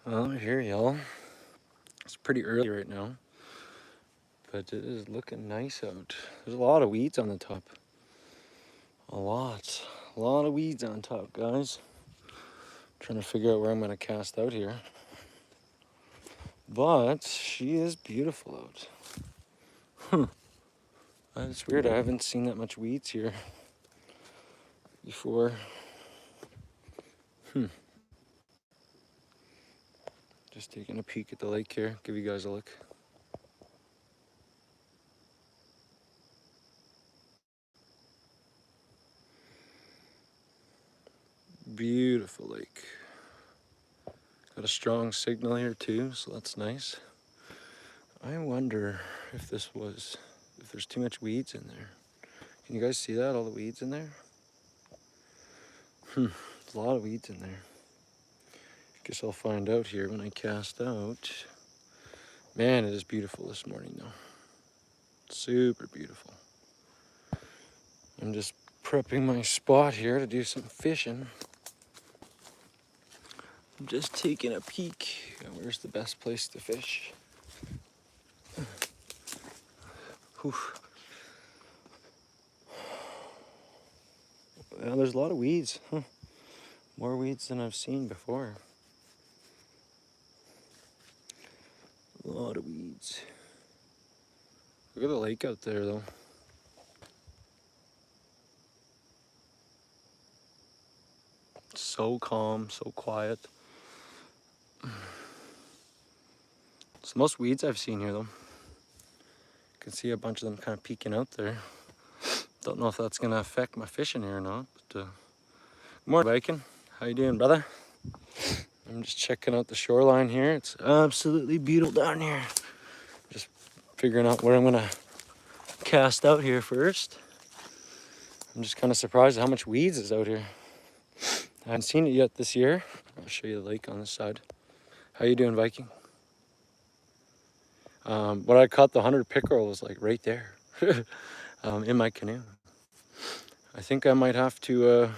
Well, here y'all. It's pretty early right now, but it is looking nice out. There's a lot of weeds on the top. A lot of weeds on top, guys. Trying to figure out where I'm gonna cast out here. But she is beautiful out. That's weird. I haven't seen that much weeds here before. Just taking a peek at the lake here. Give you guys a look. Beautiful lake. Got a strong signal here too, so that's nice. I wonder if there's too much weeds in there. Can you guys see that? All the weeds in there? There's a lot of weeds in there. Guess I'll find out here when I cast out. Man, it is beautiful this morning though. Super beautiful. I'm just prepping my spot here to do some fishing. I'm just taking a peek at where's the best place to fish. Whew. Well, there's a lot of weeds. More weeds than I've seen before. A lot of weeds. Look at the lake out there though. So calm, so quiet. It's the most weeds I've seen here though. You can see a bunch of them kind of peeking out there. Don't know if that's gonna affect my fishing here or not, but good morning, Viking. How you doing, brother? I'm just checking out the shoreline here. It's absolutely beautiful down here. Just figuring out where I'm gonna cast out here first. I'm just kind of surprised at how much weeds is out here. I haven't seen it yet this year. I'll show you the lake on this side. How you doing, Viking? What I caught the 100 pickerel was like right there in my canoe. I think I might have to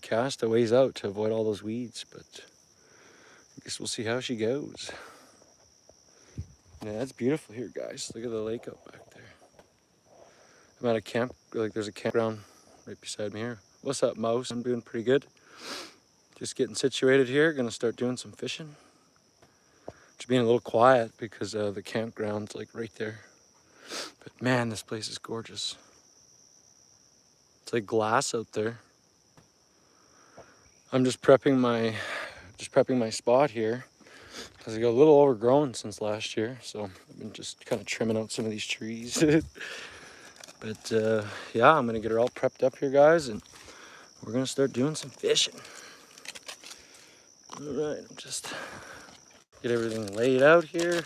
cast a ways out to avoid all those weeds, but I guess we'll see how she goes. Yeah, that's beautiful here, guys. Look at the lake out back there. I'm at a camp, like there's a campground right beside me here. What's up, Mouse? I'm doing pretty good. Just getting situated here. Gonna start doing some fishing. Just being a little quiet because the campground's like right there. But man, this place is gorgeous. It's like glass out there. I'm just prepping my spot here because I got a little overgrown since last year. So I've been just kind of trimming out some of these trees. But yeah, I'm gonna get her all prepped up here, guys, and we're gonna start doing some fishing. All right, I'm just get everything laid out here.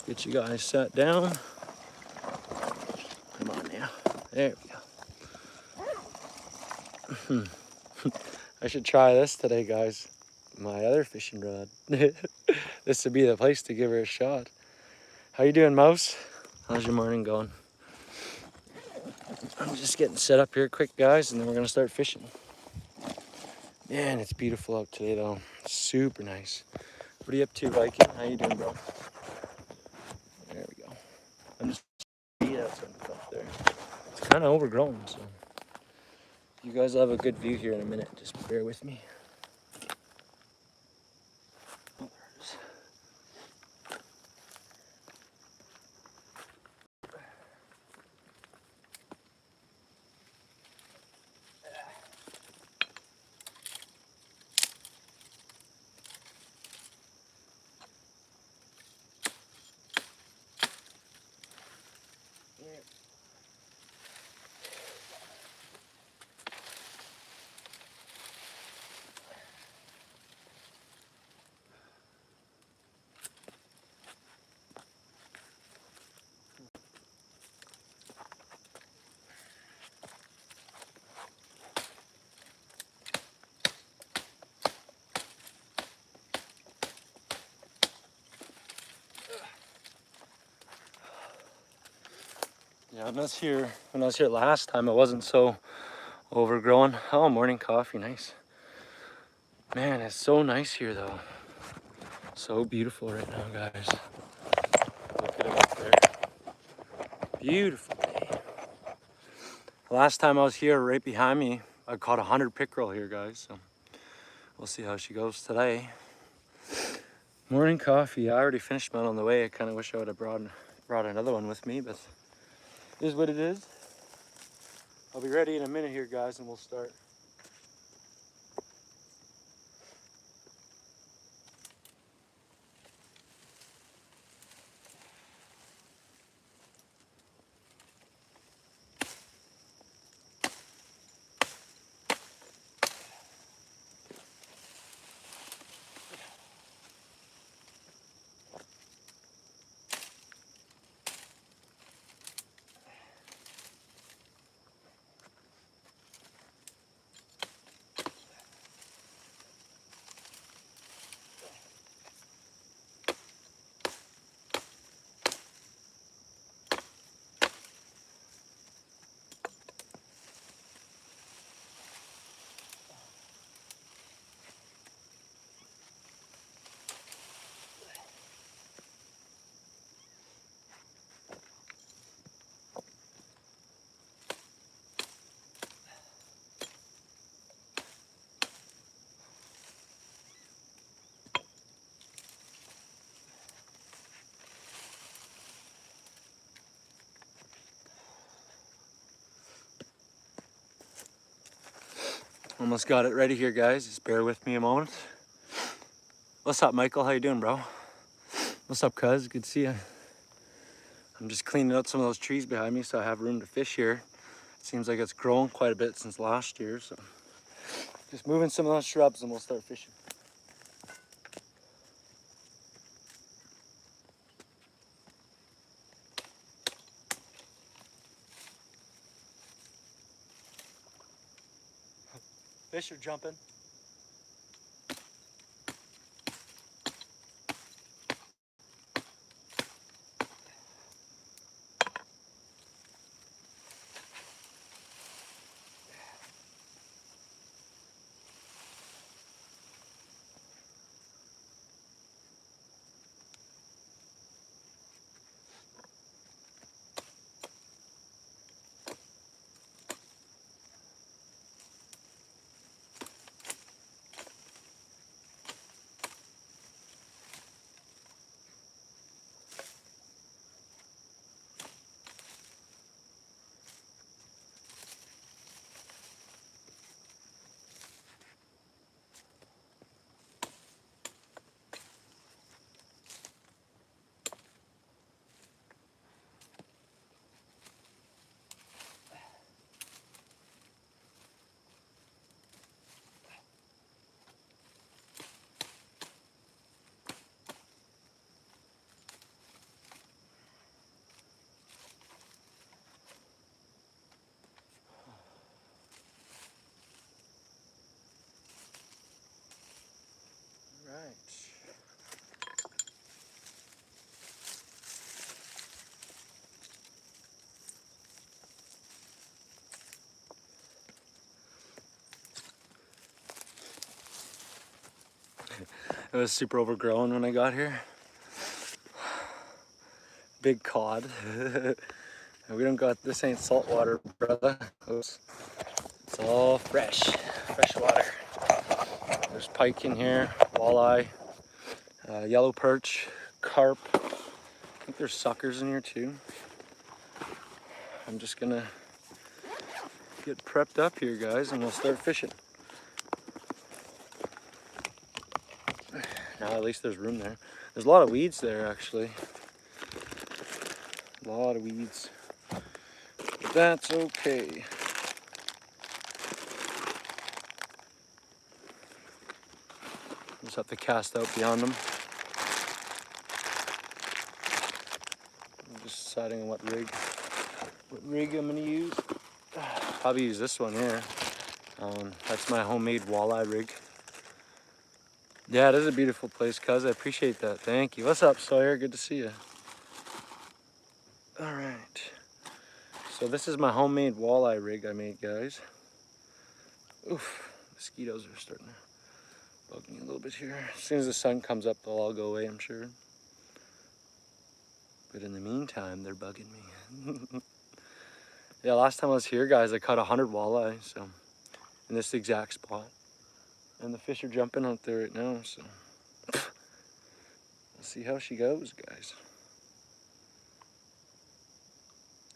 Get you guys sat down. Come on now. There we go. I should try this today, guys. My other fishing rod. This would be the place to give her a shot. How you doing, Mouse? How's your morning going? I'm just getting set up here quick, guys, and then we're gonna start fishing. Man, it's beautiful out today though. Super nice. What are you up to, Viking? How you doing, bro? There we go. I'm just up there. It's kind of overgrown, so you guys will have a good view here in a minute. Just bear with me. Yeah, when I was here last time, it wasn't so overgrown. Oh, morning coffee, nice. Man, it's so nice here though. So beautiful right now, guys. Look at it up there. Beautiful day. Last time I was here, right behind me, I caught 100 pickerel here, guys. So we'll see how she goes today. Morning coffee. I already finished mine on the way. I kind of wish I would have brought another one with me, but it is what it is. I'll be ready in a minute here, guys, and we'll start. Almost got it ready here, guys. Just bear with me a moment. What's up, Michael? How you doing, bro? What's up, cuz? Good to see you. I'm just cleaning out some of those trees behind me so I have room to fish here. It seems like it's grown quite a bit since last year, so just moving some of those shrubs and we'll start fishing. Fish are jumping. Right. It was super overgrown when I got here. Big cod. We don't got, this ain't salt water, brother. Oops. It's all fresh water. There's pike in here, walleye, yellow perch, carp. I think there's suckers in here too. I'm just gonna get prepped up here, guys, and we'll start fishing. Now at least there's room there. There's a lot of weeds there, actually. A lot of weeds. But that's okay. Just have to cast out beyond them. I'm just deciding on what rig I'm gonna use. Probably use this one here. That's my homemade walleye rig. Yeah, it is a beautiful place, cuz. I appreciate that. Thank you. What's up, Sawyer? Good to see you. All right. So this is my homemade walleye rig I made, guys. Oof, mosquitoes are starting to Bugging a little bit here. As soon as the sun comes up, they'll all go away, I'm sure. But in the meantime, they're bugging me. Yeah, last time I was here, guys, I caught 100 walleye, so in this exact spot. And the fish are jumping out there right now, so we'll see how she goes, guys.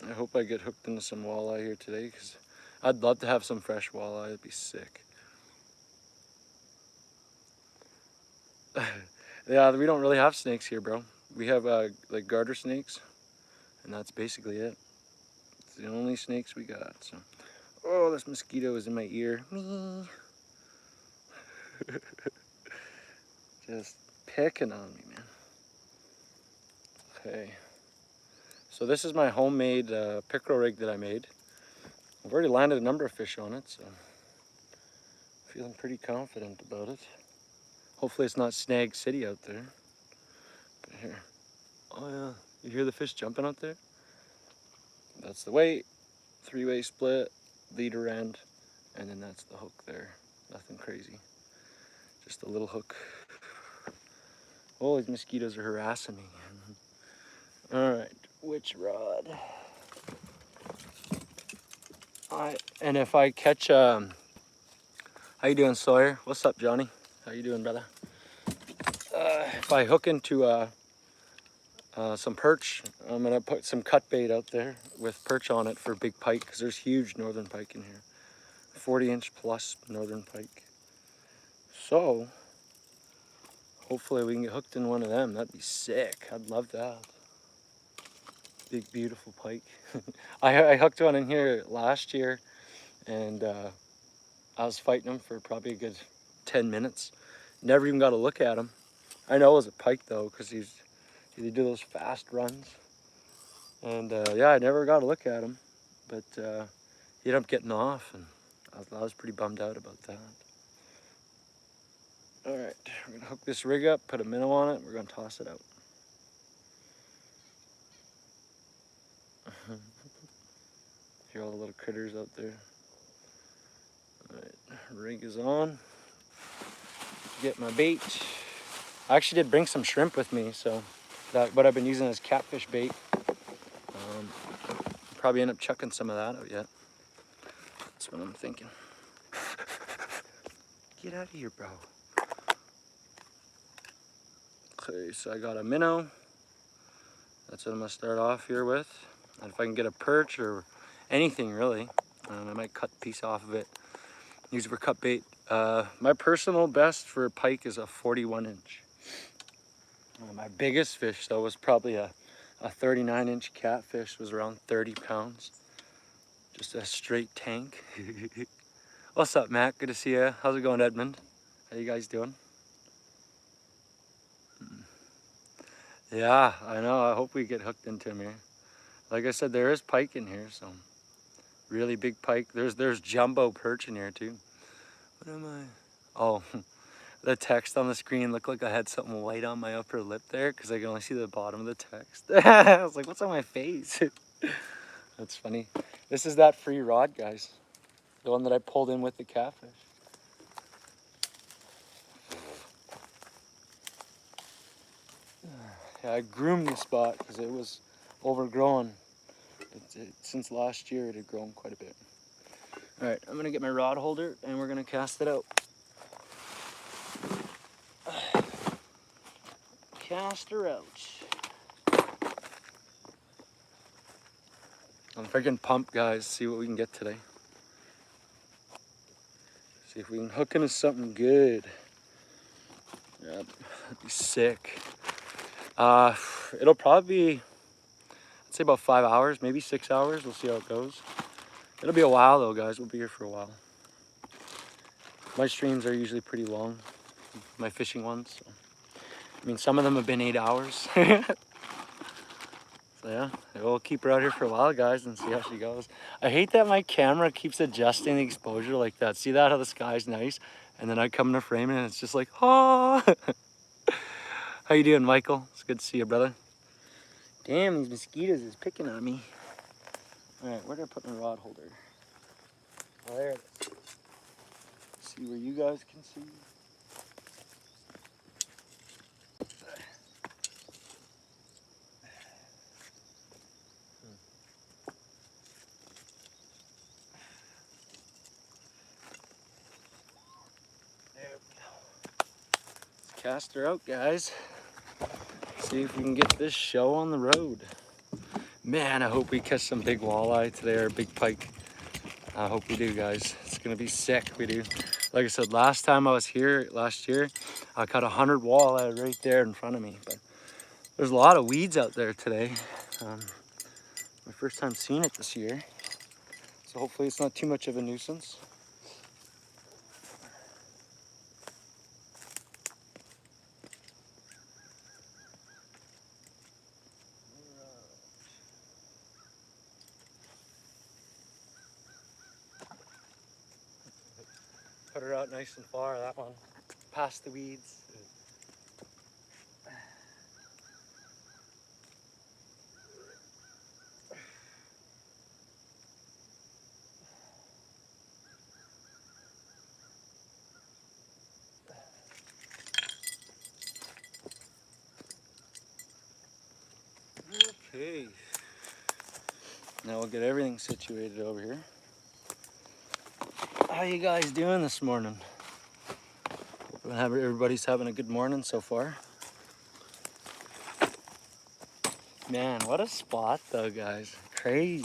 I hope I get hooked into some walleye here today, because I'd love to have some fresh walleye. It'd be sick. Yeah, we don't really have snakes here, bro. We have like garter snakes, and that's basically it. It's the only snakes we got. So, oh, this mosquito is in my ear. Me. Just picking on me, man. Okay. So this is my homemade pickerel rig that I made. I've already landed a number of fish on it, so feeling pretty confident about it. Hopefully it's not Snag City out there. But here. Oh yeah, you hear the fish jumping out there? That's the weight, 3-way split, leader end, and then that's the hook there. Nothing crazy. Just a little hook. Oh, these mosquitoes are harassing me. All right, which rod? And if I catch, how you doing, Sawyer? What's up, Johnny? How you doing, brother? If I hook into some perch, I'm gonna put some cut bait out there with perch on it for big pike, because there's huge northern pike in here. 40-inch plus northern pike. So, hopefully we can get hooked in one of them. That'd be sick. I'd love that. Big, beautiful pike. I hooked one in here last year, and I was fighting him for probably a good 10 minutes. Never even got a look at him. I know it was a pike though, because they do those fast runs. And yeah, I never got a look at him, but he ended up getting off, and I was pretty bummed out about that. All right, we're gonna hook this rig up, put a minnow on it, and we're gonna toss it out. Hear all the little critters out there. All right, rig is on. Get my bait. I actually did bring some shrimp with me, so that what I've been using as catfish bait. Probably end up chucking some of that out yet. That's what I'm thinking. Get out of here, bro. Okay, so I got a minnow. That's what I'm gonna start off here with. And if I can get a perch or anything really, I might cut a piece off of it. Use it for cut bait. My personal best for pike is a 41-inch. My biggest fish though was probably a 39-inch catfish. Was around 30 pounds. Just a straight tank. What's up, Matt? Good to see you. How's it going, Edmund? How you guys doing? Yeah, I know. I hope we get hooked into him here. Like I said, there is pike in here, so really big pike. There's jumbo perch in here too. What am I? Oh, the text on the screen looked like I had something white on my upper lip there, because I can only see the bottom of the text. I was like, what's on my face? That's funny. This is that free rod, guys. The one that I pulled in with the catfish. Yeah, I groomed the spot because it was overgrown. Since last year, it had grown quite a bit. All right, I'm gonna get my rod holder and we're gonna cast it out. Cast her out. I'm freaking pumped, guys. See what we can get today. See if we can hook into something good. Yeah, that'd be sick. It'll probably be, I'd say about 5 hours, maybe 6 hours. We'll see how it goes. It'll be a while though, guys. We'll be here for a while. My streams are usually pretty long, my fishing ones. So. I mean, some of them have been 8 hours. So yeah, we'll keep her out here for a while, guys, and see how she goes. I hate that my camera keeps adjusting the exposure like that. See that, how the sky's nice? And then I come in a frame and it's just like, ah. How you doing, Michael? It's good to see you, brother. Damn, these mosquitoes is picking on me. All right, where did I put my rod holder? Oh, there it is. See where you guys can see. Cast her out, guys. See if we can get this show on the road. Man, I hope we catch some big walleye today, or big pike. I hope we do, guys. It's gonna be sick. We do. Like I said, last time I was here last year, I caught 100 walleye right there in front of me. But there's a lot of weeds out there today. My first time seeing it this year, so hopefully it's not too much of a nuisance. Put her out nice and far, that one, past the weeds. Okay, now we'll get everything situated over here. How you guys doing this morning? Hope everybody's having a good morning so far. Man, what a spot though, guys. Crazy.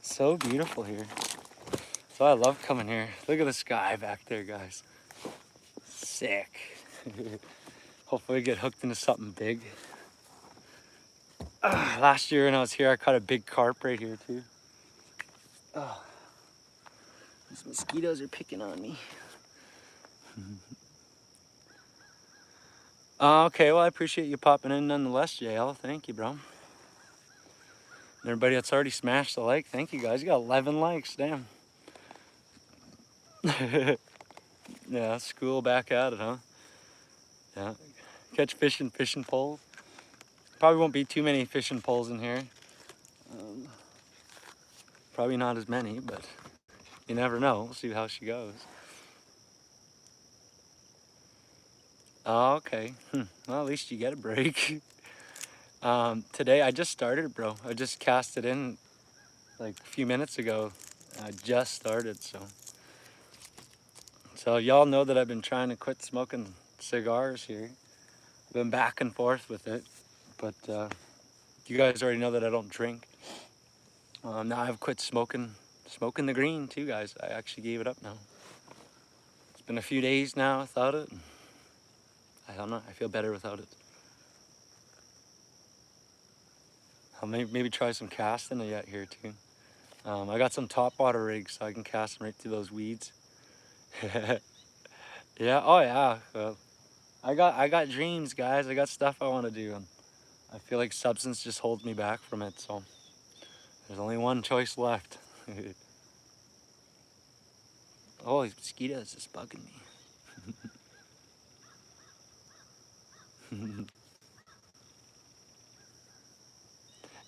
So beautiful here. So I love coming here. Look at the sky back there, guys. Sick. Hopefully we get hooked into something big. Last year when I was here, I caught a big carp right here too. These mosquitoes are picking on me. Okay, well I appreciate you popping in nonetheless, JL. Thank you, bro. And everybody that's already smashed the like, thank you guys. You got 11 likes, damn. Yeah, school back at it, huh? Yeah. Catch fishing poles. Probably won't be too many fishing poles in here. Probably not as many, but you never know. We'll see how she goes. Oh, okay. Well, at least you get a break. Today I just started, bro. I just cast it in like a few minutes ago. I just started, so y'all know that I've been trying to quit smoking cigars here. I've been back and forth with it, but you guys already know that I don't drink. Now I've quit smoking the green too, guys. I actually gave it up now. It's been a few days now without it. I don't know. I feel better without it. I'll maybe try some casting yet here too. I got some top water rigs, so I can cast them right through those weeds. Yeah. Oh yeah. Well, I got dreams, guys. I got stuff I want to do, and I feel like substance just holds me back from it. So there's only one choice left. Oh, these mosquitoes is bugging me.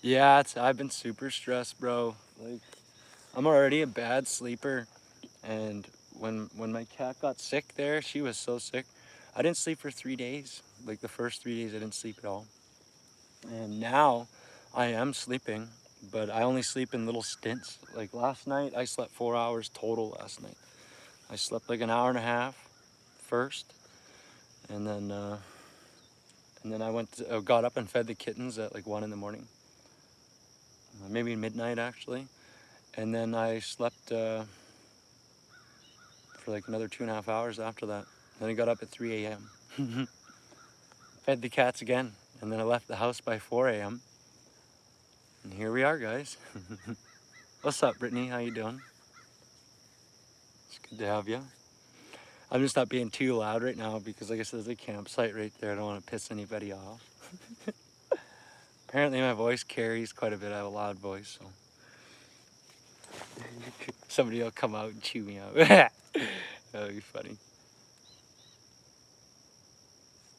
Yeah, I've been super stressed, bro. Like, I'm already a bad sleeper, and when my cat got sick there, she was so sick. I didn't sleep for 3 days. Like the first 3 days, I didn't sleep at all. And now I am sleeping, but I only sleep in little stints. Like last night, I slept 4 hours total last night. I slept like an hour and a half first, and then I got up and fed the kittens at like 1 in the morning. Maybe midnight actually. And then I slept for like another 2.5 hours after that. Then I got up at 3 a.m. Fed the cats again, and then I left the house by 4 a.m. And here we are, guys. What's up, Brittany? How you doing? It's good to have you. I'm just not being too loud right now because, like I said, there's a campsite right there. I don't want to piss anybody off. Apparently my voice carries quite a bit. I have a loud voice, so somebody will come out and chew me out. That would be funny.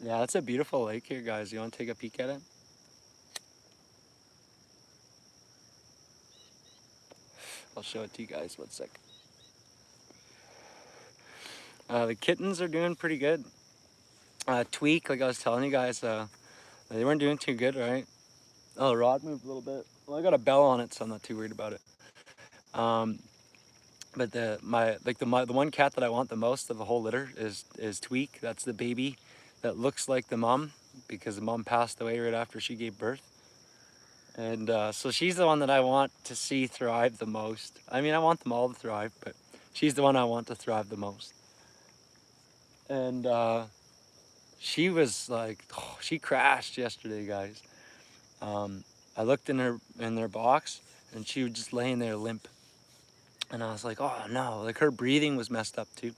Yeah, it's a beautiful lake here, guys. You want to take a peek at it? I'll show it to you guys. 1 sec. The kittens are doing pretty good. Tweak, like I was telling you guys, they weren't doing too good, right? Oh, the rod moved a little bit. Well, I got a bell on it, so I'm not too worried about it. But the one cat that I want the most of the whole litter is Tweak. That's the baby that looks like the mom, because the mom passed away right after she gave birth. And so she's the one that I want to see thrive the most. I mean, I want them all to thrive, but she's the one I want to thrive the most. And she was like, oh, she crashed yesterday, guys. I looked in their box, and she was just laying there limp. And I was like, oh no, like her breathing was messed up too.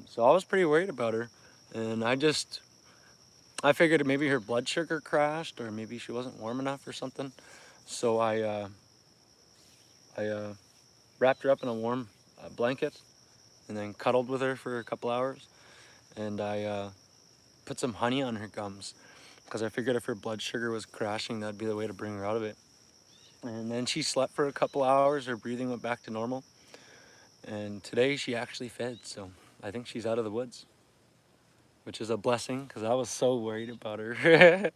So I was pretty worried about her, and I figured maybe her blood sugar crashed, or maybe she wasn't warm enough or something. So I wrapped her up in a warm blanket, and then cuddled with her for a couple hours, and I put some honey on her gums, because I figured if her blood sugar was crashing, that'd be the way to bring her out of it. And then she slept for a couple hours, her breathing went back to normal, and today she actually fed, so I think she's out of the woods, which is a blessing, because I was so worried about her.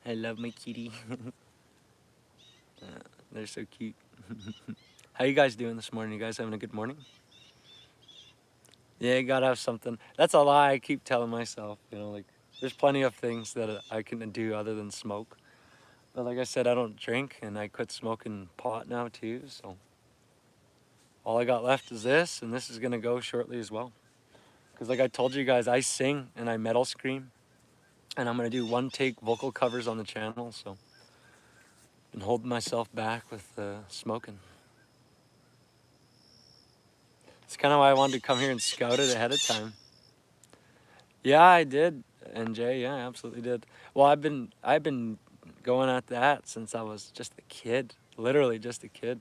I love my kitty. They're so cute. How you guys doing this morning? You guys having a good morning? Yeah, you gotta have something. That's a lie I keep telling myself, you know, like there's plenty of things that I can do other than smoke. But like I said, I don't drink, and I quit smoking pot now too, so all I got left is this, and this is gonna go shortly as well. Because like I told you guys, I sing and I metal scream, and I'm gonna do one take vocal covers on the channel, so I've been holding myself back with smoking. It's kind of why I wanted to come here and scout it ahead of time. Yeah, I did, NJ. Yeah, I absolutely did. Well, I've been going at that since I was just a kid, literally just a kid,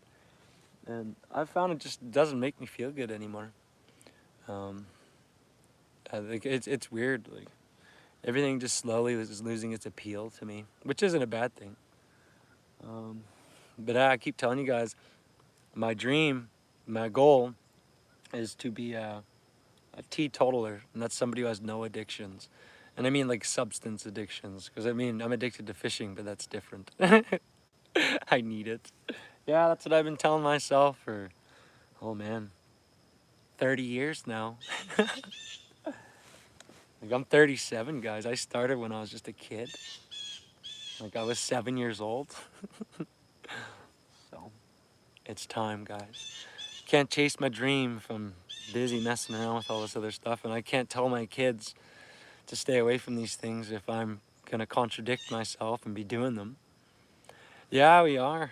and I found it just doesn't make me feel good anymore. Um, I think it's weird. Like everything just slowly is losing its appeal to me, which isn't a bad thing. But I keep telling you guys, my dream, my goal, is to be a teetotaler, and that's somebody who has no addictions. And I mean like substance addictions, because I mean I'm addicted to fishing, but that's different. I need it. Yeah, that's what I've been telling myself for, oh man, 30 years now. Like I'm 37, guys. I started when I was just a kid. Like I was 7 years old. So it's time, guys. Can't chase my dream if I'm busy messing around with all this other stuff, and I can't tell my kids to stay away from these things if I'm gonna contradict myself and be doing them. Yeah, we are.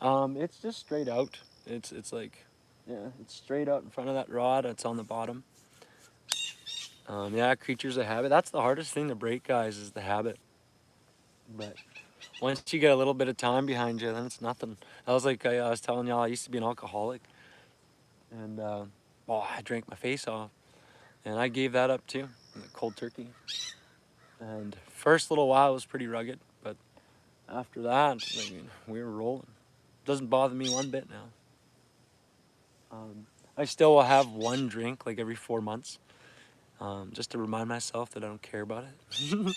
It's just straight out. It's like, yeah, it's straight out in front of that rod. It's on the bottom. Yeah, creatures of habit. That's the hardest thing to break, guys, is the habit. But once you get a little bit of time behind you, then it's nothing. I was like, I was telling y'all, I used to be an alcoholic, and I drank my face off, and I gave that up too, cold turkey. And first little while was pretty rugged, but after that, I mean, we were rolling. Doesn't bother me one bit now. I still will have one drink like every 4 months, just to remind myself that I don't care about it.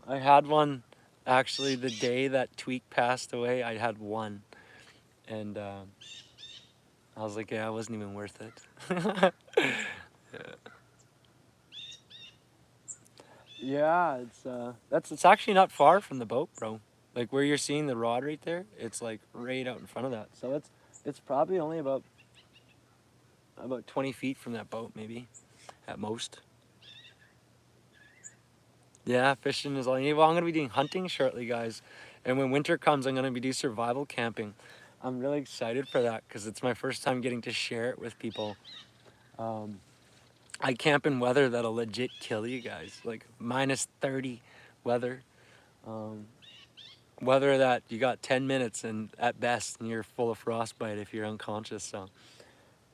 I had one actually the day that Tweak passed away. I had one, and I was like, yeah, it wasn't even worth it. Yeah, it's actually not far from the boat, bro. Like where you're seeing the rod right there, it's like right out in front of that. So it's probably only about 20 feet from that boat, maybe, at most. Yeah, fishing is all you need. Well, I'm gonna be doing hunting shortly, guys. And when winter comes, I'm gonna be doing survival camping. I'm really excited for that because it's my first time getting to share it with people. I camp in weather that'll legit kill you guys, like -30 weather. Weather that you got 10 minutes and at best and you're full of frostbite if you're unconscious. So,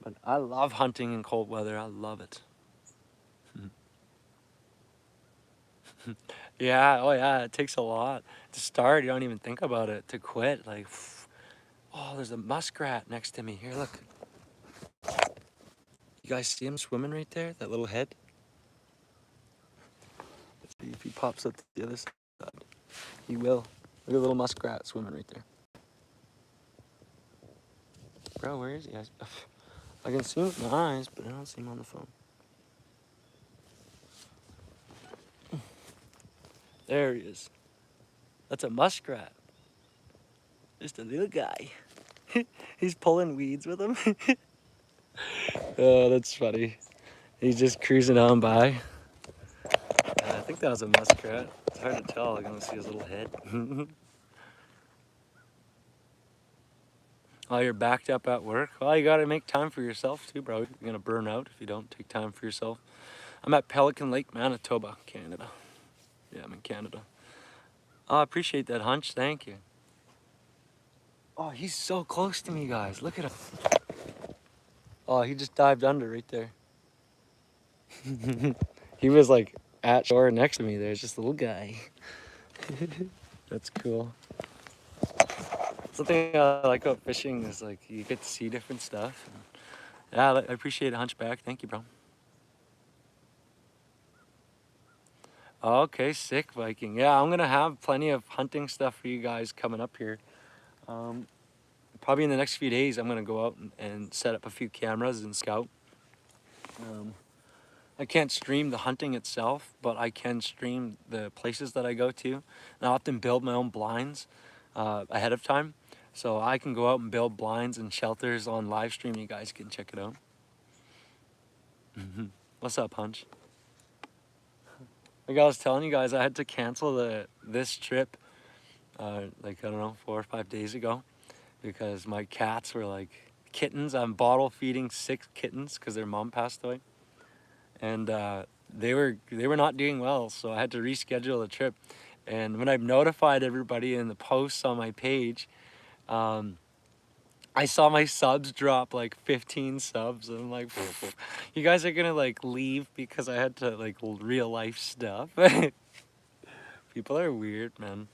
but I love hunting in cold weather. I love it. Yeah, oh yeah, it takes a lot to start. You don't even think about it. To quit, like, oh, there's a muskrat next to me. Here, look. You guys see him swimming right there? That little head? Let's see if he pops up to the other side. He will. Look at the little muskrat swimming right there. Bro, where is he? I can see him with my eyes, but I don't see him on the phone. There he is. That's a muskrat. Just a little guy. He's pulling weeds with him. Oh, that's funny. He's just cruising on by. I think that was a muskrat. It's hard to tell. I can only see his little head. Oh, you're backed up at work? Well, you gotta make time for yourself too, bro. You're gonna burn out if you don't take time for yourself. I'm at Pelican Lake, Manitoba, Canada. Yeah, I'm in Canada. Oh, I appreciate that, Hunch. Thank you. Oh, he's so close to me, guys. Look at him. Oh, he just dived under right there. He was like at shore next to me. There's just a little guy. That's cool. Something I like about fishing is like you get to see different stuff. Yeah, I appreciate it, Hunchback. Thank you, bro. Okay, sick, Viking. Yeah, I'm gonna have plenty of hunting stuff for you guys coming up here. Probably in the next few days, I'm gonna go out and set up a few cameras and scout. I can't stream the hunting itself, but I can stream the places that I go to. And I often build my own blinds ahead of time. So I can go out and build blinds and shelters on live stream. You guys can check it out. What's up, Hunch? Like I was telling you guys, I had to cancel this trip like, I don't know, 4 or 5 days ago because my cats were like kittens. I'm bottle feeding 6 kittens because their mom passed away. And they were not doing well, so I had to reschedule the trip. And when I've notified everybody in the posts on my page, I saw my subs drop like 15 subs, and I'm like, you guys are gonna like leave because I had to like real life stuff. People are weird, man.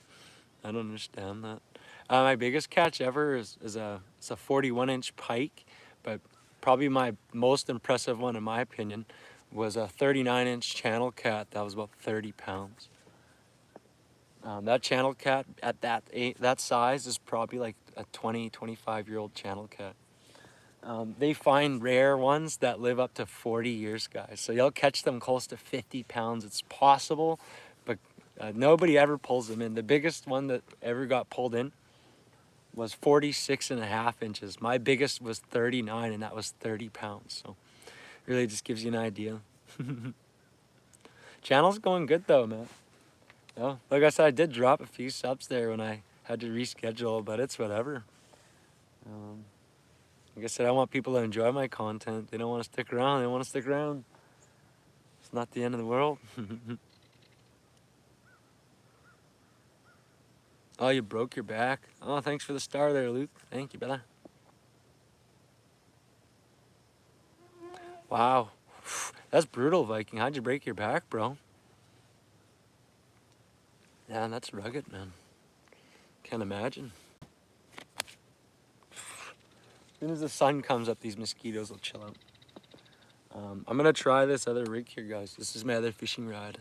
I don't understand that. My biggest catch ever is a 41-inch pike, but probably my most impressive one in my opinion was a 39-inch channel cat that was about 30 pounds. That channel cat at that size is probably like a 25-year-old channel cat. They find rare ones that live up to 40 years, guys. So you'll catch them close to 50 pounds. It's possible, but nobody ever pulls them in. The biggest one that ever got pulled in was 46.5 inches. My biggest was 39, and that was 30 pounds. So really just gives you an idea. Channel's going good though, man. Oh, like I said, I did drop a few subs there when I had to reschedule, but it's whatever. Like I said, I want people to enjoy my content. They don't want to stick around. They want to stick around. It's not the end of the world. Oh, you broke your back. Oh, thanks for the star there, Luke. Thank you, brother. Wow. That's brutal, Viking. How'd you break your back, bro? Yeah, that's rugged, man. Can't imagine. As soon as the sun comes up, these mosquitoes will chill out. I'm gonna try this other rig here, guys. This is my other fishing rod.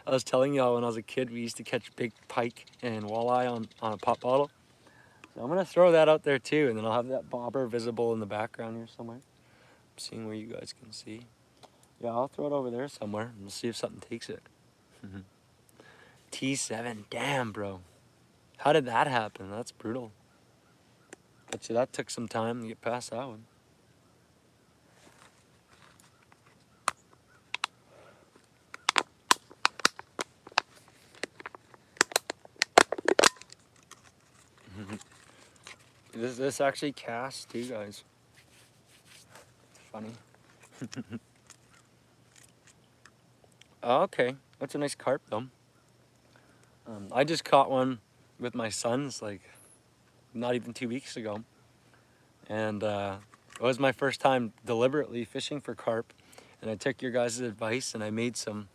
I was telling y'all when I was a kid, we used to catch big pike and walleye on a pop bottle. So I'm gonna throw that out there too, and then I'll have that bobber visible in the background here somewhere. I'm seeing where you guys can see. Yeah, I'll throw it over there somewhere, and we'll see if something takes it. T7, damn, bro. How did that happen? That's brutal. Bet you that took some time to get past that one. This actually casts too, guys. Funny. Oh, okay, that's a nice carp though. I just caught one with my sons like not even 2 weeks ago, and it was my first time deliberately fishing for carp, and I took your guys' advice and I made some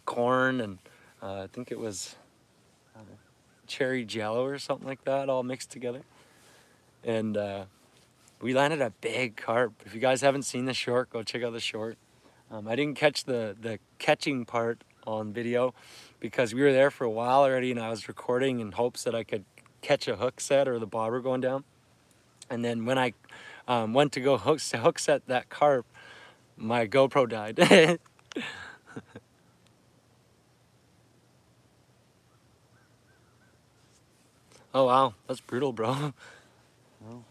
corn and I think it was cherry jello or something like that all mixed together, and we landed a big carp. If you guys haven't seen the short, go check out the short. I didn't catch the catching part on video because we were there for a while already, and I was recording in hopes that I could catch a hook set or the bobber going down. And then when I went to go hook set that carp, my GoPro died. Oh wow, that's brutal, bro. Well.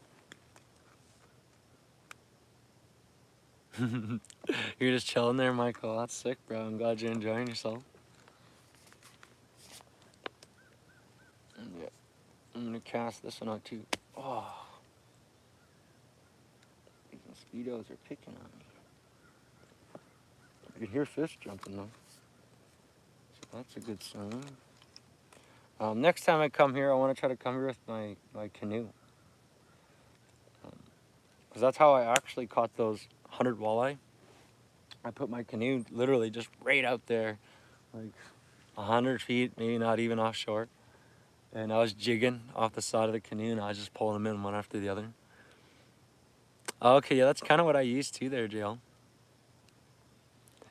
You're just chilling there, Michael. That's sick, bro. I'm glad you're enjoying yourself. Yeah, I'm gonna cast this one out too. Oh, these mosquitoes are picking on me. I can hear fish jumping though, so that's a good sign. Next time I come here, I want to try to come here with my canoe. Because that's how I actually caught those 100 walleye. I put my canoe literally just right out there, like 100 feet, maybe not even offshore. And I was jigging off the side of the canoe and I was just pulling them in one after the other. Okay, yeah, that's kind of what I used to there, JL.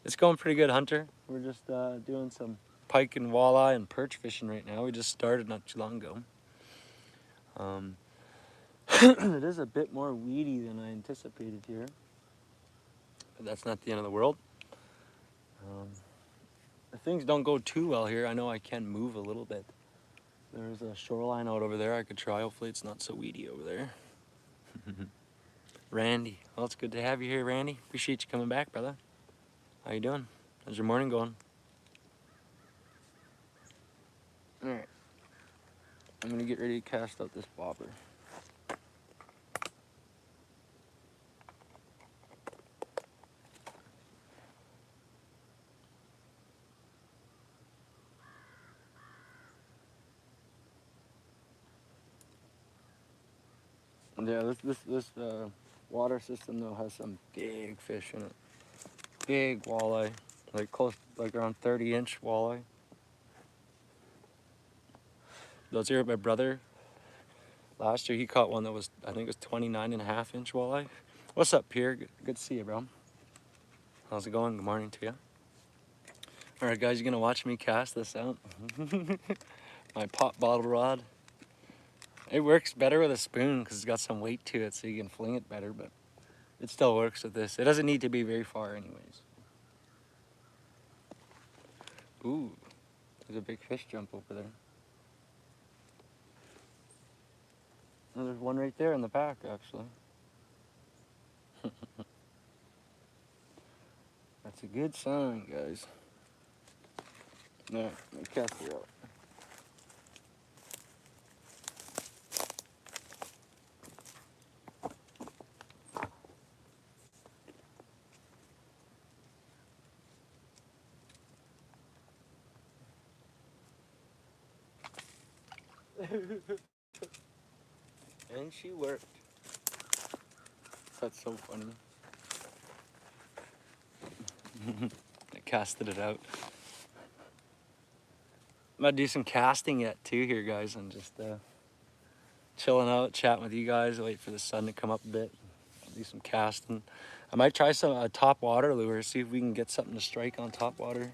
It's going pretty good, Hunter. We're just doing some pike and walleye and perch fishing right now. We just started not too long ago. It is a bit more weedy than I anticipated here, but that's not the end of the world. If things don't go too well here, I know I can move a little bit. There's a shoreline out over there I could try. Hopefully it's not so weedy over there. Randy. Well, it's good to have you here, Randy. Appreciate you coming back, brother. How you doing? How's your morning going? Alright. I'm going to get ready to cast out this bobber. Yeah, this water system though has some big fish in it. Big walleye, like close, like around 30-inch walleye. Those here, my brother, last year he caught one that was, I think it was 29.5-inch walleye. What's up, Pierre? Good to see you, bro. How's it going? Good morning to you. All right, guys, you're gonna watch me cast this out. My pop bottle rod. It works better with a spoon because it's got some weight to it, so you can fling it better, but it still works with this. It doesn't need to be very far anyways. Ooh, there's a big fish jump over there. Oh, there's one right there in the pack, actually. That's a good sign, guys. Alright, let me cast her out. And she worked. That's so funny. I casted it out. I'm gonna do some casting yet too here, guys. I'm just chilling out, chatting with you guys, wait for the sun to come up a bit. I'll do some casting. I might try some top water lure, see if we can get something to strike on top water.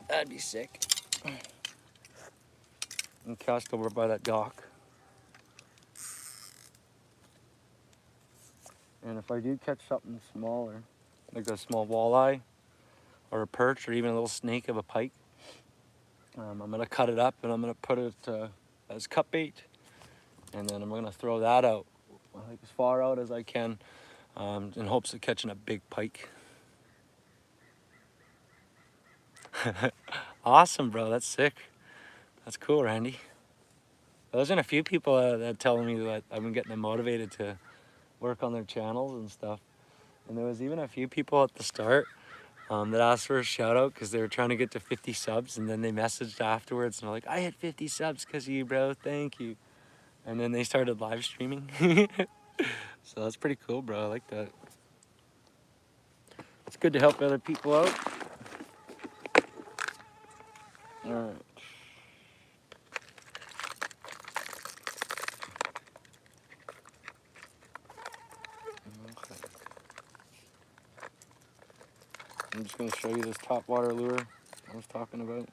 That'd be sick. And cast over by that dock. And if I do catch something smaller, like a small walleye or a perch or even a little snake of a pike, I'm gonna cut it up and I'm gonna put it as cut bait, and then I'm gonna throw that out like as far out as I can in hopes of catching a big pike. Awesome, bro. That's sick. That's cool, Randy. There's been a few people that telling me that I've been getting them motivated to work on their channels and stuff. And there was even a few people at the start that asked for a shout out because they were trying to get to 50 subs, and then they messaged afterwards and they're like, I hit 50 subs because of you, bro. Thank you. And then they started live streaming. So that's pretty cool, bro. I like that. It's good to help other people out. All right. Okay. I'm just going to show you this top water lure I was talking about.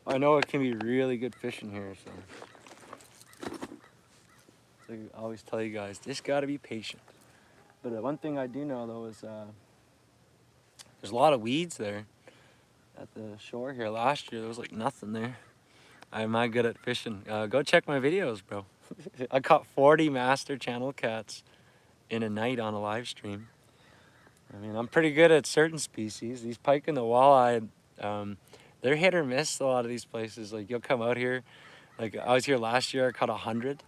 I know it can be really good fishing here, so I always tell you guys, just got to be patient. But one thing I do know though is there's a lot of weeds there. at the shore here last year. There was like nothing there. I'm not good at fishing. Go check my videos, bro. I caught 40 master channel cats in a night on a live stream. I mean, I'm pretty good at certain species. These pike and the walleye, they're hit or miss a lot of these places. Like, you'll come out here. Like, I was here last year, I caught 100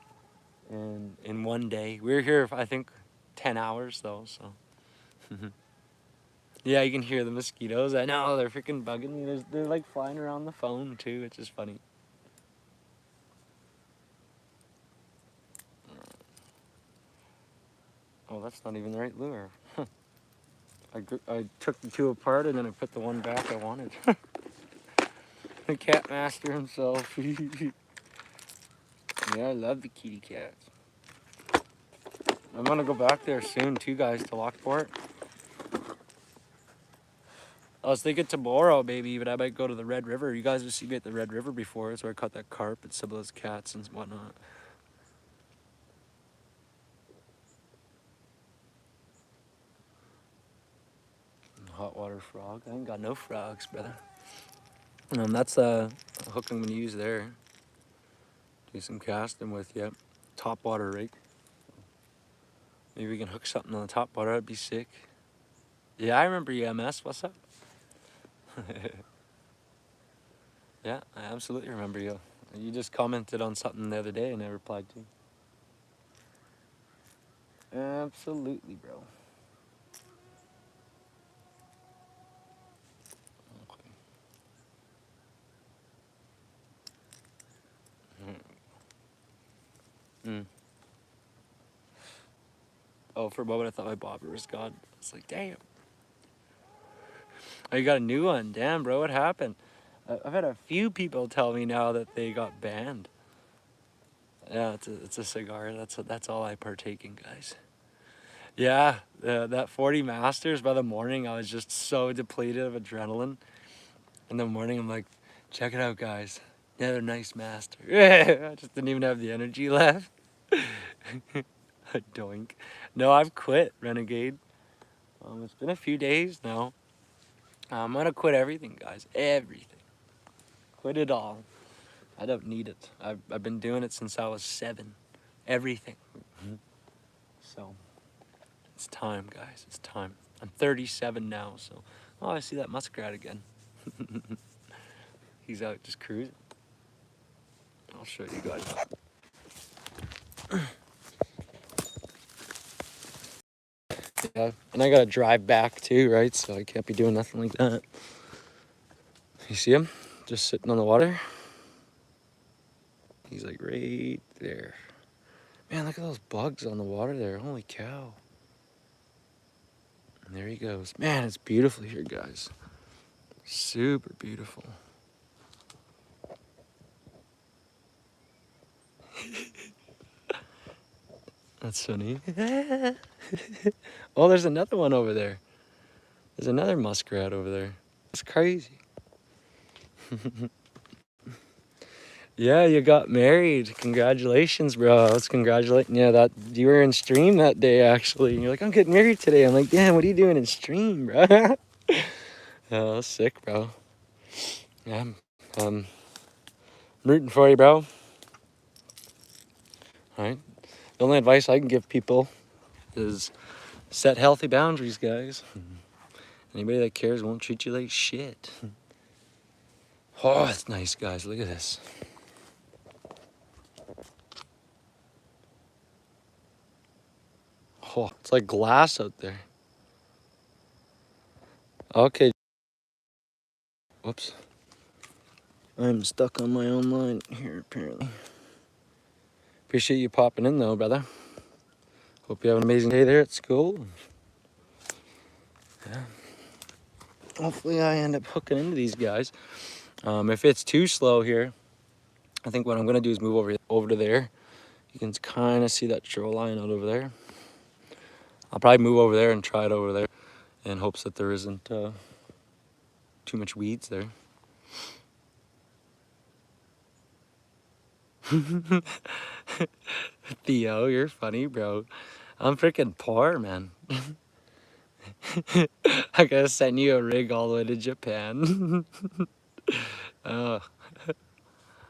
in one day. We were here, I think, 10 hours, though, so. Yeah, you can hear the mosquitoes. I know, they're freaking bugging me. They're like flying around the phone, too, which is funny. Oh, that's not even the right lure. I took the two apart and then I put the one back I wanted. The cat master himself. Yeah, I love the kitty cats. I'm gonna go back there soon too, guys, to Lockport. I was thinking tomorrow, maybe, but I might go to the Red River. You guys have seen me at the Red River before. It's where I caught that carp and some of those cats and whatnot. Hot water frog. I ain't got no frogs, brother. That's a hook I'm gonna use there. Do some casting with, yep. Top water rig. Maybe we can hook something on the top water. That'd be sick. Yeah, I remember EMS. What's up? Yeah, I absolutely remember you. You just commented on something the other day and I replied to. Absolutely, bro. Okay. Mm. Oh, for a moment I thought my bobber was gone. It's like, damn. Oh, you got a new one. Damn, bro, what happened? I've had a few people tell me now that they got banned. Yeah, it's a cigar. That's all I partake in, guys. Yeah, that 40 Masters, by the morning, I was just so depleted of adrenaline. In the morning, I'm like, check it out, guys. Another nice master. I just didn't even have the energy left. Doink. No, I've quit, Renegade. It's been a few days now. I'm gonna quit everything, guys. Everything. Quit it all. I don't need it. I've been doing it since I was 7. Everything. So, it's time, guys. It's time. I'm 37 now, so... Oh, I see that muskrat again. He's out just cruising. I'll show you guys. Yeah, and I gotta drive back too, right? So I can't be doing nothing like that. You see him? Just sitting on the water. He's like right there. Man, look at those bugs on the water there. Holy cow. And there he goes. Man, it's beautiful here, guys. Super beautiful. That's funny. Oh, there's another one over there. There's another muskrat over there. It's crazy. Yeah, you got married. Congratulations, bro. I was congratulating you that you were in stream that day, actually. And you're like, I'm getting married today. I'm like, damn, what are you doing in stream, bro? Oh, that's sick, bro. Yeah, I'm rooting for you, bro. All right. The only advice I can give people is set healthy boundaries, guys. Anybody that cares won't treat you like shit. Oh, it's nice, guys. Look at this. Oh, it's like glass out there. Okay. Whoops. I'm stuck on my own line here, apparently. Appreciate you popping in, though, brother. Hope you have an amazing day there at school. Yeah. Hopefully I end up hooking into these guys. If it's too slow here, I think what I'm going to do is move over to there. You can kind of see that shoreline out over there. I'll probably move over there and try it over there in hopes that there isn't too much weeds there. Theo, you're funny, bro. I'm freaking poor, man. I gotta send you a rig all the way to Japan. Oh,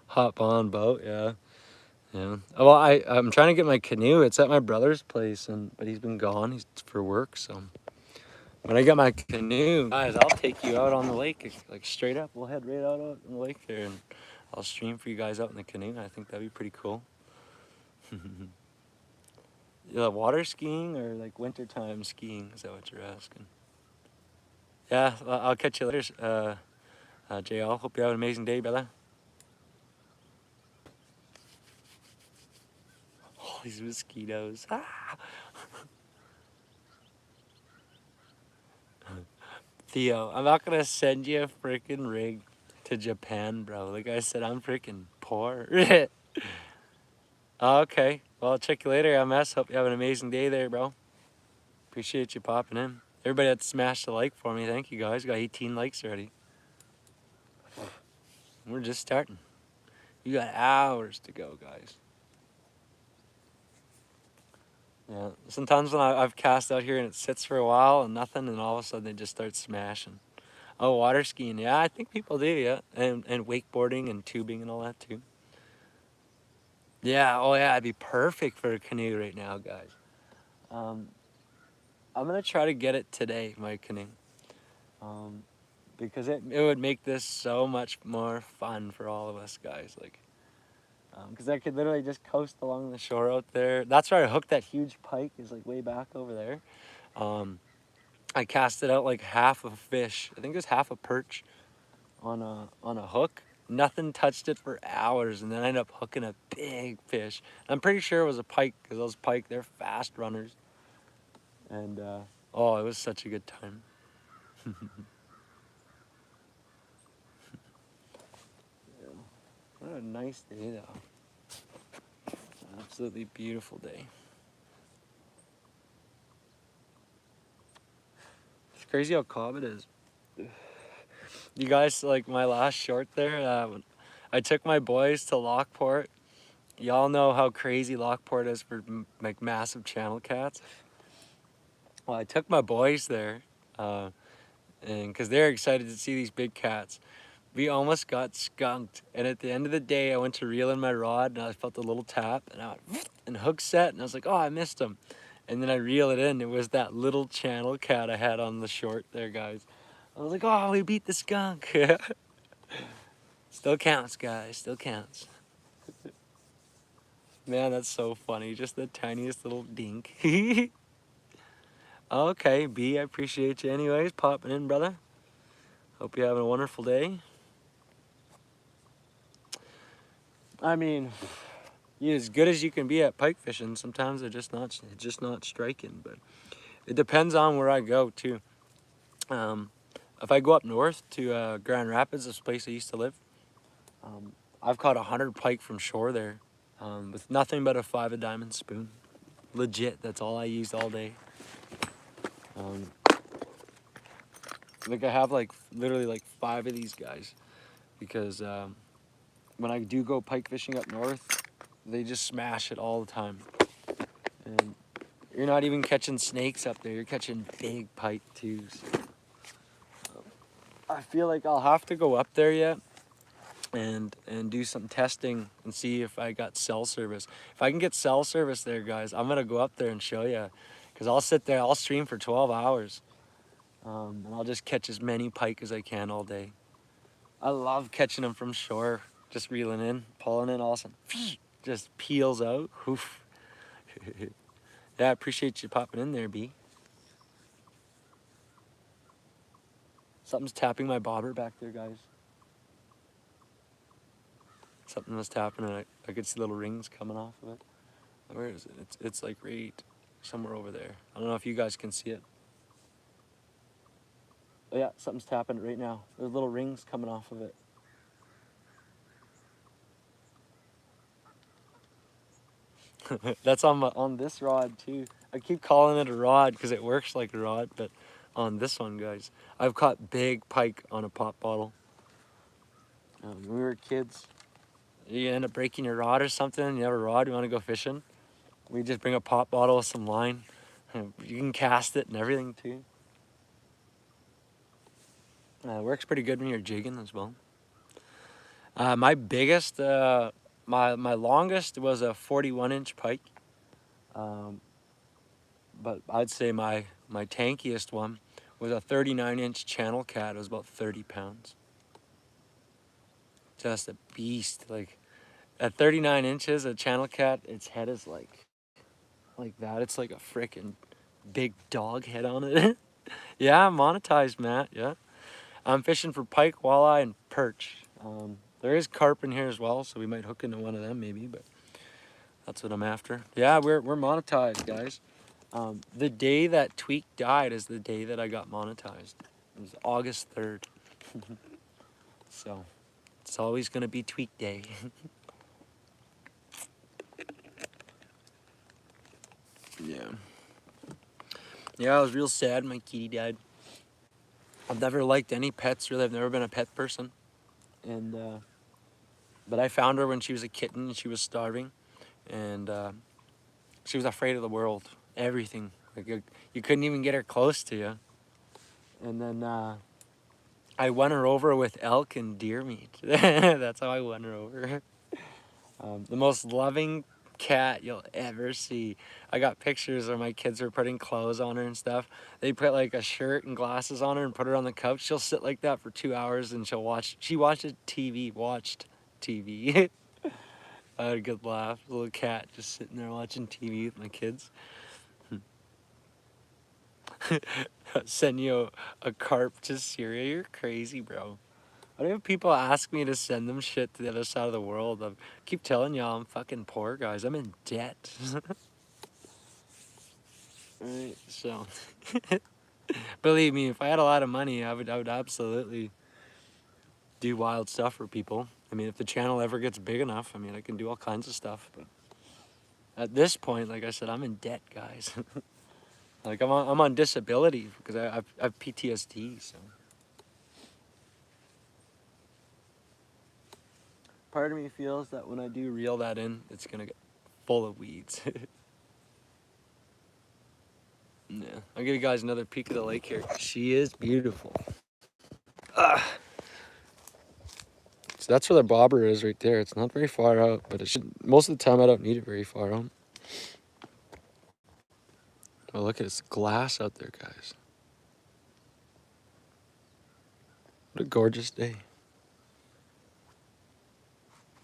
hop on boat, yeah. Yeah. Well, I'm trying to get my canoe. It's at my brother's place, but he's been gone. He's for work, so when I get my canoe, guys, I'll take you out on the lake, like straight up. We'll head right out on the lake there, and I'll stream for you guys out in the canoe. I think that'd be pretty cool. Yeah, water skiing or like wintertime skiing? Is that what you're asking? Yeah, I'll catch you later, JL. Hope you have an amazing day, brother. All these mosquitoes. Ah! Theo, I'm not gonna send you a freaking rig to Japan, bro. Like I said, I'm freaking poor. Okay, well, I'll check you later, MS. Hope you have an amazing day there, bro. Appreciate you popping in. Everybody that smashed the like for me, thank you guys. Got 18 likes already. We're just starting. You got hours to go, guys. Yeah, sometimes when I've cast out here and it sits for a while and nothing, and all of a sudden they just start smashing. Oh, water skiing. Yeah, I think people do, yeah. And wakeboarding and tubing and all that too. Yeah, oh yeah, it'd be perfect for a canoe right now, guys. I'm gonna try to get it today, my canoe. Because it would make this so much more fun for all of us guys. Like, because I could literally just coast along the shore out there. That's where I hooked that huge pike, is like way back over there. I casted out like half a fish. I think it was half a perch on a hook. Nothing touched it for hours, and then I ended up hooking a big fish. I'm pretty sure it was a pike, because those pike, they're fast runners. And oh, it was such a good time. What a nice day, though. Absolutely beautiful day. It's crazy how calm it is. You guys, like my last short there, I took my boys to Lockport. Y'all know how crazy Lockport is for like massive channel cats. Well, I took my boys there, and because they're excited to see these big cats. We almost got skunked, and at the end of the day, I went to reel in my rod, and I felt a little tap, and I went, and hook set, and I was like, oh, I missed him. And then I reel it in. It was that little channel cat I had on the short there, guys. I was like, oh, we beat the skunk. Still counts, guys. Still counts. Man, that's so funny. Just the tiniest little dink. Okay, B, I appreciate you anyways, popping in, brother. Hope you're having a wonderful day. I mean, you're as good as you can be at pike fishing. Sometimes they're just not striking, but it depends on where I go too. If I go up north to Grand Rapids, this place I used to live, I've caught 100 pike from shore there, with nothing but a 5-a-diamond spoon. Legit, that's all I used all day. Like I have like literally like 5 of these guys, because when I do go pike fishing up north, they just smash it all the time. And you're not even catching snakes up there, you're catching big pike too. So, I feel like I'll have to go up there yet and do some testing and see if I got cell service. If I can get cell service there, guys, I'm gonna go up there and show you, because I'll sit there, I'll stream for 12 hours, and I'll just catch as many pike as I can all day. I love catching them from shore, just reeling in, pulling in, all of a sudden, just peels out. Oof. Yeah, I appreciate you popping in there, B. Something's tapping my bobber back there, guys. Something was tapping, and I could see little rings coming off of it. Where is it? It's like right somewhere over there. I don't know if you guys can see it. Oh yeah, something's tapping right now. There's little rings coming off of it. That's on this rod too. I keep calling it a rod because it works like a rod, but on this one, guys, I've caught big pike on a pop bottle. When we were kids, you end up breaking your rod or something, you have a rod, you want to go fishing, we just bring a pop bottle with some line. You can cast it and everything too. Works pretty good when you're jigging as well. My biggest, my longest was a 41-inch pike. Um, but I'd say my tankiest one was a 39-inch channel cat. It was about 30 pounds. Just a beast. Like at 39 inches, a channel cat, its head is like that. It's like a freaking big dog head on it. Yeah, monetized, Matt. Yeah. I'm fishing for pike, walleye, and perch. There is carp in here as well, so we might hook into one of them maybe, but that's what I'm after. Yeah, we're monetized, guys. The day that Tweak died is the day that I got monetized. It was August 3rd. So it's always gonna be Tweak Day. Yeah. Yeah, I was real sad my kitty died. I've never liked any pets, really. I've never been a pet person. And but I found her when she was a kitten and she was starving. And she was afraid of the world, everything. Like you couldn't even get her close to you. And then I won her over with elk and deer meat. That's how I won her over. The most loving cat you'll ever see. I got pictures where my kids were putting clothes on her and stuff. They put like a shirt and glasses on her and put her on the couch. She'll sit like that for 2 hours and she watched TV. I had a good laugh. A little cat just sitting there watching TV with my kids. Send you a carp to Syria? You're crazy, bro. Why do people ask me to send them shit to the other side of the world? I keep telling y'all I'm fucking poor, guys. I'm in debt. Right, so believe me, if I had a lot of money, I would absolutely do wild stuff for people. I mean, if the channel ever gets big enough, I mean, I can do all kinds of stuff. But at this point, like I said, I'm in debt, guys. Like I'm on disability because I have PTSD. So part of me feels that when I do reel that in, it's gonna get full of weeds. Yeah, I'll give you guys another peek of the lake here. She is beautiful. So that's where the bobber is right there. It's not very far out, but it should, most of the time I don't need it very far out. Oh, look at this glass out there, guys. What a gorgeous day.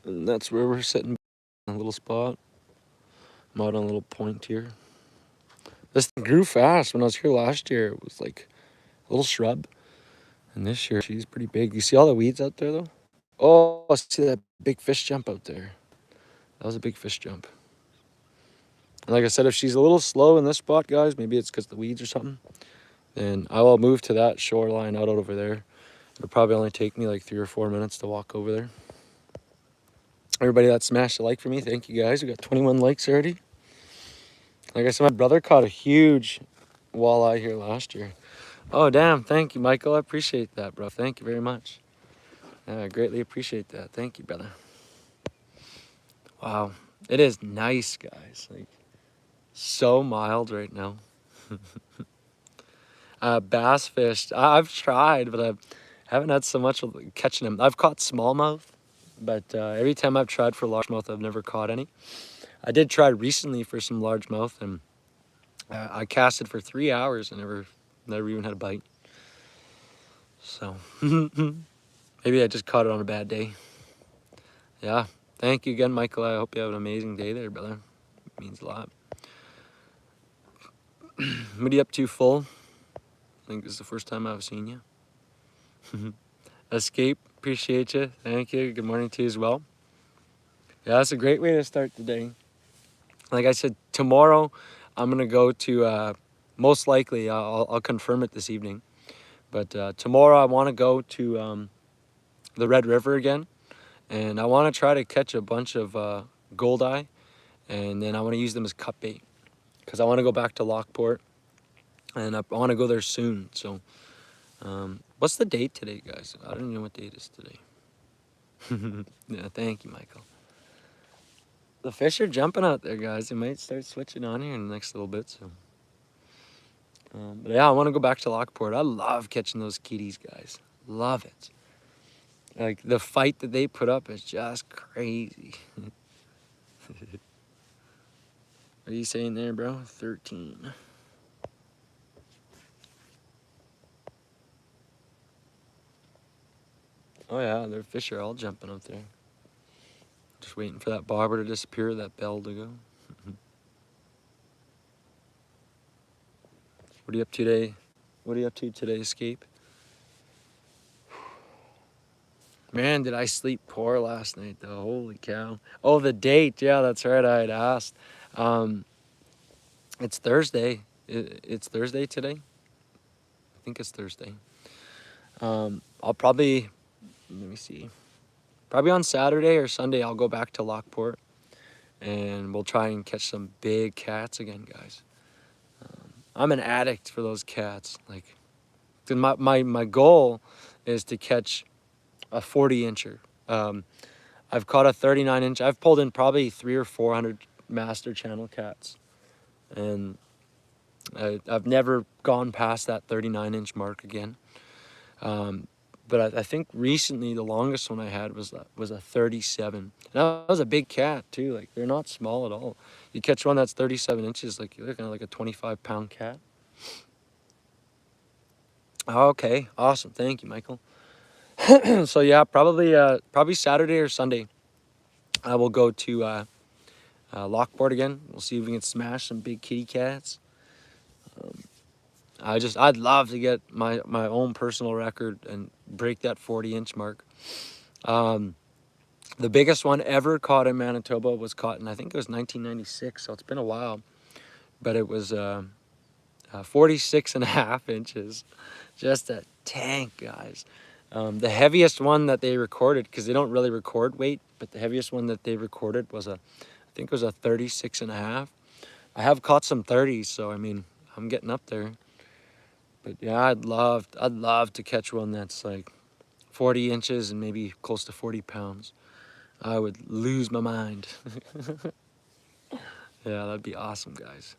And that's where we're sitting in a little spot. I'm out on a little point here. This thing grew fast. When I was here last year, it was like a little shrub. And this year, she's pretty big. You see all the weeds out there, though? Oh, I see that big fish jump out there. That was a big fish jump. And like I said, if she's a little slow in this spot, guys, maybe it's because of the weeds or something, then I will move to that shoreline out over there. It'll probably only take me like 3 or 4 minutes to walk over there. Everybody that smashed a like for me, thank you guys. We got 21 likes already. Like I said, my brother caught a huge walleye here last year. Oh, damn. Thank you, Michael. I appreciate that, bro. Thank you very much. Yeah, I greatly appreciate that. Thank you, brother. Wow. It is nice, guys. Like, so mild right now. Bass fished. I've tried, but I haven't had so much catching them. I've caught smallmouth, but every time I've tried for largemouth, I've never caught any. I did try recently for some largemouth, and I casted for 3 hours and never even had a bite. So maybe I just caught it on a bad day. Yeah. Thank you again, Michael. I hope you have an amazing day there, brother. It means a lot. What are you up to, full? I think this is the first time I've seen you. Escape, appreciate you. Thank you. Good morning to you as well. Yeah, that's a great way to start the day. Like I said, tomorrow I'm going to go to, most likely, I'll confirm it this evening. But tomorrow I want to go to the Red River again. And I want to try to catch a bunch of goldeye. And then I want to use them as cut bait. Because I want to go back to Lockport. And I want to go there soon. So, what's the date today, guys? I don't even know what date it is today. Yeah, thank you, Michael. The fish are jumping out there, guys. They might start switching on here in the next little bit. So, but yeah, I want to go back to Lockport. I love catching those kitties, guys. love it. Like, the fight that they put up is just crazy. What are you saying there, bro? 13. Oh yeah, their fish are all jumping up there. Just waiting for that bobber to disappear, that bell to go. What are you up to today? What are you up to today, Escape? Man, did I sleep poor last night, though. Holy cow. Oh, the date. Yeah, that's right. I had asked. It's Thursday. It's Thursday today? I think it's Thursday. I'll probably, let me see. Probably on Saturday or Sunday, I'll go back to Lockport. And we'll try and catch some big cats again, guys. I'm an addict for those cats. Like, my goal is to catch a 40-incher. I've caught a 39-inch. I've pulled in probably 300 or 400 master channel cats, and I've never gone past that 39-inch mark again. But I think recently the longest one I had was a 37. And that was a big cat too. Like, they're not small at all. You catch one that's 37 inches, like, you're looking at like a 25-pound cat. Okay, awesome. Thank you, Michael. So yeah, probably Saturday or Sunday, I will go to Lockport again. We'll see if we can smash some big kitty cats. I'd love to get my own personal record and break that 40-inch mark. The biggest one ever caught in Manitoba was caught in, I think it was 1996, so it's been a while. But it was 46.5 inches. Just a tank, guys. The heaviest one that they recorded, because they don't really record weight, but the heaviest one that they recorded was I think it was a 36.5. I have caught some 30s, so I mean, I'm getting up there. But yeah, I'd love to catch one that's like 40 inches and maybe close to 40 pounds. I would lose my mind. Yeah, that'd be awesome, guys.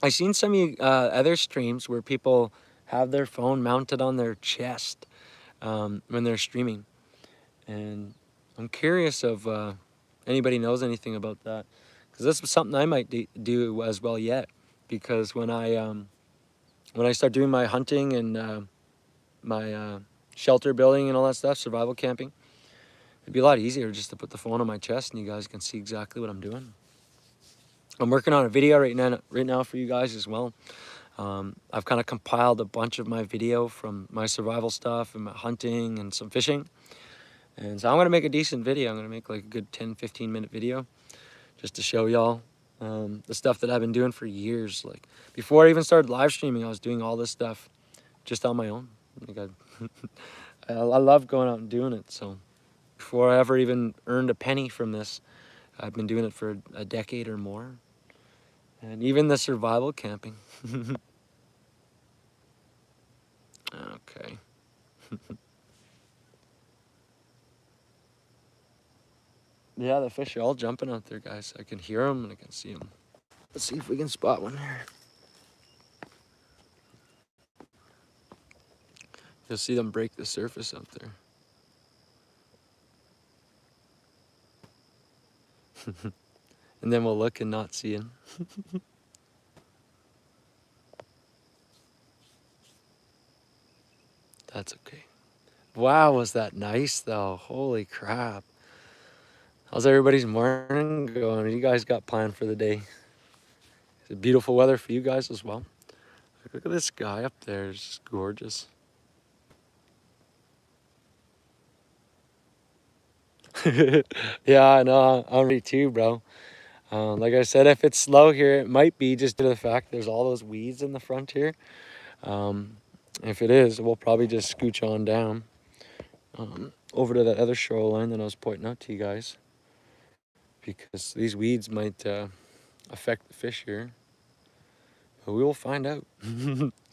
I've seen some other streams where people have their phone mounted on their chest when they're streaming. And I'm curious if anybody knows anything about that. Because this was something I might do as well yet. Because when I start doing my hunting and my shelter building and all that stuff, survival camping, it'd be a lot easier just to put the phone on my chest and you guys can see exactly what I'm doing. I'm working on a video right now for you guys as well. I've kind of compiled a bunch of my video from my survival stuff and my hunting and some fishing. And so I'm going to make a decent video. I'm going to make like a good 10-15 minute video just to show y'all the stuff that I've been doing for years. Like, before I even started live streaming, I was doing all this stuff just on my own. Like, I love going out and doing it. So before I ever even earned a penny from this, I've been doing it for a decade or more. And even the survival camping. Okay. Yeah, the fish are all jumping out there, guys. I can hear them and I can see them. Let's see if we can spot one here. You'll see them break the surface out there. And then we'll look and not see him. That's okay. Wow, was that nice though? Holy crap. How's everybody's morning going? What do you guys got planned for the day? Is it beautiful weather for you guys as well? Look at this guy up there. It's just gorgeous. Yeah, I know. I'm ready too, bro. Like I said, if it's slow here, it might be just due to the fact there's all those weeds in the front here. If it is, we'll probably just scooch on down over to that other shoreline that I was pointing out to you guys, because these weeds might affect the fish here. But we will find out.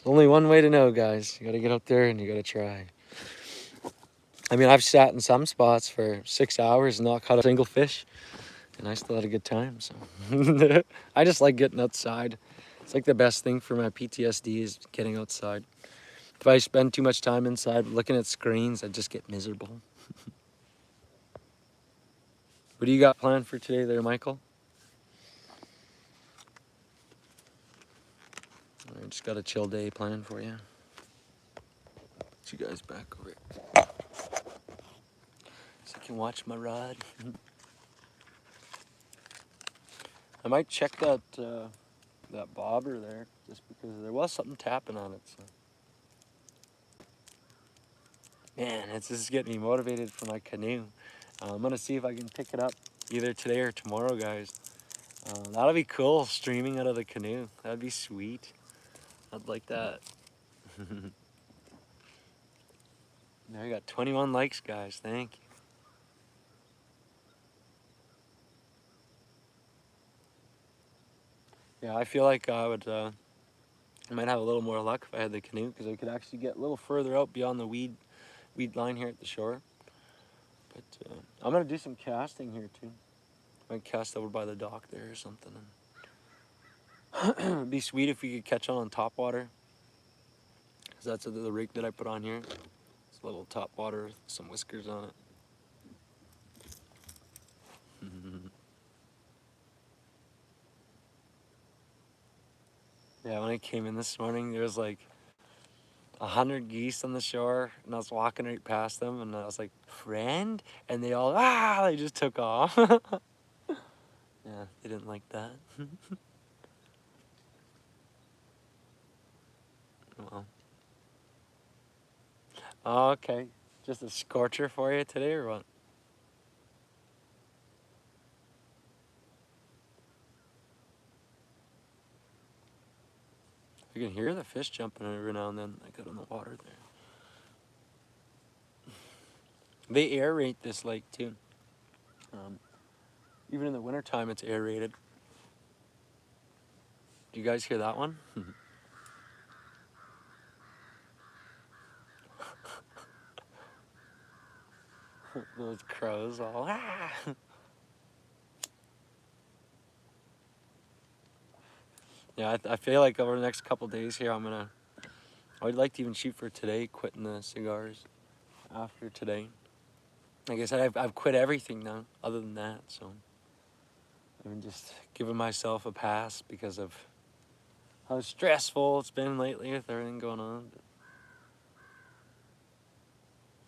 Only one way to know, guys. You got to get out there and you got to try. I mean, I've sat in some spots for 6 hours and not caught a single fish, and I still had a good time. So I just like getting outside. It's like the best thing for my PTSD is getting outside. If I spend too much time inside looking at screens, I just get miserable. What do you got planned for today there, Michael? I just got a chill day planned for you. Get you guys back over here so you can watch my rod. I might check that that bobber there just because there was something tapping on it. So. Man, this is getting me motivated for my canoe. I'm gonna see if I can pick it up either today or tomorrow, guys. That'll be cool, streaming out of the canoe. That'd be sweet. I'd like that. Now I got 21 likes, guys. Thank you. Yeah, I feel like I might have a little more luck if I had the canoe because I could actually get a little further out beyond the weed line here at the shore. But I'm gonna do some casting here too. I might cast over by the dock there or something. It'd be sweet if we could catch on top water. Cause that's the rig that I put on here. It's a little top water with some whiskers on it. Yeah, when I came in this morning, there was like 100 geese on the shore, and I was walking right past them, and I was like, "Friend," and they all they just took off. Yeah, they didn't like that. Well, okay, just a scorcher for you today, or what? You can hear the fish jumping every now and then. I got in the water there. They aerate this lake too. Even in the wintertime, it's aerated. Do you guys hear that one? Those crows all Yeah, I feel like over the next couple days here, I would like to even shoot for today, quitting the cigars after today. Like I said, I've quit everything now other than that, so I'm just giving myself a pass because of how stressful it's been lately with everything going on. But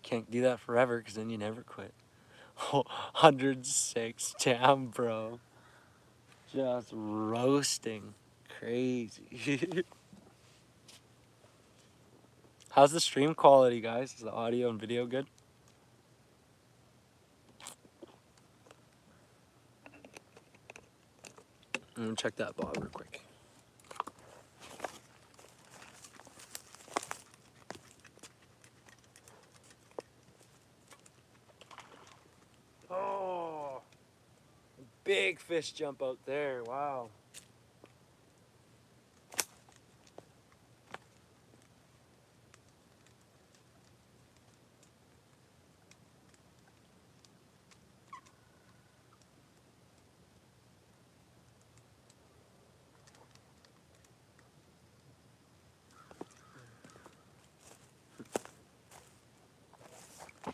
can't do that forever because then you never quit. 106, damn, bro. Just roasting. Crazy. How's the stream quality, guys? Is the audio and video good? I'm gonna check that bobber quick. Oh, big fish jump out there. Wow.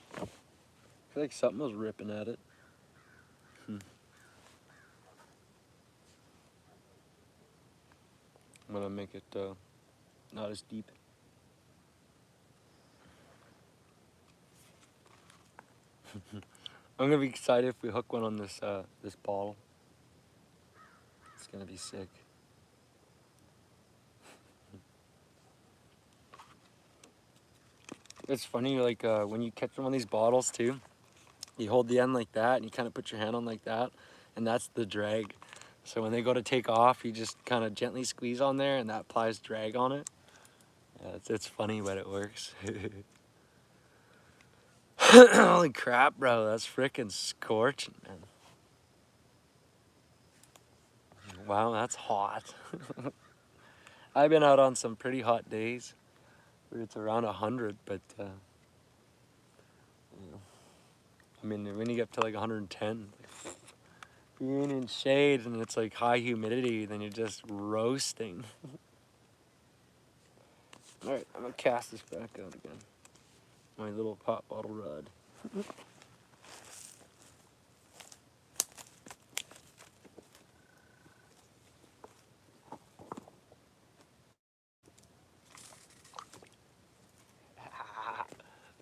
I feel like something was ripping at it. I'm gonna make it not as deep. I'm gonna be excited if we hook one on this this bottle. It's gonna be sick. It's funny, like when you catch one of these bottles too, you hold the end like that and you kind of put your hand on like that, and that's the drag. So when they go to take off, you just kind of gently squeeze on there and that applies drag on it. Yeah, it's funny, but it works. Holy crap, bro, that's freaking scorching, man. Wow, that's hot. I've been out on some pretty hot days where it's around 100, but you know, I mean, when you get to like 110, being in shade and it's like high humidity, then you're just roasting. Alright, I'm gonna cast this back out again. My little pop bottle rod.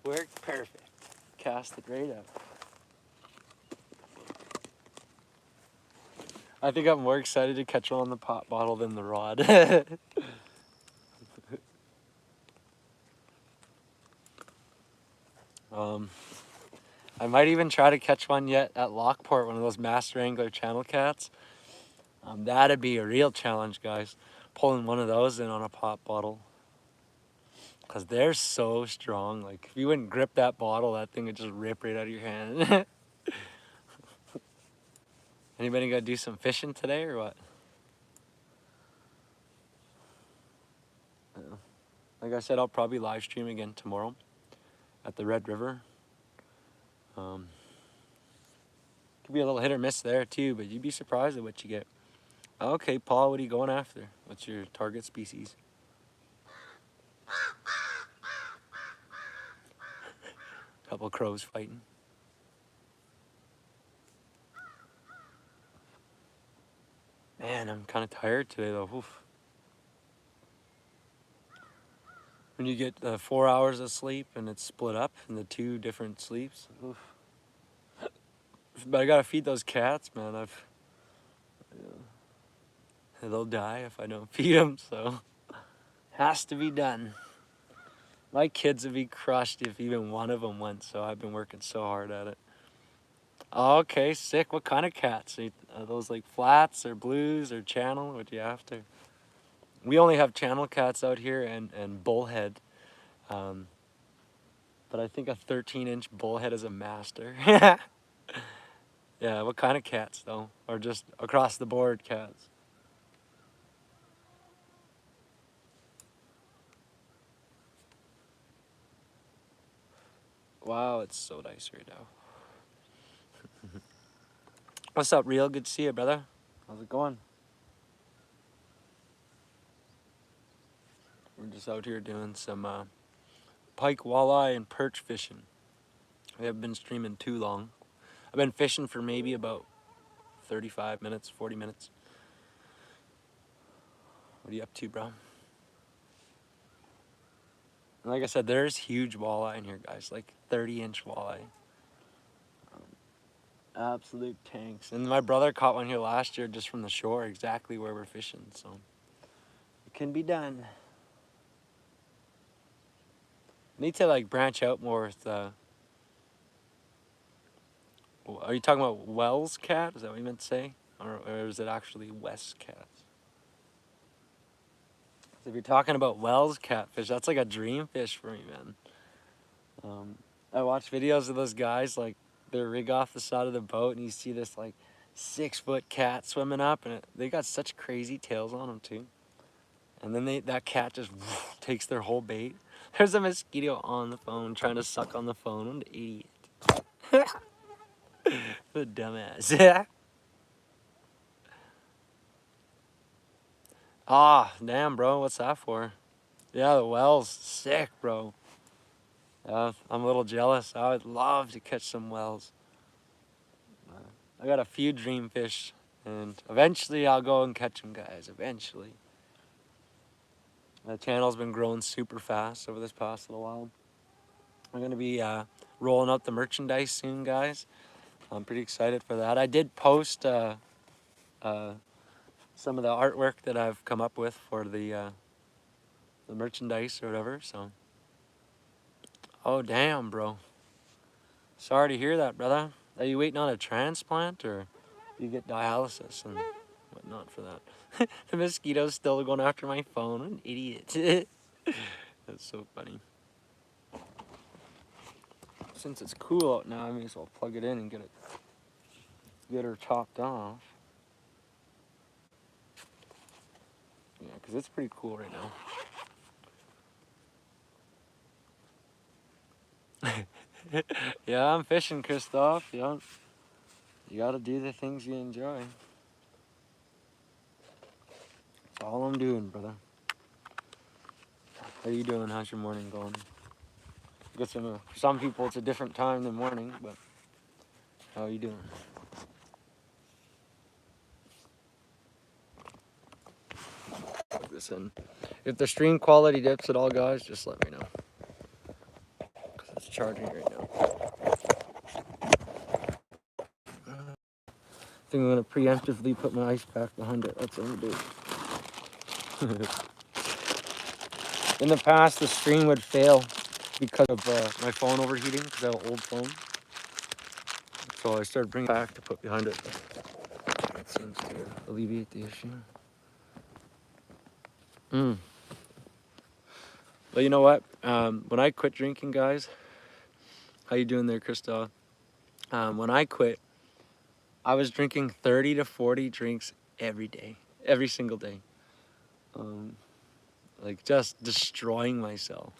Worked perfect. Cast it right out. I think I'm more excited to catch one on the pop bottle than the rod. I might even try to catch one yet at Lockport, one of those master angler channel cats. That'd be a real challenge, guys. Pulling one of those in on a pop bottle. Because they're so strong. Like, if you wouldn't grip that bottle, that thing would just rip right out of your hand. Anybody gonna do some fishing today or what? Like I said, I'll probably live stream again tomorrow at the Red River. Could be a little hit or miss there too, but you'd be surprised at what you get. Okay, Paul, what are you going after? What's your target species? Couple crows fighting. Man, I'm kind of tired today though. Oof. When you get 4 hours of sleep and it's split up into 2 different sleeps. Oof. But I gotta feed those cats, man. They'll die if I don't feed them, so has to be done. My kids would be crushed if even one of them went, so I've been working so hard at it. Okay, sick. What kind of cats? Are those like flats or blues or channel? What do you after? We only have channel cats out here and bullhead. But I think a 13-inch bullhead is a master. Yeah, what kind of cats though? Or just across the board cats? Wow, it's so nice right now. What's up, Real? Good to see you, brother. How's it going? We're just out here doing some pike, walleye, and perch fishing. We haven't been streaming too long. I've been fishing for maybe about 35 minutes, 40 minutes. What are you up to, bro? And like I said, there's huge walleye in here, guys. Like 30-inch walleye. Absolute tanks. And my brother caught one here last year just from the shore, exactly where we're fishing. So it can be done. Need to like branch out more with are you talking about Wells cat? Is that what you meant to say? Or is it actually West cats? If you're talking about Wells catfish, that's like a dream fish for me, man. I watch videos of those guys, like, they rig off the side of the boat and you see this, like, 6-foot cat swimming up, and they got such crazy tails on them, too. And then that cat just takes their whole bait. There's a mosquito on the phone trying to suck on the phone. What an idiot. What a dumbass. Ah, damn, bro. What's that for? Yeah, the Wells. Sick, bro. I'm a little jealous. I would love to catch some Wells. I got a few dream fish, and eventually I'll go and catch them, guys. Eventually. The channel's been growing super fast over this past little while. I'm going to be rolling out the merchandise soon, guys. I'm pretty excited for that. I did post some of the artwork that I've come up with for the merchandise or whatever, so. Oh, damn, bro. Sorry to hear that, brother. Are you waiting on a transplant, or do you get dialysis and whatnot for that? The mosquito's still going after my phone. What an idiot. That's so funny. Since it's cool out now, I may as well plug it in and get her topped off. Yeah, because it's pretty cool right now. Yeah, I'm fishing, Christoph. Yeah. You gotta do the things you enjoy. That's all I'm doing, brother. How you doing? How's your morning going? I guess for some people it's a different time in the morning, but how are you doing? Plug this in. If the stream quality dips at all, guys, just let me know. Because it's charging right now. I think I'm going to preemptively put my ice pack behind it. That's what I'm going to do. In the past, the stream would fail because of my phone overheating, because I have an old phone. So I started bringing it back to put behind it. That seems to alleviate the issue. But you know what? When I quit drinking, guys, how you doing there, Christoph? When I quit, I was drinking 30 to 40 drinks every day, every single day. Like just destroying myself.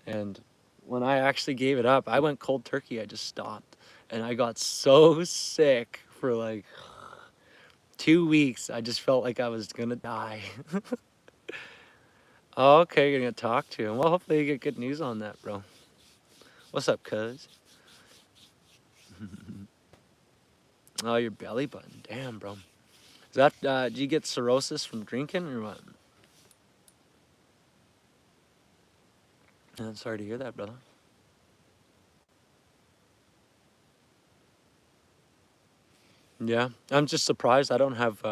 And when I actually gave it up, I went cold turkey. I just stopped. And I got so sick for like 2 weeks. I just felt like I was gonna die. Oh, okay, you're gonna talk to him. Well, hopefully you get good news on that, bro. What's up, cuz? Oh, your belly button. Damn, bro. Is that, did you get cirrhosis from drinking or what? I'm sorry to hear that, brother. Yeah, I'm just surprised I don't have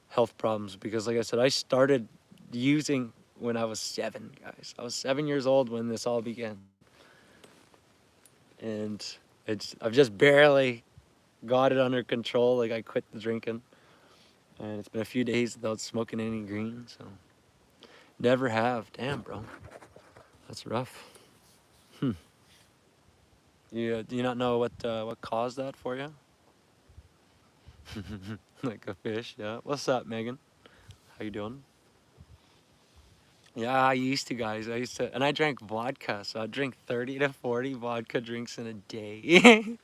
health problems because, like I said, I started using when I was 7, guys. I was 7 years old when this all began. And I've just barely got it under control. Like, I quit the drinking. And it's been a few days without smoking any green, so never have. Damn, bro. That's rough. Do you not know what caused that for you? Like a fish, yeah. What's up, Megan? How you doing? Yeah, I used to, guys. And I drank vodka, so I'd drink 30 to 40 vodka drinks in a day.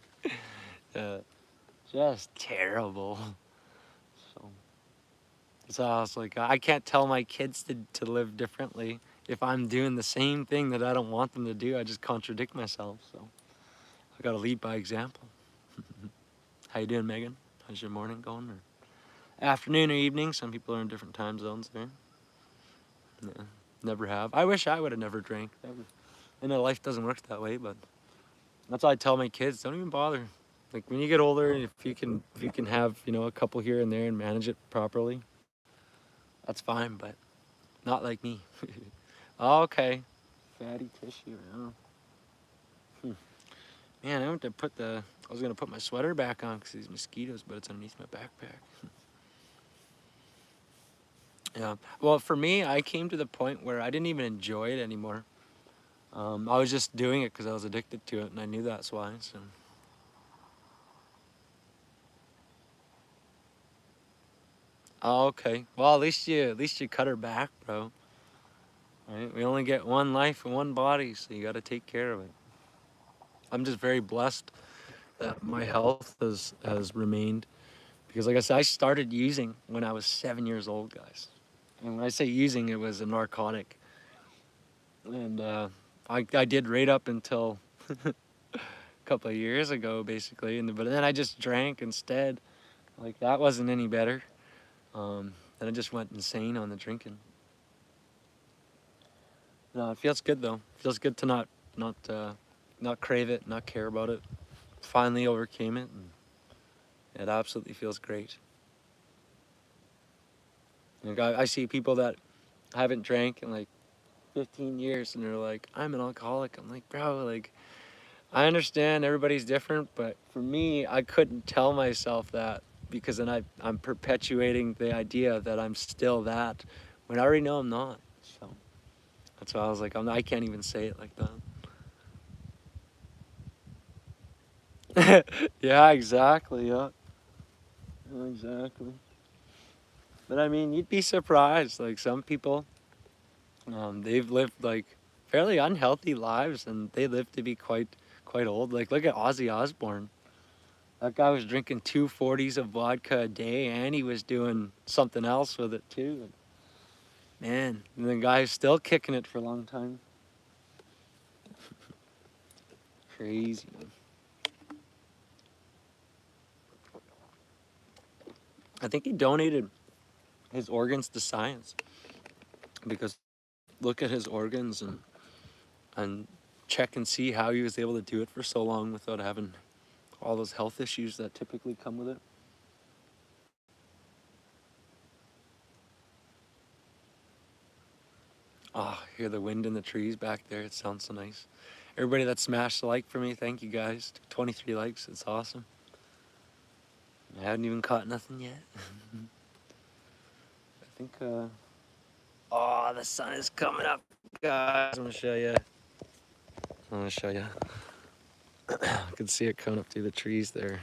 Just terrible. So, I was like, I can't tell my kids to live differently. If I'm doing the same thing that I don't want them to do, I just contradict myself. So I gotta lead by example. How you doing, Megan? How's your morning going? Or afternoon or evening? Some people are in different time zones there. Yeah, never have. I wish I would have never drank. I know life doesn't work that way, but that's why I tell my kids, don't even bother. Like when you get older, if you can have, a couple here and there and manage it properly, that's fine, but not like me. Oh, okay. Fatty tissue. Oh. Man, I was gonna put my sweater back on because these mosquitoes, but it's underneath my backpack. Yeah. Well, for me, I came to the point where I didn't even enjoy it anymore. I was just doing it because I was addicted to it, and I knew that's why. So. Oh, okay. Well, at least you cut her back, bro. Right? We only get one life and one body, so you got to take care of it. I'm just very blessed that my health has remained because, like I said, I started using when I was 7 years old, guys. And when I say using, it was a narcotic, and I did right up until a couple of years ago, basically. But then I just drank instead. Like that wasn't any better. Then I just went insane on the drinking. No, it feels good though. It feels good to not crave it, not care about it. Finally overcame it, and it absolutely feels great. Like I see people that haven't drank in like 15 years, and they're like, "I'm an alcoholic." I'm like, bro, like I understand everybody's different, but for me, I couldn't tell myself that because then I'm perpetuating the idea that I'm still that when I already know I'm not. So that's why I was like, I can't even say it like that. Yeah, exactly. Yeah, exactly. But I mean, you'd be surprised. Like some people, they've lived like fairly unhealthy lives, and they live to be quite old. Like look at Ozzy Osbourne. That guy was drinking 240s of vodka a day, and he was doing something else with it too. Man, and the guy's still kicking it for a long time. Crazy. I think he donated his organs to science because look at his organs and check and see how he was able to do it for so long without having all those health issues that typically come with it. Oh, hear the wind in the trees back there. It sounds so nice. Everybody that smashed the like for me, thank you guys. 23 likes, it's awesome. I haven't even caught nothing yet. I think, oh, the sun is coming up, guys. I'm gonna show you. I'm gonna show you. I can see it coming up through the trees there.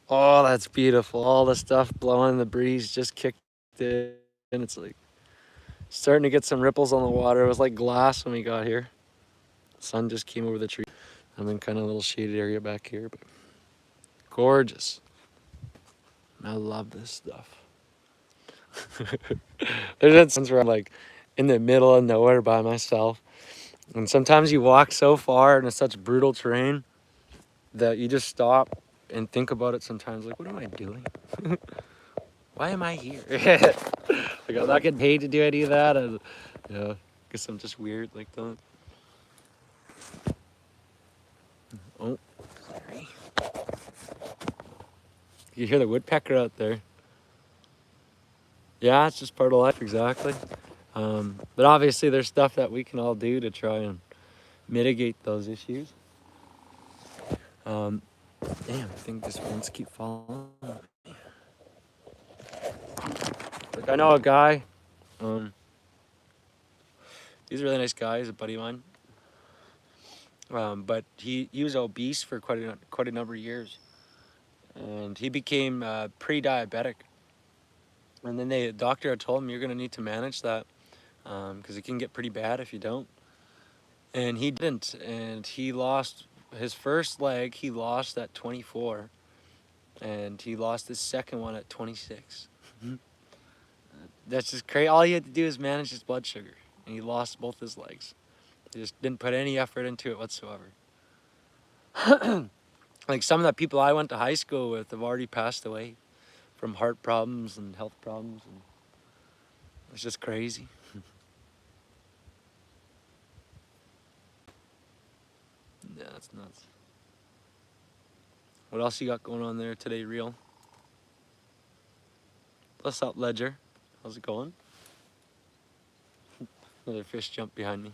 Oh, that's beautiful. All the stuff blowing, the breeze just kicked in. And it's like starting to get some ripples on the water. It was like glass when we got here. The sun just came over the tree. I'm in kind of a little shaded area back here, but gorgeous. I love this stuff. There's instances where I'm like in the middle of nowhere by myself. And sometimes you walk so far and it's such brutal terrain that you just stop and think about it sometimes. Like, what am I doing? Why am I here? Like, I'm not getting paid to do any of that. And, yeah, guess I'm just weird like that. Oh, sorry. You hear the woodpecker out there. Yeah, it's just part of life, exactly. But obviously there's stuff that we can all do to try and mitigate those issues. Damn, I think this one's keep falling. Like, I know a guy, he's a really nice guy, he's a buddy of mine. But he was obese for quite a number of years. And he became pre-diabetic. And then the doctor had told him, you're gonna need to manage that because it can get pretty bad if you don't. And he didn't, and he lost his first leg, he lost at 24. And he lost his second one at 26. That's just crazy. All he had to do is manage his blood sugar, and he lost both his legs. He just didn't put any effort into it whatsoever. Like some of the people I went to high school with have already passed away from heart problems and health problems. And it's just crazy. Yeah, that's nuts. What else you got going on there today, Real? What's up, Ledger? How's it going? Another fish jumped behind me.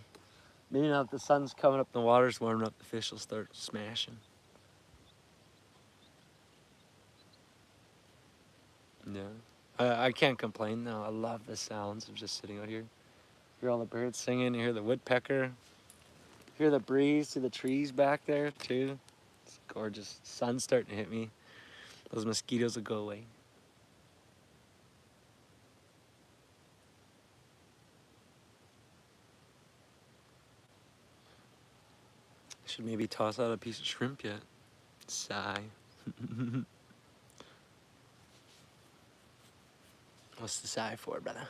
Maybe now that the sun's coming up and the water's warming up, the fish will start smashing. Yeah. I can't complain though. I love the sounds of just sitting out here. Hear all the birds singing, you hear the woodpecker, hear the breeze through the trees back there too. It's gorgeous. Sun's starting to hit me. Those mosquitoes will go away. I should maybe toss out a piece of shrimp yet. Sigh. What's the sigh for, brother?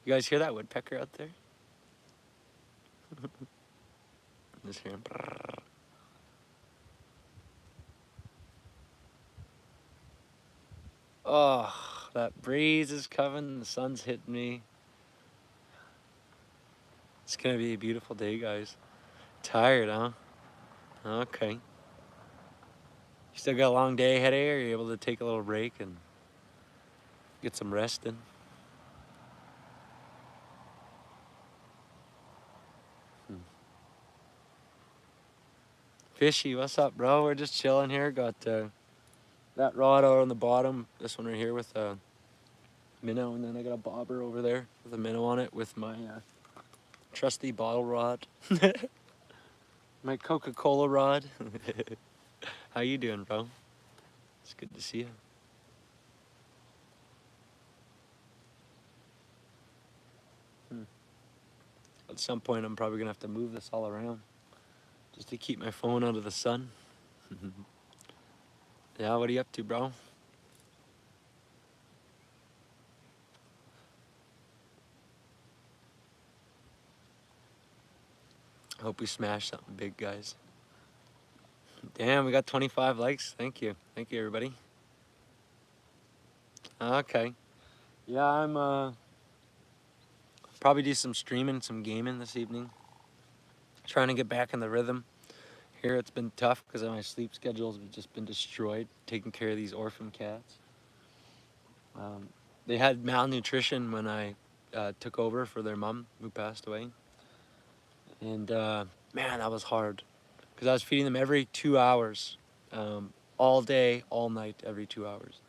You guys hear that woodpecker out there? Just hear him. Oh, that breeze is coming. The sun's hitting me. It's gonna be a beautiful day, guys. Tired, huh? Okay. You still got a long day ahead of you? Or are you able to take a little break and get some rest in? Fishy, what's up, bro? We're just chilling here. Got that rod out on the bottom. This one right here with a minnow, and then I got a bobber over there with a minnow on it with my trusty bottle rod. My Coca-Cola rod. How you doing, bro? It's good to see you. At some point, I'm probably gonna have to move this all around just to keep my phone out of the sun. Yeah, what are you up to, bro? Hope we smash something big, guys. Damn, we got 25 likes. Thank you. Thank you, everybody. Okay. Yeah, I'm probably do some streaming, some gaming this evening. Trying to get back in the rhythm. Here it's been tough because my sleep schedule's just been destroyed, taking care of these orphan cats. They had malnutrition when I took over for their mom who passed away. And man, that was hard because I was feeding them every 2 hours, all day, all night, every 2 hours,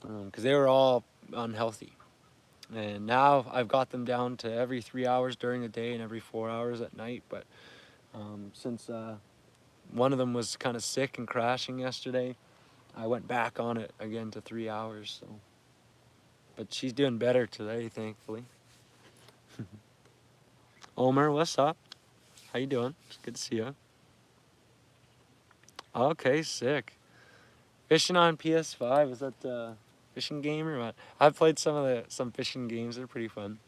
because they were all unhealthy. And now I've got them down to every 3 hours during the day and every 4 hours at night. But since one of them was kind of sick and crashing yesterday, I went back on it again to 3 hours. So, but she's doing better today, thankfully. Omer, what's up? How you doing? It's good to see you. Okay, sick. Fishing on PS5, is that the fishing game or what? I've played some fishing games. They're pretty fun.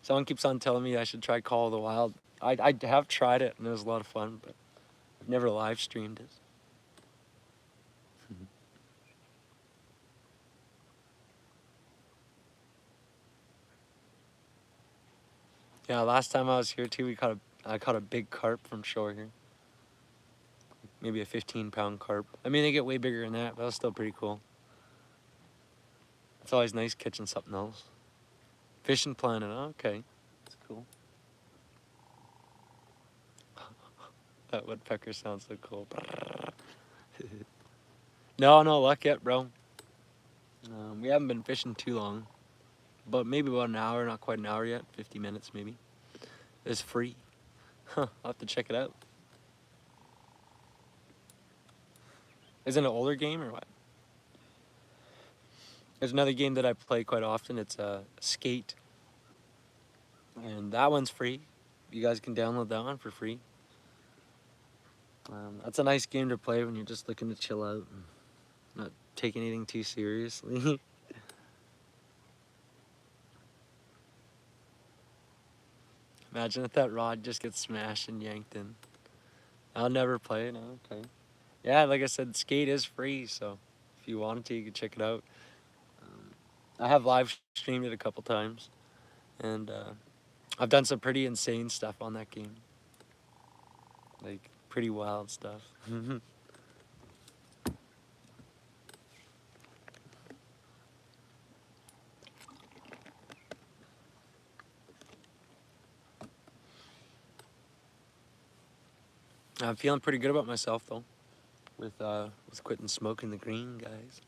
Someone keeps on telling me I should try Call of the Wild. I have tried it and it was a lot of fun, but I've never live streamed it. Yeah, last time I was here too, I caught a big carp from shore here. Maybe a 15-pound carp. I mean, they get way bigger than that, but that was still pretty cool. It's always nice catching something else. Fishing Planet, okay. That's cool. That woodpecker sounds so cool. No luck yet, bro. We haven't been fishing too long. But maybe about an hour, not quite an hour yet. 50 minutes maybe. It's free. Huh, I'll have to check it out. Is it an older game or what? There's another game that I play quite often. It's Skate. And that one's free. You guys can download that one for free. That's a nice game to play when you're just looking to chill out and not take anything too seriously. Imagine if that rod just gets smashed and yanked in. I'll never play it. No, okay. Yeah, like I said, Skate is free, so if you wanted to, you could check it out. I have live streamed it a couple times, and I've done some pretty insane stuff on that game. Like, pretty wild stuff. I'm feeling pretty good about myself, though, with quitting smoking the green, guys.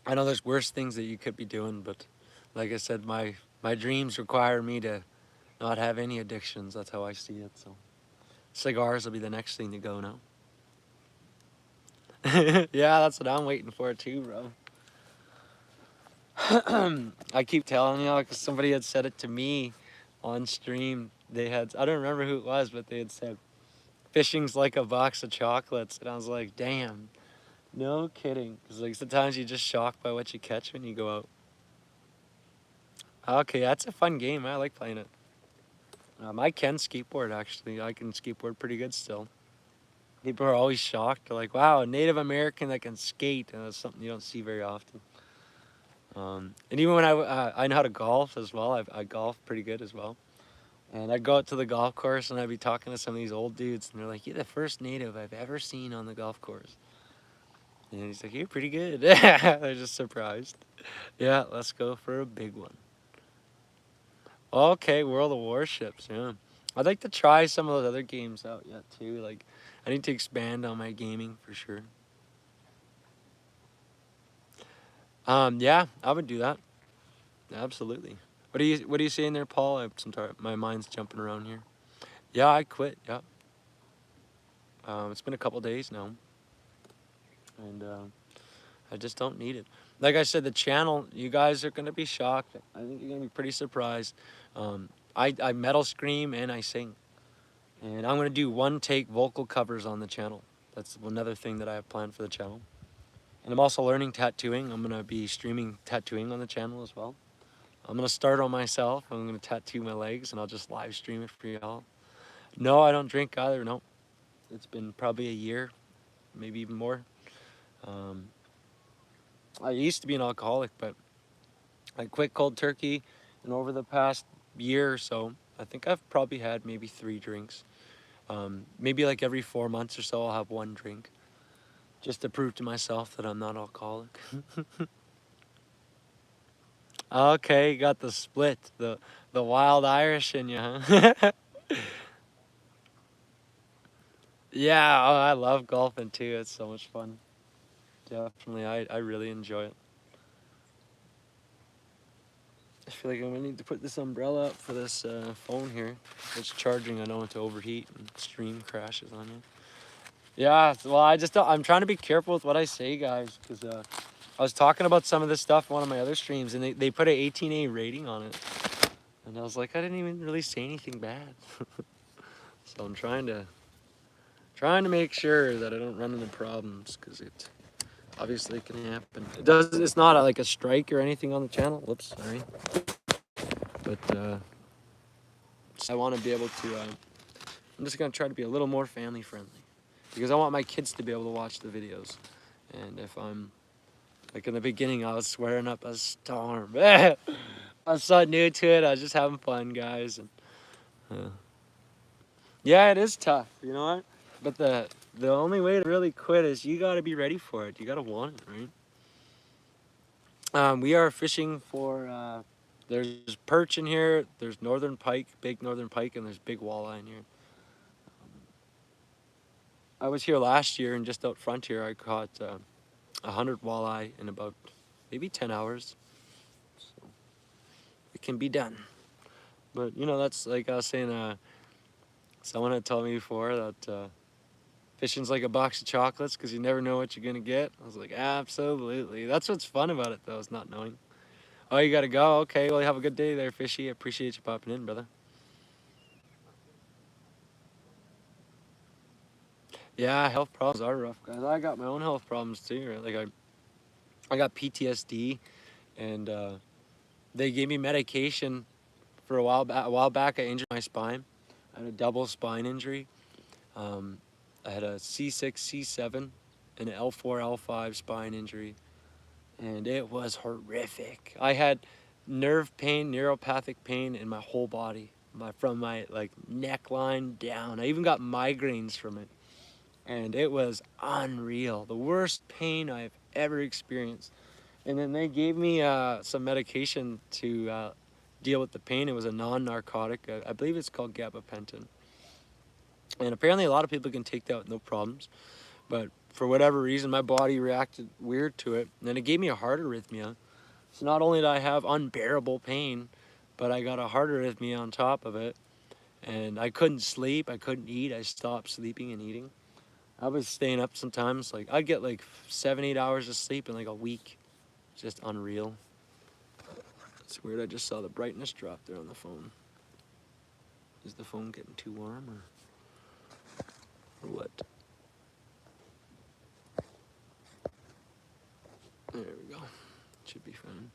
I know there's worse things that you could be doing, but like I said, my dreams require me to not have any addictions. That's how I see it. So cigars will be the next thing to go now. Yeah, that's what I'm waiting for too, bro. I keep telling you, because somebody had said it to me on stream. I don't remember who it was, but they had said, fishing's like a box of chocolates. And I was like, damn, no kidding. Because like sometimes you're just shocked by what you catch when you go out. Okay, that's a fun game. I like playing it. I can skateboard, actually. I can skateboard pretty good still. People are always shocked. They're like, wow, a Native American that can skate. And that's something you don't see very often. And even when I know how to golf as well. I golf pretty good as well. And I'd go out to the golf course and I'd be talking to some of these old dudes. And they're like, you're the first Native I've ever seen on the golf course. And he's like, you're pretty good. They're just surprised. Yeah, let's go for a big one. Okay, World of Warships, yeah. I'd like to try some of those other games out yet too. Like, I need to expand on my gaming for sure. Yeah, I would do that. Absolutely. What are you saying there, Paul? My mind's jumping around here. Yeah, I quit. Yeah. It's been a couple days now, and I just don't need it. Like I said, the channel, you guys are gonna be shocked. I think you're gonna be pretty surprised. I metal scream and I sing, and I'm gonna do one-take vocal covers on the channel. That's another thing that I have planned for the channel. And I'm also learning tattooing. I'm gonna be streaming tattooing on the channel as well. I'm gonna start on myself. I'm gonna tattoo my legs and I'll just live stream it for y'all. No, I don't drink either. No, it's been probably a year, maybe even more. Um, I used to be an alcoholic, but I quit cold turkey, and over the past year or so, I think I've probably had maybe 3 drinks. Maybe like every 4 months or so, I'll have 1 drink, just to prove to myself that I'm not alcoholic. Okay, you got the split, the wild Irish in you, huh? Yeah, oh, I love golfing too. It's so much fun. Definitely, I really enjoy it. I feel like I'm gonna need to put this umbrella up for this phone here. It's charging. I don't want to overheat and stream crashes on you. Yeah, well, I'm trying to be careful with what I say, guys, because I was talking about some of this stuff in one of my other streams, and they put an 18A rating on it, and I was like, I didn't even really say anything bad. So I'm trying to make sure that I don't run into problems, because it obviously can happen. It's not like a strike or anything on the channel. Whoops, sorry. But I want to be able to. I'm just gonna try to be a little more family friendly, because I want my kids to be able to watch the videos, and if I'm like in the beginning, I was swearing up a storm. I was so new to it. I was just having fun, guys. And yeah, it is tough. You know what? But the only way to really quit is you got to be ready for it. You got to want it, right? We are fishing for. There's perch in here. There's northern pike, big northern pike, and there's big walleye in here. I was here last year, and just out front here, I caught 100 walleye in about maybe 10 hours. So it can be done. But you know, that's like I was saying. Someone had told me before that fishing's like a box of chocolates because you never know what you're gonna get. I was like, absolutely. That's what's fun about it, though, is not knowing. Oh, you gotta go. Okay, well, have a good day there, Fishy. I appreciate you popping in, brother. Yeah, health problems are rough, guys. I got my own health problems too. Right? Like I got PTSD, and they gave me medication for a while back. A while back, I injured my spine. I had a double spine injury. Um, I had a C6, C7, and an L4, L5 spine injury, and it was horrific. I had nerve pain, neuropathic pain in my whole body, from my like neckline down. I even got migraines from it, and it was unreal. The worst pain I've ever experienced. And then they gave me some medication to deal with the pain. It was a non-narcotic. I believe it's called gabapentin. And apparently a lot of people can take that with no problems. But for whatever reason, my body reacted weird to it. And then it gave me a heart arrhythmia. So not only did I have unbearable pain, but I got a heart arrhythmia on top of it. And I couldn't sleep. I couldn't eat. I stopped sleeping and eating. I was staying up sometimes. Like I'd get like 7, 8 hours of sleep in like a week. Just unreal. It's weird. I just saw the brightness drop there on the phone. Is the phone getting too warm or what? There we go. Should be fine.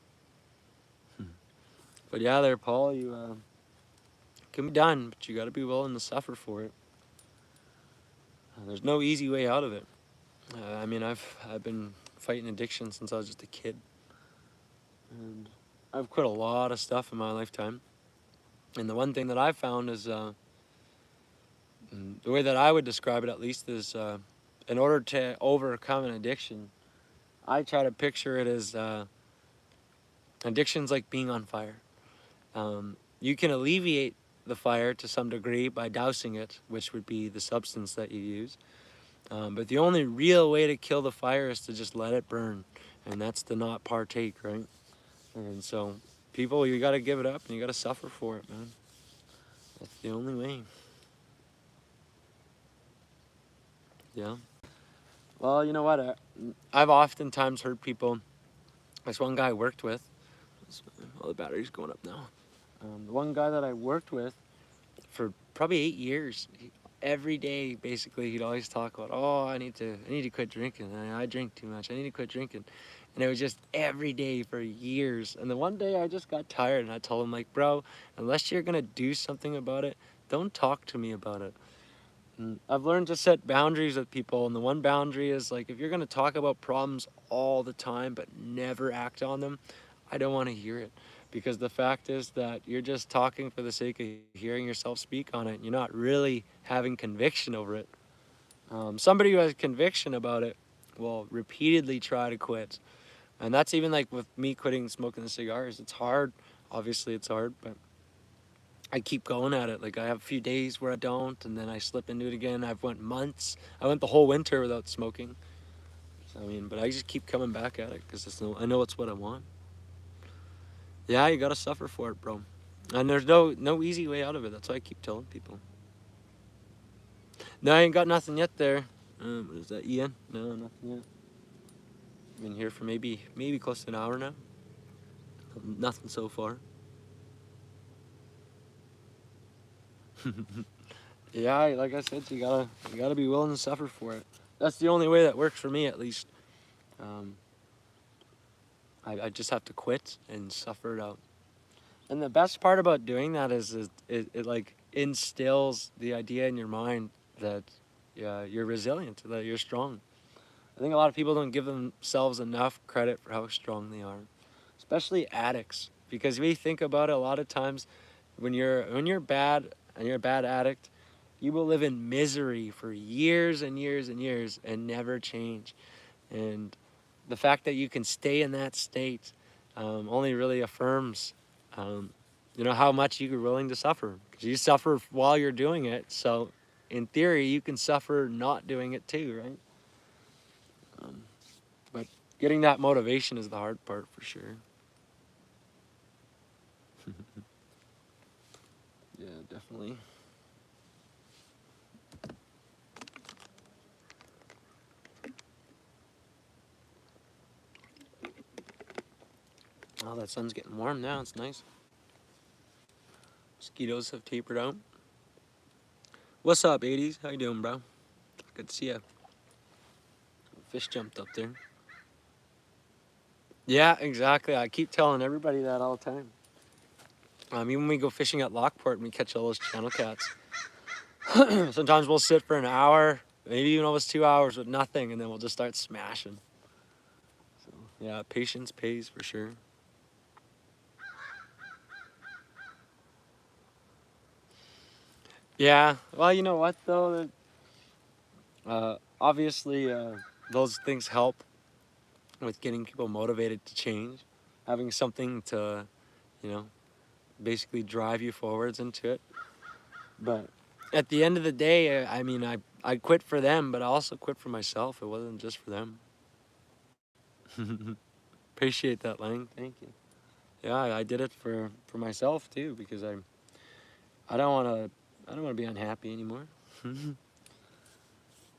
But yeah, there, Paul, you can be done, but you got to be willing to suffer for it. There's no easy way out of it. I mean, I've been fighting addiction since I was just a kid, and I've quit a lot of stuff in my lifetime. And the one thing that I've found is the way that I would describe it, at least, is in order to overcome an addiction, I try to picture it as addiction's like being on fire. You can alleviate the fire to some degree by dousing it, which would be the substance that you use. But the only real way to kill the fire is to just let it burn, and that's to not partake, right? And so, people, you got to give it up, and you got to suffer for it, man. That's the only way. Yeah. Well, you know what? I've oftentimes heard people. This one guy I worked with. Oh, the battery's going up now. The one guy that I worked with for probably 8 years, every day, basically, he'd always talk about, oh, I need to quit drinking. I drink too much. I need to quit drinking. And it was just every day for years. And then one day I just got tired and I told him, like, bro, unless you're gonna do something about it, don't talk to me about it. And I've learned to set boundaries with people, and the one boundary is, like, if you're gonna talk about problems all the time but never act on them, I don't want to hear it. Because the fact is that you're just talking for the sake of hearing yourself speak on it. You're not really having conviction over it. Somebody who has conviction about it will repeatedly try to quit. And that's even like with me quitting smoking the cigars. It's hard. Obviously, it's hard, but I keep going at it. Like, I have a few days where I don't, and then I slip into it again. I've went months. I went the whole winter without smoking. So, I mean, but I just keep coming back at it because I know it's what I want. Yeah, you gotta suffer for it, bro. And there's no easy way out of it. That's why I keep telling people. No, I ain't got nothing yet there. What is that, Ian? No, nothing yet. Been here for maybe close to an hour now. Nothing so far. Yeah, like I said, you gotta be willing to suffer for it. That's the only way that works for me, at least. Um, I just have to quit and suffer it out. And the best part about doing that is it like instills the idea in your mind that, yeah, you're resilient, that you're strong. I think a lot of people don't give themselves enough credit for how strong they are, especially addicts. Because if you think about it, a lot of times when you're bad and you're a bad addict, you will live in misery for years and years and years and never change. And the fact that you can stay in that state only really affirms, um, how much you're willing to suffer. Because you suffer while you're doing it, so in theory, you can suffer not doing it too, right? But getting that motivation is the hard part for sure. Yeah, definitely. Oh, that sun's getting warm now. It's nice. Mosquitoes have tapered out. What's up, 80s? How you doing, bro? Good to see ya. Fish jumped up there. Yeah, exactly. I keep telling everybody that all the time. Even when we go fishing at Lockport and we catch all those channel cats, sometimes we'll sit for an hour, maybe even almost 2 hours with nothing, and then we'll just start smashing. So, yeah, patience pays for sure. Yeah, well, you know what, though? Obviously, those things help with getting people motivated to change, having something to, you know, basically drive you forwards into it. But at the end of the day, I mean, I quit for them, but I also quit for myself. It wasn't just for them. Appreciate that, Lang. Thank you. Yeah, I did it for myself too, because I don't want to be unhappy anymore. And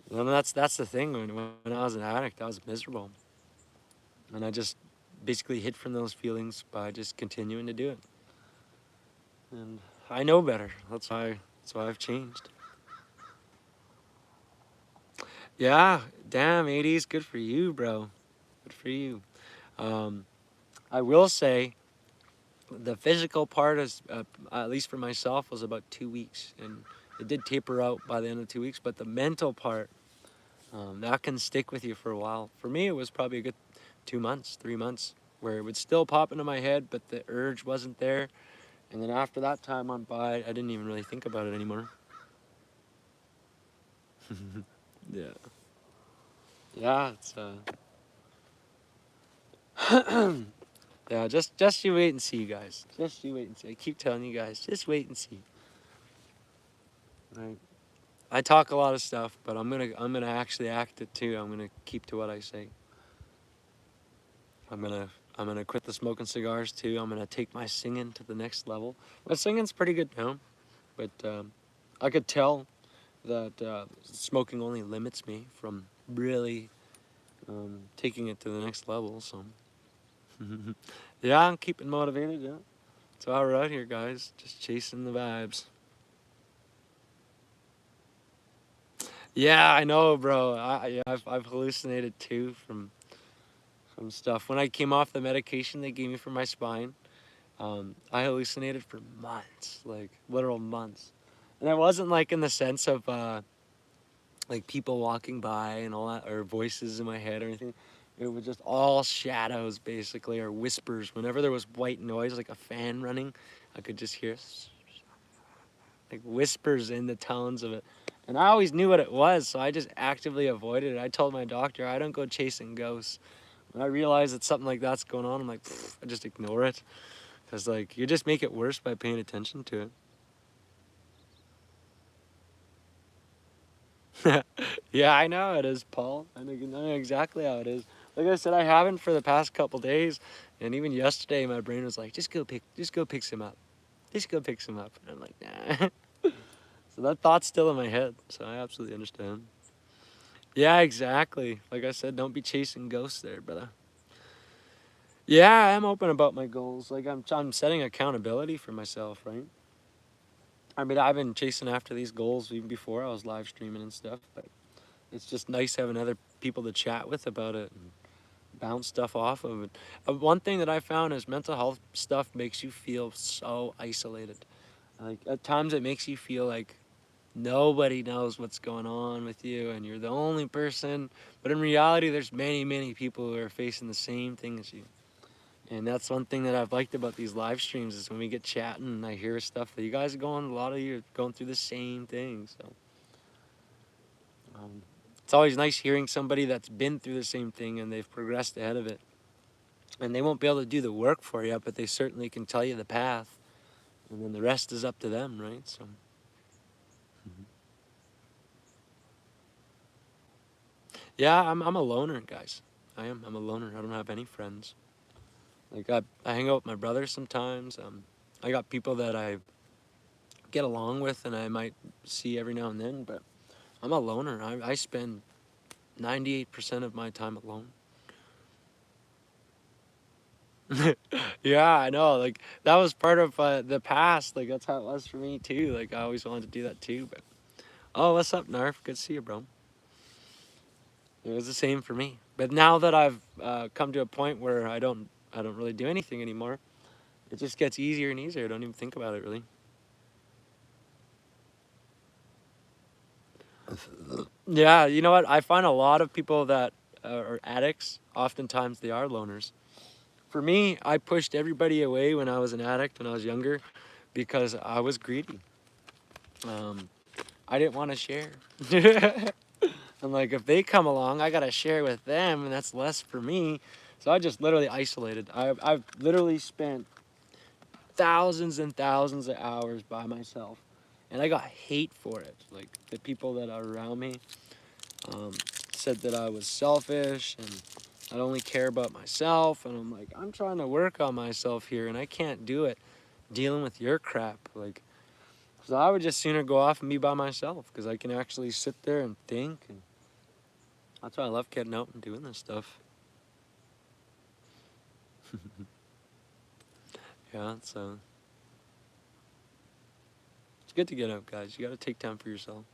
that's the thing. When I was an addict, I was miserable, and I just basically hid from those feelings by just continuing to do it. And I know better. That's why I've changed. Yeah, damn, 80s, good for you, bro. Good for you. Um, I will say the physical part is, at least for myself, was about 2 weeks, and it did taper out by the end of 2 weeks. But the mental part, that can stick with you for a while. For me, it was probably a good 2 months, 3 months, where it would still pop into my head, but the urge wasn't there. And then after that time went by, I didn't even really think about it anymore. Yeah. Yeah, it's yeah, just you wait and see, guys. Just you wait and see. I keep telling you guys, just wait and see. Right. I talk a lot of stuff, but I'm gonna actually act it too. I'm gonna keep to what I say. I'm gonna I'm gonna quit the smoking cigars too. I'm gonna take my singing to the next level. My singing's pretty good now, but I could tell that smoking only limits me from really taking it to the next level. So yeah, I'm keeping motivated. Yeah, so we're out here, guys, just chasing the vibes. Yeah, I know, bro. Yeah, I've hallucinated too from stuff. When I came off the medication they gave me for my spine, I hallucinated for months, like literal months. And it wasn't like in the sense of like people walking by and all that, or voices in my head or anything. It was just all shadows, basically, or whispers. Whenever there was white noise, like a fan running, I could just hear like whispers in the tones of it. And I always knew what it was, so I just actively avoided it. I told my doctor, I don't go chasing ghosts. When I realize that something like that's going on, I'm like, I just ignore it. Because, like, you just make it worse by paying attention to it. Yeah, I know it is, Paul. I know exactly how it is. Like I said, I haven't for the past couple days. And even yesterday, my brain was like, just go pick some up. Just go pick some up. And I'm like, nah. So that thought's still in my head. So I absolutely understand. Yeah, exactly. Like I said, don't be chasing ghosts there, brother. Yeah, I'm open about my goals. Like I'm setting accountability for myself, right? I mean, I've been chasing after these goals even before I was live streaming and stuff, but it's just nice having other people to chat with about it and bounce stuff off of it. One thing that I found is mental health stuff makes you feel so isolated. Like at times it makes you feel like nobody knows what's going on with you and you're the only person, but in reality there's many people who are facing the same thing as you. And that's one thing that I've liked about these live streams is when we get chatting and I hear stuff that you guys are going, a lot of you are going through the same thing. So um, it's always nice hearing somebody that's been through the same thing and they've progressed ahead of it. And they won't be able to do the work for you, but they certainly can tell you the path. And then the rest is up to them, right? So yeah, I'm a loner, guys. I am. I'm a loner. I don't have any friends. Like I hang out with my brother sometimes. I got people that I get along with and I might see every now and then, but I'm a loner. I spend 98% of my time alone. Yeah, I know. Like that was part of the past. Like that's how it was for me too. Like I always wanted to do that too. But oh, what's up, Narf? Good to see you, bro. It was the same for me. But now that I've come to a point where I don't really do anything anymore, it just gets easier and easier. I don't even think about it really. Yeah, you know what? I find a lot of people that are addicts. Oftentimes they are loners. For me, I pushed everybody away when I was an addict when I was younger because I was greedy. Um, I didn't want to share. I'm like, if they come along, I gotta share with them, and that's less for me. So I just literally isolated. I've literally spent thousands and thousands of hours by myself, and I got hate for it. Like the people that are around me um, said that I was selfish and I'd only care about myself. And I'm like, I'm trying to work on myself here, and I can't do it dealing with your crap. Like, so I would just sooner go off and be by myself because I can actually sit there and think. And that's why I love getting out and doing this stuff. Yeah, so it's good to get out, guys. You got to take time for yourself.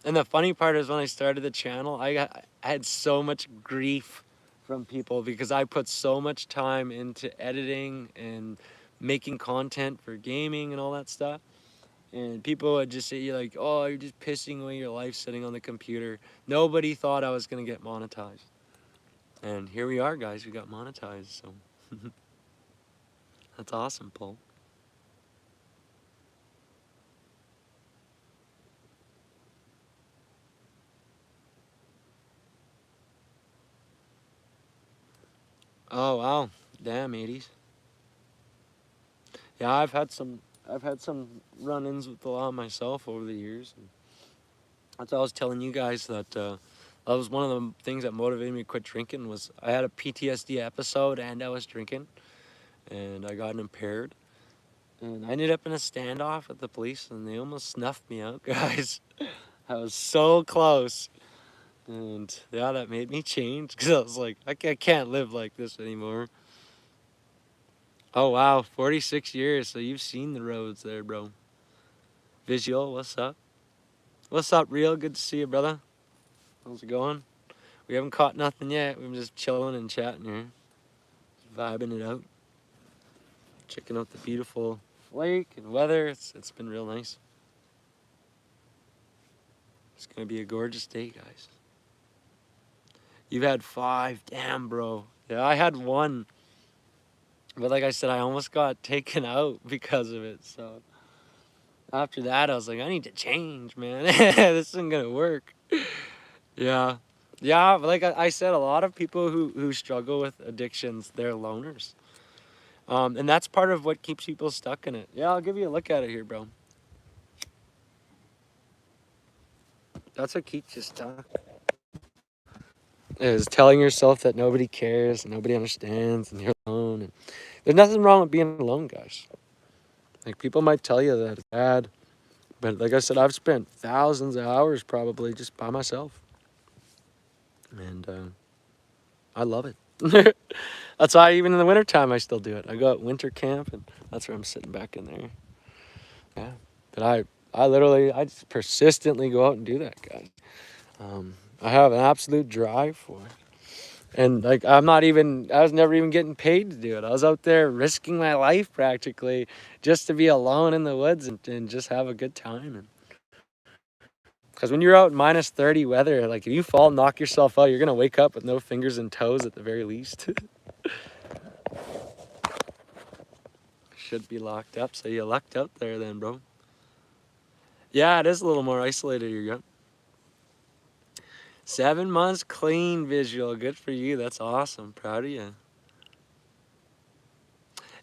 And the funny part is when I started the channel, I had so much grief from people because I put so much time into editing and making content for gaming and all that stuff. And people would just say like, "Oh, you're just pissing away your life sitting on the computer." Nobody thought I was gonna get monetized, and here we are, guys. We got monetized, so that's awesome, Paul. Oh wow, damn 80s. Yeah, I've had some run-ins with the law myself over the years. And that's why I was telling you guys that that was one of the things that motivated me to quit drinking was I had a PTSD episode and I was drinking and I got impaired and I ended up in a standoff with the police and they almost snuffed me out, guys. I was so close. And yeah, that made me change because I was like, I can't live like this anymore. Oh wow, 46 years. So you've seen the roads there, bro. Visual, what's up? What's up, Real? Good to see you, brother. How's it going? We haven't caught nothing yet. We're just chilling and chatting here. Vibing it out. Checking out the beautiful lake and weather. It's been real nice. It's going to be a gorgeous day, guys. You've had 5. Damn, bro. Yeah, I had 1. But like I said, I almost got taken out because of it. So after that, I was like, I need to change, man. This isn't going to work. Yeah. Yeah, like I said, a lot of people who struggle with addictions, they're loners. And that's part of what keeps people stuck in it. Yeah, I'll give you a look at it here, bro. That's what keeps you stuck. Is telling yourself that nobody cares, and nobody understands, and you're alone. And there's nothing wrong with being alone, guys. Like, people might tell you that it's bad, but like I said, I've spent thousands of hours probably just by myself. And I love it. That's why even in the wintertime I still do it. I go out winter camp, and that's where I'm sitting back in there. Yeah. But I just persistently go out and do that, guys. I have an absolute drive for it. And like, I was never even getting paid to do it. I was out there risking my life practically just to be alone in the woods and just have a good time. And because when you're out in minus 30 weather, like if you fall, knock yourself out, you're going to wake up with no fingers and toes at the very least. Should be locked up. So you lucked out there then, bro. Yeah, it is a little more isolated here. 7 months clean visual. Good for you. That's awesome. Proud of you.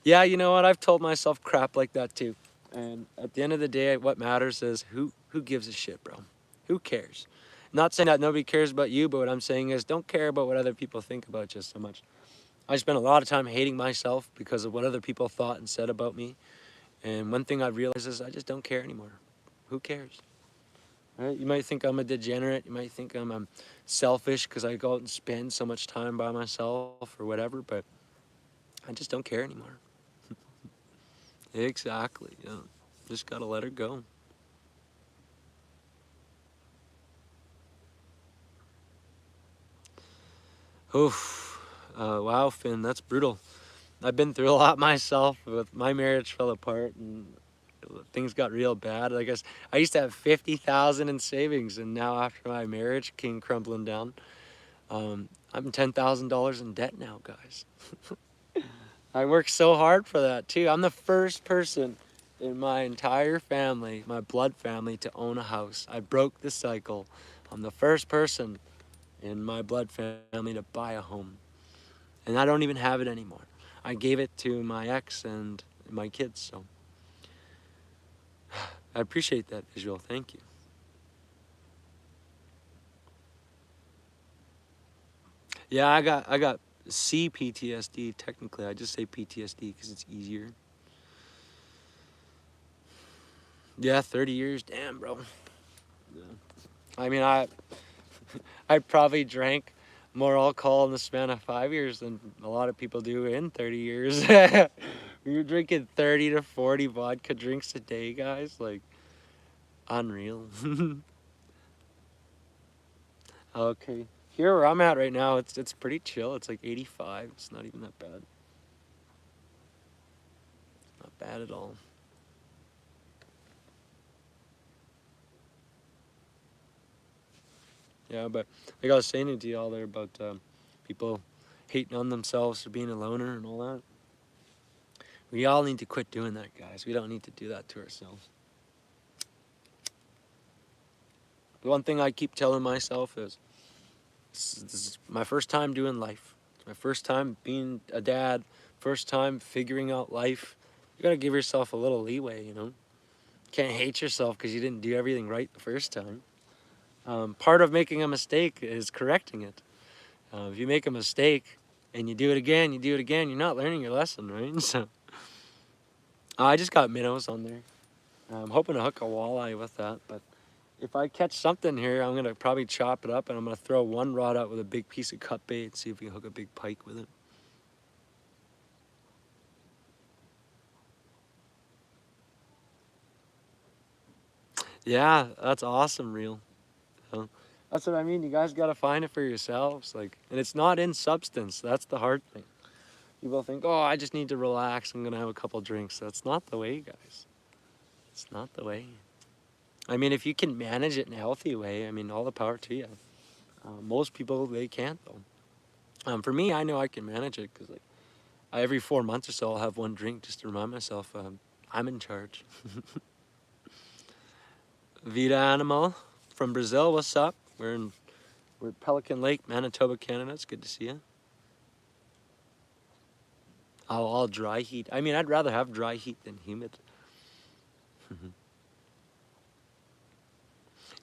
Yeah, you know what? I've told myself crap like that too. And at the end of the day, what matters is who gives a shit, bro? Who cares? Not saying that nobody cares about you, but what I'm saying is don't care about what other people think about you so much. I spent a lot of time hating myself because of what other people thought and said about me. And one thing I've realized is I just don't care anymore. Who cares? Right? You might think I'm a degenerate. You might think I'm selfish because I go out and spend so much time by myself or whatever, but I just don't care anymore. Exactly. Yeah. Just gotta let her go. Oof. Wow, Finn, that's brutal. I've been through a lot myself. With my marriage fell apart and things got real bad. I guess I used to have 50,000 in savings, and now after my marriage came crumbling down, I'm $10,000 in debt now, guys. I worked so hard for that too. I'm the first person in my entire family, my blood family, to own a house. I broke the cycle. I'm the first person in my blood family to buy a home. And I don't even have it anymore. I gave it to my ex and my kids, so I appreciate that visual. Thank you. Yeah, I got CPTSD technically. I just say PTSD because it's easier. Yeah, 30 years. Damn, bro. Yeah. I mean, I probably drank more alcohol in the span of 5 years than a lot of people do in 30 years. You're drinking 30 to 40 vodka drinks a day, guys. Like, unreal. Okay. Here where I'm at right now, it's pretty chill. It's like 85. It's not even that bad. Not bad at all. Yeah, but like I was saying to y'all there about people hating on themselves for being a loner and all that. We all need to quit doing that, guys. We don't need to do that to ourselves. The one thing I keep telling myself is, this is my first time doing life. It's my first time being a dad, first time figuring out life. You gotta give yourself a little leeway, you know? Can't hate yourself because you didn't do everything right the first time. Part of making a mistake is correcting it. If you make a mistake and you do it again, you're not learning your lesson, right? So I just got minnows on there. I'm hoping to hook a walleye with that, but if I catch something here, I'm gonna probably chop it up and I'm gonna throw one rod out with a big piece of cut bait and see if we can hook a big pike with it. Yeah, that's awesome, real. So, that's what I mean. You guys got to find it for yourselves. Like, and it's not in substance. That's the hard thing. People think, oh, I just need to relax. I'm going to have a couple drinks. That's not the way, guys. It's not the way. I mean, if you can manage it in a healthy way, I mean, all the power to you. Most people, they can't, though. For me, I know I can manage it because, like, every 4 months or so, I'll have one drink just to remind myself I'm in charge. Vida Animal from Brazil, what's up? We're at Pelican Lake, Manitoba, Canada. It's good to see you. Oh, all dry heat. I mean, I'd rather have dry heat than humid.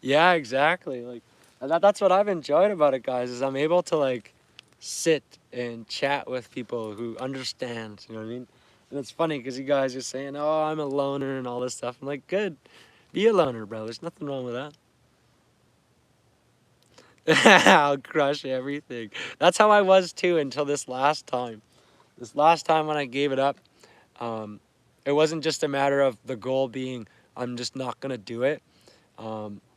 Yeah, exactly. Like, and that's what I've enjoyed about it, guys, is I'm able to like sit and chat with people who understand. You know what I mean? And it's funny because you guys are saying, "Oh, I'm a loner" and all this stuff. I'm like, "Good, be a loner, bro. There's nothing wrong with that." I'll crush everything. That's how I was too until this last time. This last time when I gave it up, um, it wasn't just a matter of the goal being I'm just not gonna do it.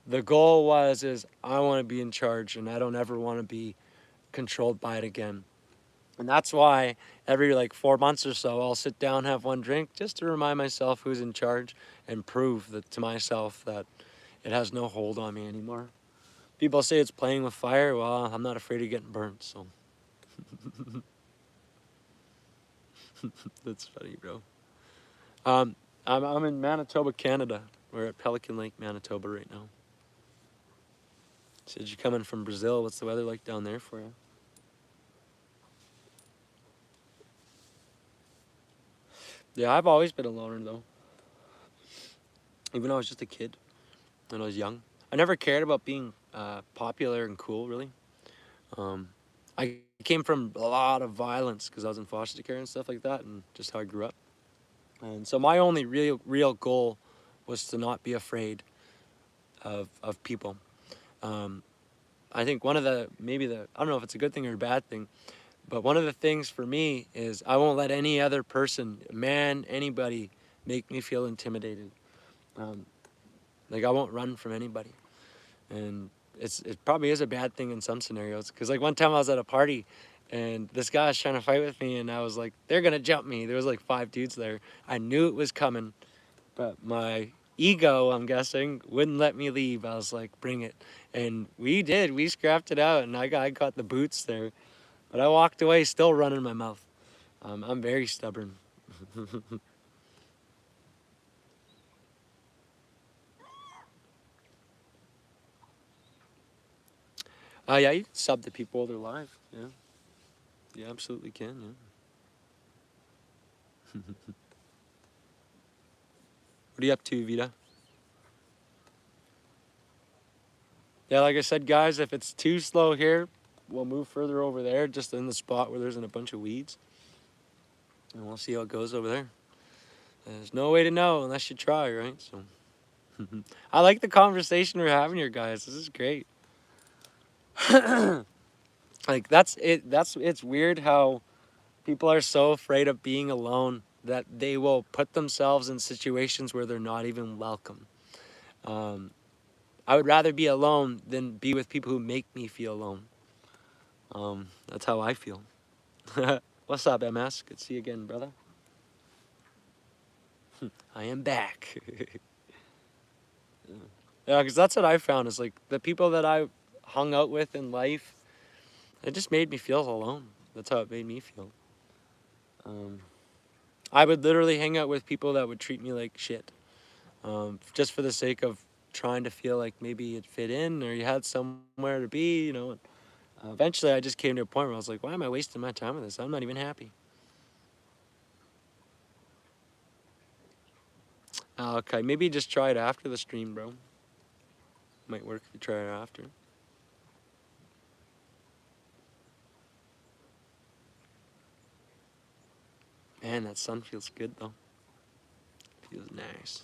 The goal is I want to be in charge and I don't ever want to be controlled by it again. And that's why every like 4 months or so I'll sit down, have one drink just to remind myself who's in charge and prove that to myself that it has no hold on me anymore. People say it's playing with fire. Well, I'm not afraid of getting burnt, so that's funny, bro. Um, I'm in Manitoba, Canada. We're at Pelican Lake, Manitoba right now. Said you're coming from Brazil. What's the weather like down there for you? Yeah, I've always been a loner though. Even when I was just a kid, when I was young, I never cared about being popular and cool. Really, um, I came from a lot of violence because I was in foster care and stuff like that, and just how I grew up. And so my only real goal was to not be afraid of people. Um, I think one of the maybe the I don't know if it's a good thing or a bad thing, but one of the things for me is I won't let any other person, man, anybody, make me feel intimidated. Um, like I won't run from anybody, and it probably is a bad thing in some scenarios. Cause like one time I was at a party, and this guy was trying to fight with me, and I was like, they're gonna jump me. There was like 5 dudes there. I knew it was coming, but my ego, I'm guessing, wouldn't let me leave. I was like, bring it, and we did. We scrapped it out, and I got the boots there, but I walked away still running my mouth. I'm very stubborn. Yeah, you can sub to people while they're live. Yeah, you absolutely can. Yeah. What are you up to, Vita? Yeah, like I said, guys, if it's too slow here, we'll move further over there, just in the spot where there's a bunch of weeds, and we'll see how it goes over there. There's no way to know unless you try, right? So, I like the conversation we're having here, guys. This is great. Like that's it. It's weird how people are so afraid of being alone that they will put themselves in situations where they're not even welcome. Um, I would rather be alone than be with people who make me feel alone. That's how I feel. What's up, MS? Good to see you again, brother. I am back. Yeah, because that's what I found is like the people that I hung out with in life, it just made me feel alone. That's how it made me feel. Um, I would literally hang out with people that would treat me like shit, just for the sake of trying to feel like maybe you'd fit in or you had somewhere to be, you know. And, eventually, I just came to a point where I was like, why am I wasting my time with this? I'm not even happy. Okay, maybe just try it after the stream, bro. Might work if you try it after. Man, that sun feels good though. Feels nice.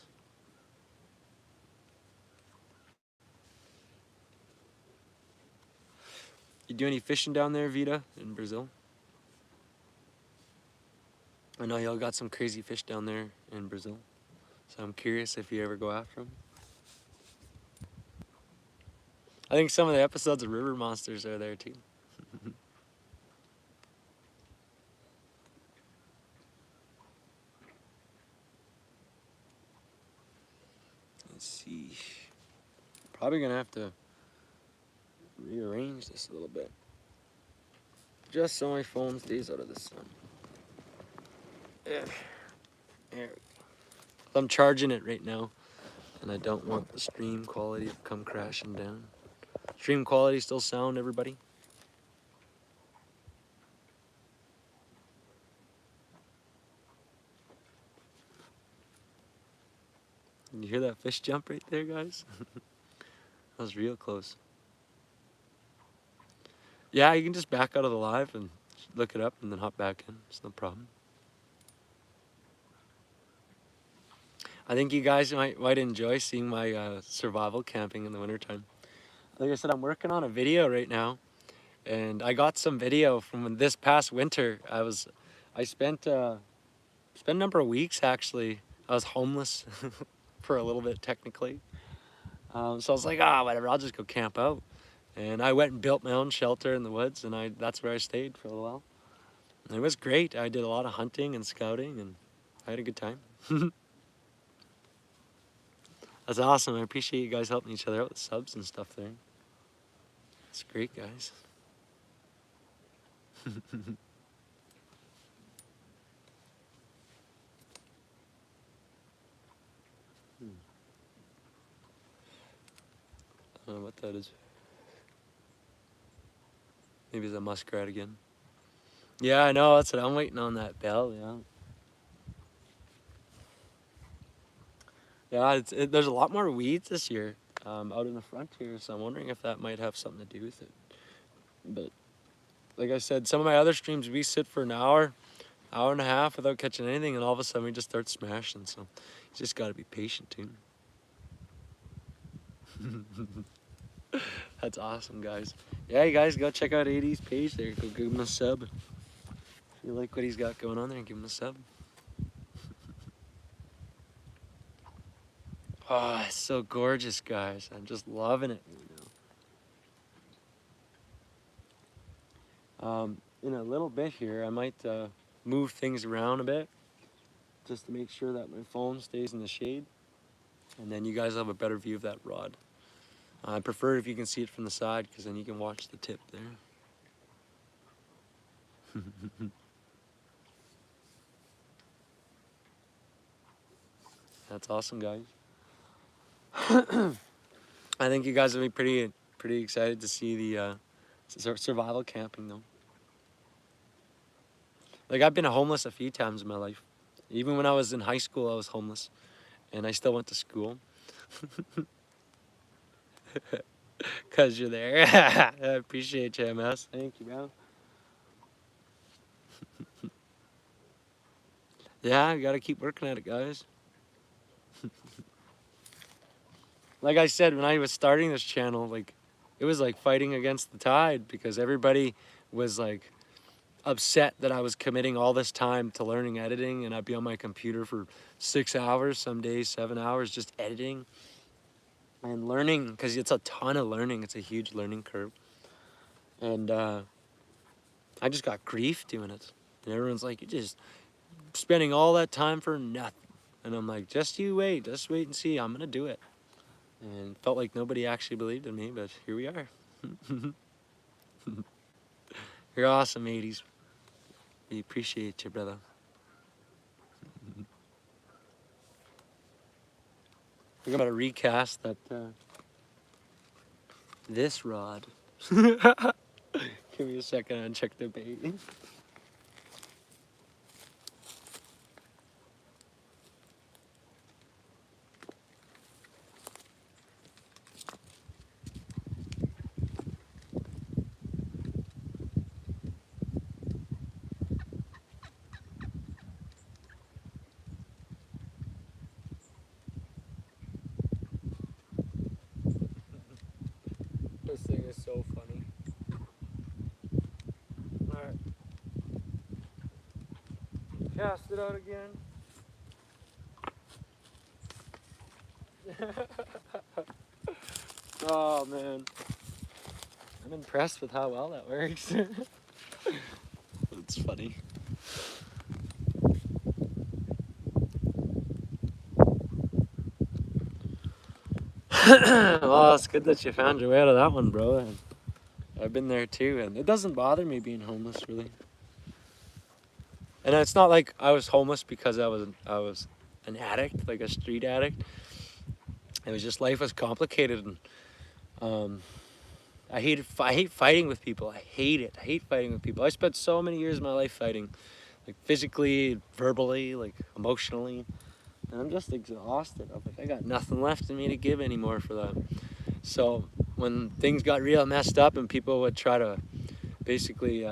You do any fishing down there, Vita, in Brazil? I know y'all got some crazy fish down there in Brazil. So I'm curious if you ever go after them. I think some of the episodes of River Monsters are there too. Let's see. Probably gonna have to rearrange this a little bit, just so my phone stays out of the sun. There we go. I'm charging it right now, and I don't want the stream quality to come crashing down. Stream quality still sound, everybody? You hear that fish jump right there, guys? That was real close. Yeah, you can just back out of the live and look it up and then hop back in. It's no problem. I think you guys might enjoy seeing my survival camping in the wintertime. Like I said, I'm working on a video right now, and I got some video from this past winter. I spent a number of weeks actually. I was homeless for a little bit technically. So I was like, whatever, I'll just go camp out. And I went and built my own shelter in the woods, and that's where I stayed for a little while. And it was great. I did a lot of hunting and scouting, and I had a good time. That's awesome. I appreciate you guys helping each other out with subs and stuff there. It's great, guys. I don't know what that is. Maybe it's a muskrat again. Yeah, I know. That's what I'm waiting on, that bell. Yeah. Yeah, there's a lot more weeds this year out in the front here, so I'm wondering if that might have something to do with it. But like I said, some of my other streams, we sit for an hour and a half without catching anything, and all of a sudden we just start smashing. So you just got to be patient, too. That's awesome, guys. Yeah, you guys go check out AD's page there. Go give him a sub. If you like what he's got going on there, give him a sub. Oh, it's so gorgeous, guys. I'm just loving it right now. In a little bit here, I might move things around a bit just to make sure that my phone stays in the shade. And then you guys have a better view of that rod. I prefer if you can see it from the side, because then you can watch the tip there. That's awesome, guys. I think you guys will be pretty excited to see the survival camping, though. Like, I've been homeless a few times in my life. Even when I was in high school, I was homeless, and I still went to school. Cause you're there. I appreciate you, MS. Thank you, man. Yeah, I gotta keep working at it, guys. Like I said, when I was starting this channel, like, it was like fighting against the tide, because everybody was like upset that I was committing all this time to learning editing, and I'd be on my computer for 6 hours, some days 7 hours, just editing and learning, because it's a ton of learning. It's a huge learning curve. And I just got grief doing it. And everyone's like, you're just spending all that time for nothing. And I'm like, just wait and see. I'm gonna do it. And it felt like nobody actually believed in me, but here we are. You're awesome, 80s. We appreciate you, brother. We're gonna recast that this rod. Give me a second and check the bait. This thing is so funny. Alright. Cast it out again. Oh man. I'm impressed with how well that works. It's funny. Well, it's good that you found your way out of that one, bro. I've been there too, and it doesn't bother me being homeless, really. And it's not like I was homeless because I was an addict, like a street addict. It was just life was complicated, and I hate fighting with people. I hate it. I hate fighting with people. I spent so many years of my life fighting, like physically, verbally, like emotionally, and I'm just exhausted. I'm like, I got nothing left in me to give anymore for that. So when things got real messed up and people would try to basically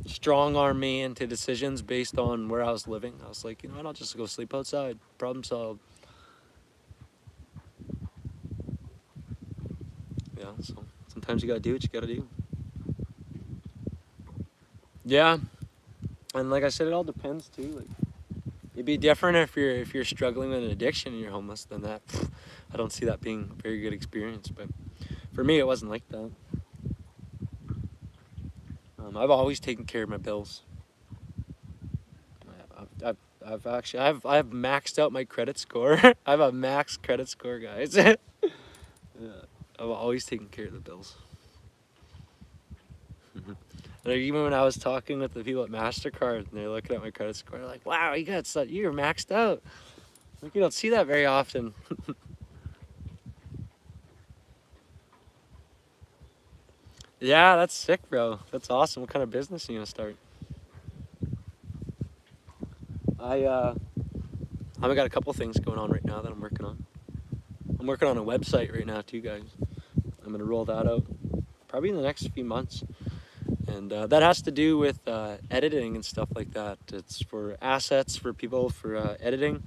strong arm me into decisions based on where I was living, I was like, you know what, I'll just go sleep outside. Problem solved. Yeah, so sometimes you gotta do what you gotta do. Yeah, and like I said, it all depends too. Like, it'd be different if you're struggling with an addiction and you're homeless than that. I don't see that being a very good experience, but for me, it wasn't like that. I've always taken care of my bills. I've maxed out my credit score. I have a max credit score, guys. Yeah, I've always taken care of the bills. Like, even when I was talking with the people at MasterCard and they're looking at my credit score, they're like, "Wow, you're maxed out." Like, you don't see that very often. Yeah, that's sick, bro. That's awesome. What kind of business are you gonna start? I've got a couple things going on right now that I'm working on. I'm working on a website right now too, guys. I'm gonna roll that out probably in the next few months, and that has to do with editing and stuff like that. It's for assets for people for editing.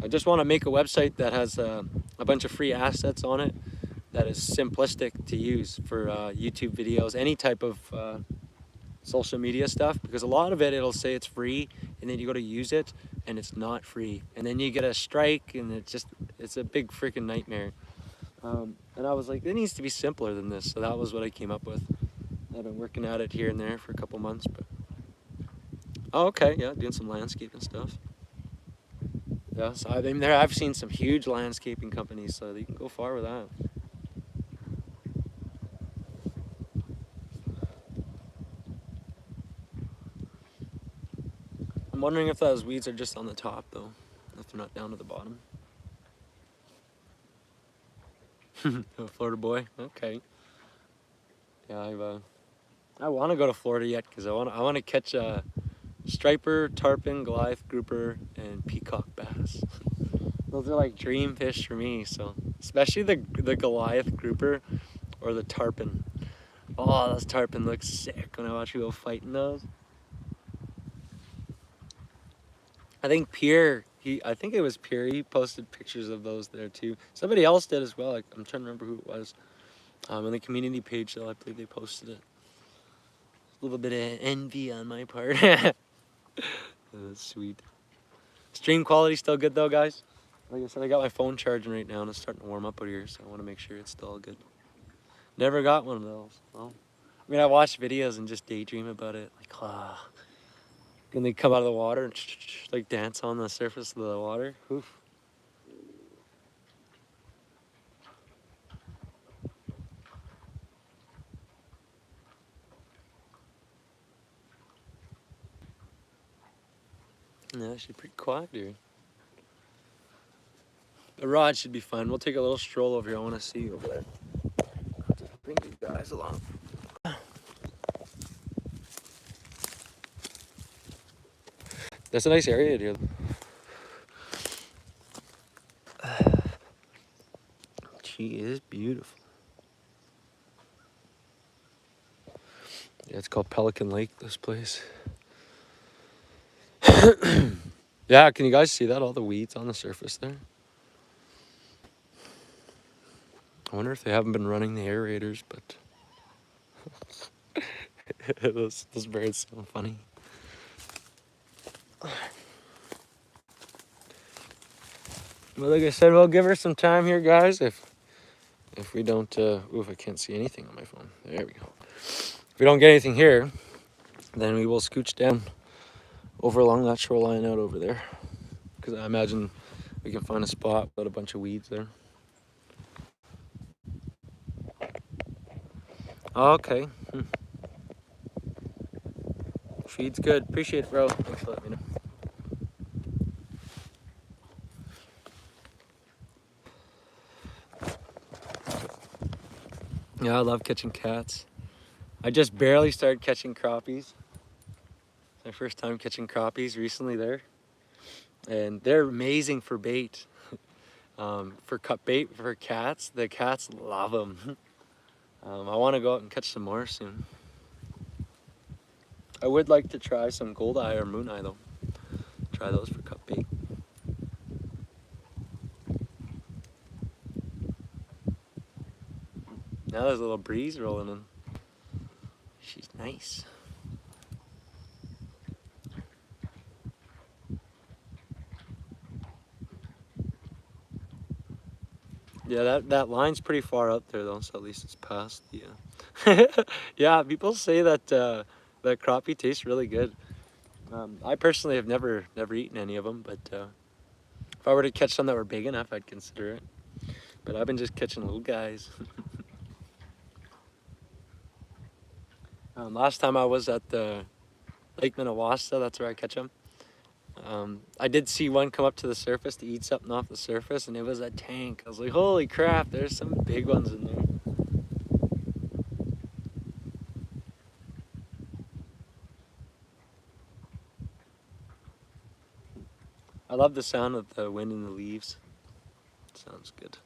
I just want to make a website that has a bunch of free assets on it that is simplistic to use for YouTube videos, any type of social media stuff, because a lot of it, it'll say it's free and then you go to use it and it's not free, and then you get a strike and it's a big freaking nightmare. And I was like, it needs to be simpler than this, so that was what I came up with. I've been working at it here and there for a couple months, but oh, okay, yeah, doing some landscaping stuff. Yeah, so I've seen some huge landscaping companies, so you can go far with that. I'm wondering if those weeds are just on the top, though, if they're not down to the bottom. A Florida boy, okay. Yeah, I want to go to Florida yet because I want to catch a striper, tarpon, Goliath grouper, and peacock bass. Those are like dream fish for me. So especially the Goliath grouper or the tarpon. Oh, those tarpon look sick when I watch people fighting those. I think I think it was Pierre. He posted pictures of those there too. Somebody else did as well. Like, I'm trying to remember who it was. On the community page, though, I believe they posted it. A little bit of envy on my part. That's sweet. Stream quality still good though, guys. Like I said, I got my phone charging right now and it's starting to warm up out here, so I want to make sure it's still all good. Never got one of those. Well, I mean, I watch videos and just daydream about it. Like, ah, and they come out of the water and like dance on the surface of the water. Oof. Yeah, actually pretty quiet, dude. The rod should be fun. We'll take a little stroll over here. I want to see you over there. Just bring you guys along. That's a nice area, dude. She is beautiful. Yeah, it's called Pelican Lake, this place. Yeah, can you guys see that? All the weeds on the surface there? I wonder if they haven't been running the aerators, but those birds so funny. Well, like I said, we'll give her some time here, guys. If If we don't, oof, I can't see anything on my phone. There we go. If we don't get anything here, then we will scooch down over along that shoreline out over there. Because I imagine we can find a spot without a bunch of weeds there. Okay. Feed's good. Appreciate it, bro. Thanks for letting me know. Yeah, I love catching cats. I just barely started catching crappies. It's my first time catching crappies recently there. And they're amazing for bait. For cut bait for cats, the cats love them. I want to go out and catch some more soon. I would like to try some goldeye or mooneye though. Try those for cut bait. Now there's a little breeze rolling in. She's nice. Yeah, that line's pretty far out there though, so at least it's past the. Yeah, people say that that crappie tastes really good. I personally have never eaten any of them, but if I were to catch some that were big enough, I'd consider it. But I've been just catching little guys. Last time I was at the Lake Manitoba, that's where I catch them. I did see one come up to the surface to eat something off the surface, and it was a tank. I was like, holy crap, there's some big ones in there. I love the sound of the wind in the leaves. Sounds good.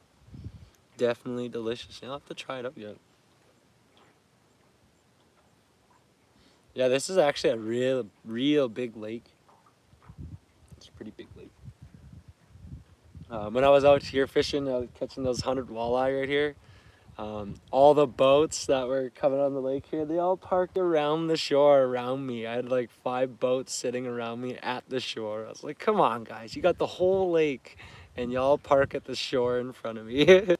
Definitely delicious. You'll have to try it out yet. Yeah, this is actually a real big lake. It's a pretty big lake. When I was out here fishing, I was catching those 100 walleye right here. All the boats that were coming on the lake here, they all parked around the shore around me. I had like 5 boats sitting around me at the shore. I was like, come on guys, you got the whole lake and y'all park at the shore in front of me.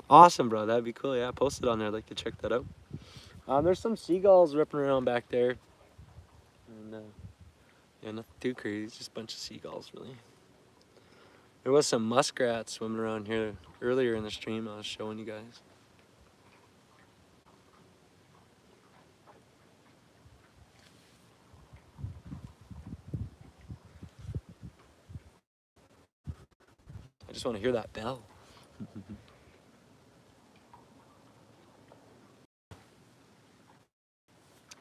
Awesome, bro, that'd be cool. Yeah, post it on there. I'd like to check that out. There's some seagulls ripping around back there. And yeah, nothing too crazy, it's just a bunch of seagulls really. There was some muskrats swimming around here earlier in the stream I was showing you guys. I just want to hear that bell.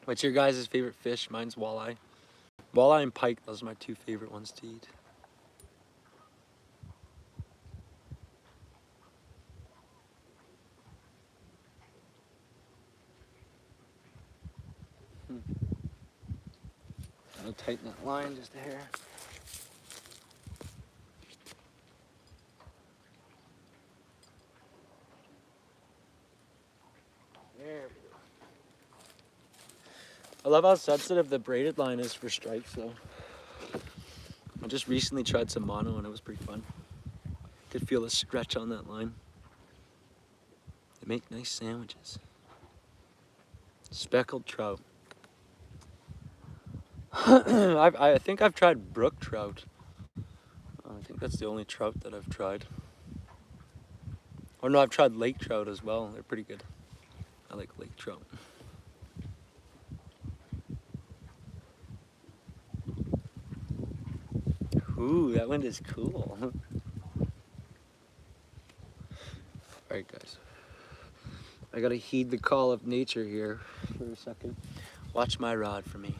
What's your guys' favorite fish? Mine's walleye. Walleye and pike, those are my 2 favorite ones to eat. I'll tighten that line just a hair. There we go. I love how sensitive the braided line is for strikes though. I just recently tried some mono and it was pretty fun. Could feel the stretch on that line. They make nice sandwiches. Speckled trout. I think I've tried brook trout. I think that's the only trout that I've tried. Or no, I've tried lake trout as well. They're pretty good. I like lake trout. Ooh, that wind is cool. Alright guys. I gotta heed the call of nature here for a second. Watch my rod for me.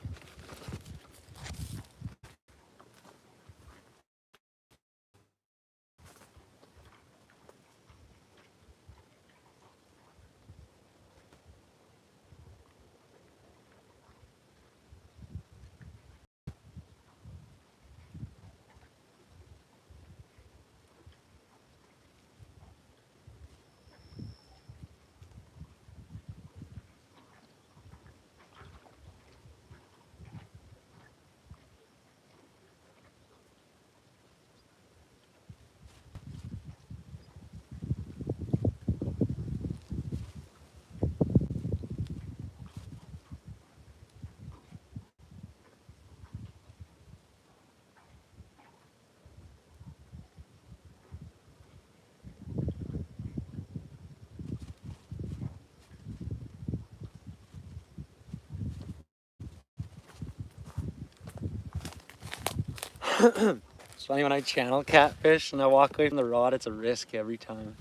It's funny when I channel catfish and I walk away from the rod, it's a risk every time.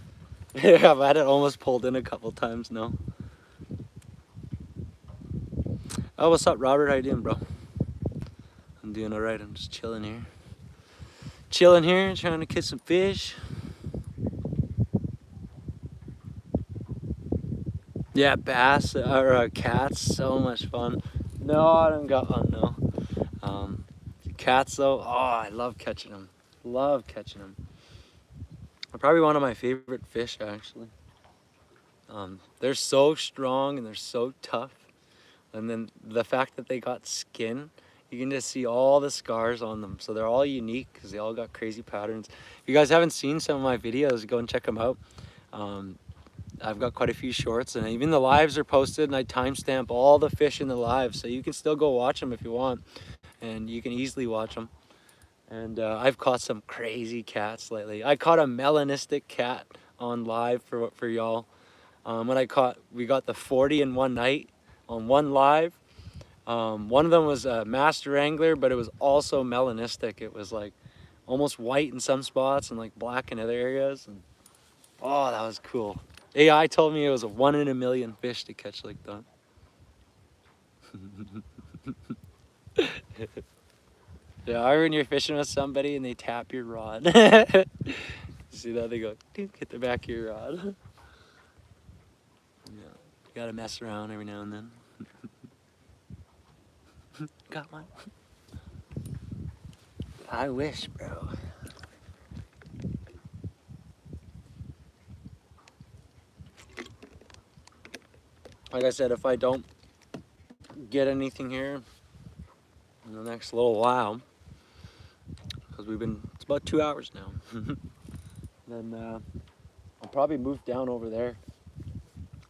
I've had it almost pulled in a couple times now. Oh, what's up, Robert? How you doing, bro? I'm doing alright. I'm just chilling here. Chilling here, trying to catch some fish. Yeah, bass or cats, so much fun. No, I don't got one, no. Cats though, oh, I love catching them. Love catching them. They're probably one of my favorite fish, actually. They're so strong and they're so tough. And then the fact that they got skin, you can just see all the scars on them. So they're all unique because they all got crazy patterns. If you guys haven't seen some of my videos, go and check them out. I've got quite a few shorts, and even the lives are posted, and I timestamp all the fish in the lives, so you can still go watch them if you want, and you can easily watch them. And I've caught some crazy cats lately. I caught a melanistic cat on live for y'all. We got the 40 in one night on one live. One of them was a master angler, but it was also melanistic. It was like almost white in some spots and like black in other areas. And oh, that was cool. AI told me it was a 1 in a million fish to catch like that. Yeah, or when you're fishing with somebody and they tap your rod. See that? They go, hit the back of your rod. Yeah, you gotta mess around every now and then. Got one? I wish, bro. Like I said, if I don't get anything here in the next little while, because it's about 2 hours now, then I'll probably move down over there.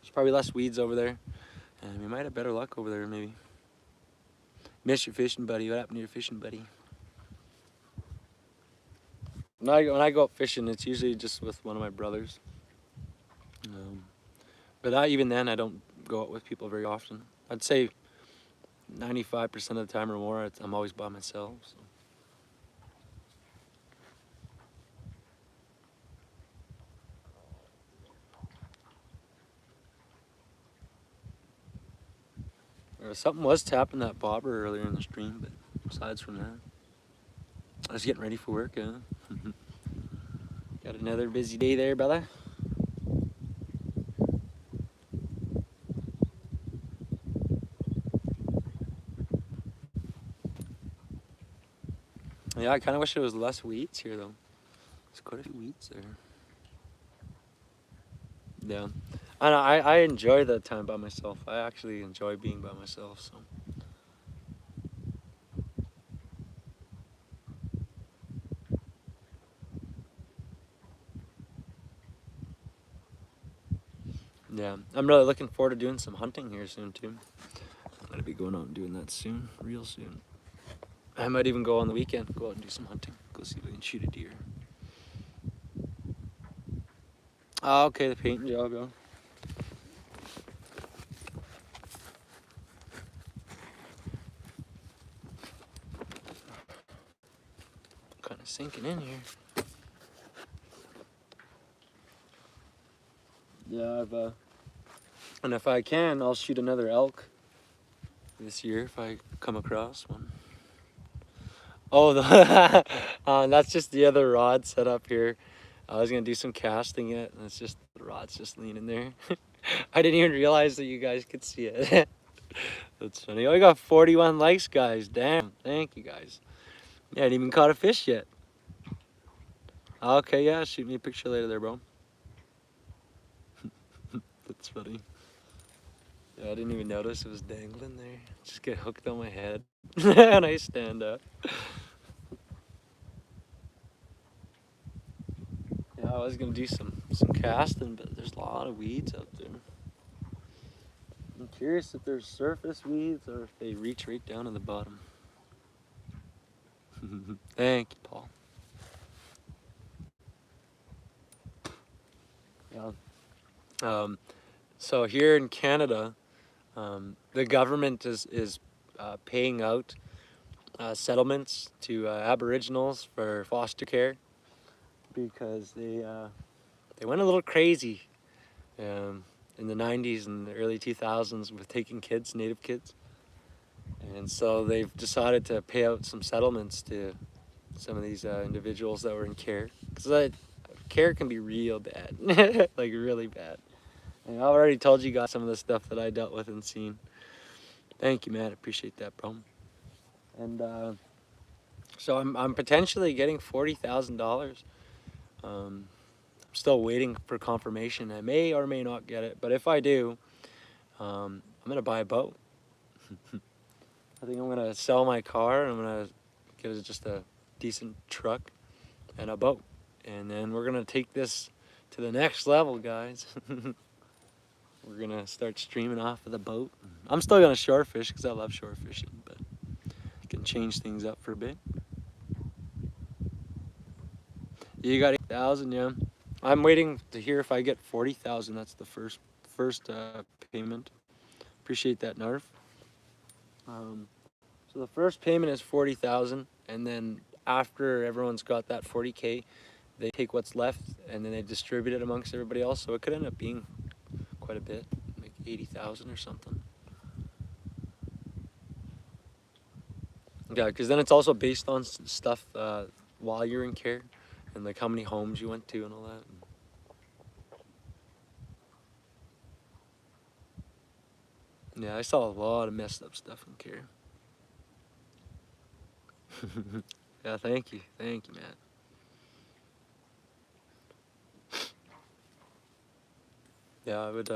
There's probably less weeds over there, and we might have better luck over there, maybe. Miss your fishing buddy. What happened to your fishing buddy? When I go out fishing, it's usually just with one of my brothers. But even then, I don't go out with people very often. I'd say 95% of the time or more, I'm always by myself. So. Something was tapping that bobber earlier in the stream, but besides from that, I was getting ready for work. Yeah. Got another busy day there, brother. Yeah, I kind of wish there was less weeds here, though. There's quite a few weeds there. Yeah, and I enjoy that time by myself. I actually enjoy being by myself. So. Yeah, I'm really looking forward to doing some hunting here soon too. I'm gonna be going out and doing that soon, real soon. I might even go on the weekend, go out and do some hunting, go see if I can shoot a deer. Oh, okay, the painting job, yeah. Kind of sinking in here. Yeah, and if I can, I'll shoot another elk this year if I come across one. Oh, that's just the other rod set up here. I was gonna do some casting it, and it's just the rod's just leaning there. I didn't even realize that you guys could see it. That's funny. Oh, I got 41 likes, guys. Damn, thank you guys. Yeah, I didn't even caught a fish yet. Okay, yeah, shoot me a picture later there, bro. That's funny. Yeah, I didn't even notice it was dangling there. Just get hooked on my head and I stand up. Yeah, I was gonna do some casting, but there's a lot of weeds out there. I'm curious if there's surface weeds or if they reach right down to the bottom. Thank you, Paul. Yeah. So here in Canada, the government is paying out settlements to Aboriginals for foster care, because they went a little crazy in the 90s and the early 2000s with taking kids, native kids. And so they've decided to pay out some settlements to some of these individuals that were in care. Because care can be real bad, like really bad. And I already told you guys some of the stuff that I dealt with and seen. Thank you, man. I appreciate that, bro. And so I'm potentially getting $40,000. I'm still waiting for confirmation. I may or may not get it, but if I do, I'm gonna buy a boat. I think I'm gonna sell my car and I'm gonna get just a decent truck and a boat, and then we're gonna take this to the next level, guys. We're gonna start streaming off of the boat. I'm still gonna shore fish because I love shore fishing, but I can change things up for a bit. You got 8,000, yeah. I'm waiting to hear if I get 40,000. That's the first payment. Appreciate that, Narf. So the first payment is 40,000, and then after everyone's got that 40K, they take what's left and then they distribute it amongst everybody else. So it could end up being quite a bit, like 80,000 or something. Yeah, because then it's also based on stuff while you're in care, and like how many homes you went to and all that. Yeah, I saw a lot of messed up stuff in care. Yeah, thank you, man. Yeah, I would.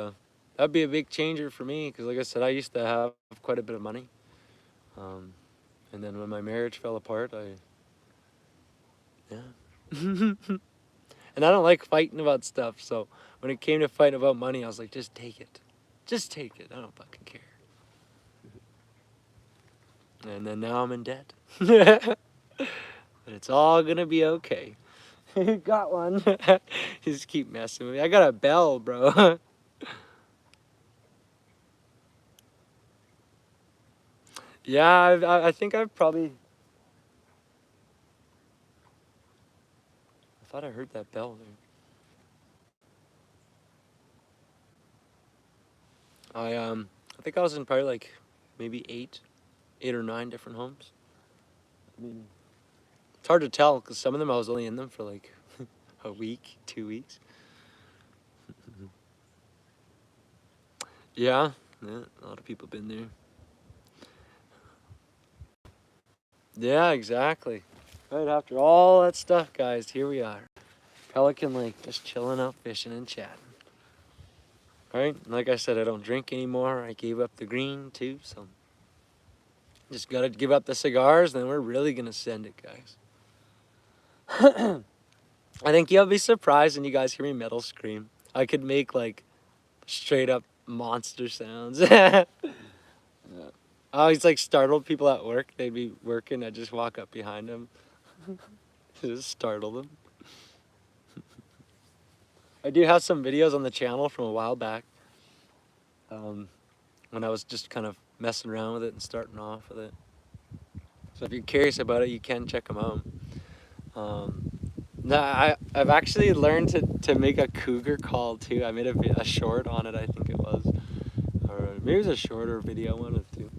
That'd be a big changer for me because, like I said, I used to have quite a bit of money, and then when my marriage fell apart, yeah. And I don't like fighting about stuff, so when it came to fighting about money, I was like, just take it, I don't fucking care. And then now I'm in debt, but it's all gonna be okay. Got one. You just keep messing with me. I got a bell, bro. Yeah, I think I've probably. I thought I heard that bell there. I think I was in probably like maybe eight or nine different homes. I mean, it's hard to tell because some of them I was only in them for like a week, 2 weeks. Yeah, a lot of people been there. Yeah, exactly. Right after all that stuff, guys, here we are. Pelican Lake, just chilling out, fishing and chatting. Right? Like I said, I don't drink anymore. I gave up the green too, so just gotta give up the cigars, then we're really gonna send it, guys. I think you'll be surprised when you guys hear me metal scream. I could make like straight up monster sounds. Yeah. I always like startled people at work. They'd be working, I'd just walk up behind them. Just startle them. I do have some videos on the channel from a while back, when I was just kind of messing around with it and starting off with it. So if you're curious about it, you can check them out. I've actually learned to make a cougar call too. I made a short on it, I think it was. Or maybe it was a shorter video, one of the two.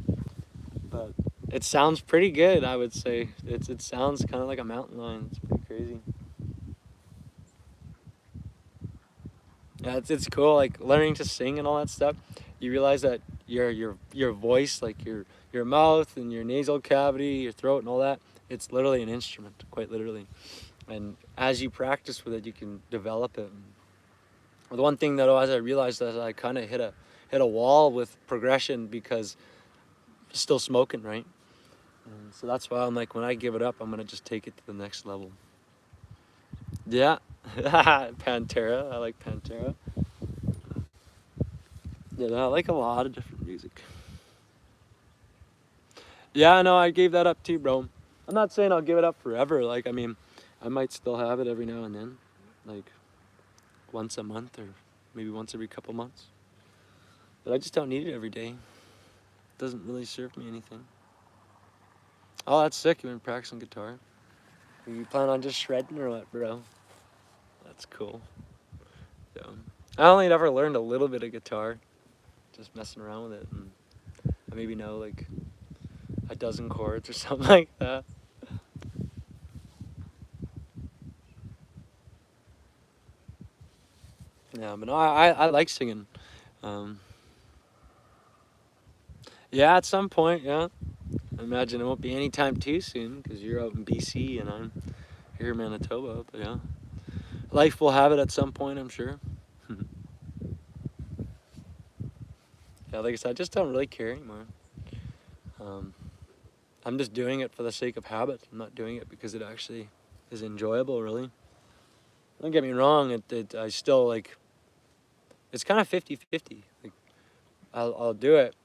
But it sounds pretty good, I would say. It sounds kind of like a mountain lion. It's pretty crazy. Yeah, it's cool, like learning to sing and all that stuff. You realize that your voice, like your mouth and your nasal cavity, your throat and all that, it's literally an instrument, quite literally. And as you practice with it, you can develop it. The one thing that as I realized that I kind of hit a wall with progression because I'm still smoking, right? And so that's why I'm like, when I give it up, I'm gonna just take it to the next level. Yeah, Pantera. I like Pantera. Yeah, I like a lot of different music. Yeah, no, I gave that up too, bro. I'm not saying I'll give it up forever. Like, I mean, I might still have it every now and then, like once a month or maybe once every couple months. But I just don't need it every day. It doesn't really serve me anything. Oh, that's sick. You've been practicing guitar. You plan on just shredding or what, bro? That's cool. Yeah. I only ever learned a little bit of guitar, just messing around with it, and I maybe know like a dozen chords or something like that. Yeah, but no, I like singing. Um, yeah, at some point, yeah. I imagine it won't be anytime too soon because you're out in BC and I'm here in Manitoba. But yeah, life will have it at some point, I'm sure. Yeah, like I said, I just don't really care anymore. Um, I'm just doing it for the sake of habit. I'm not doing it because it actually is enjoyable, really. Don't get me wrong, I still like, it's kind of 50-50. Like, I'll do it.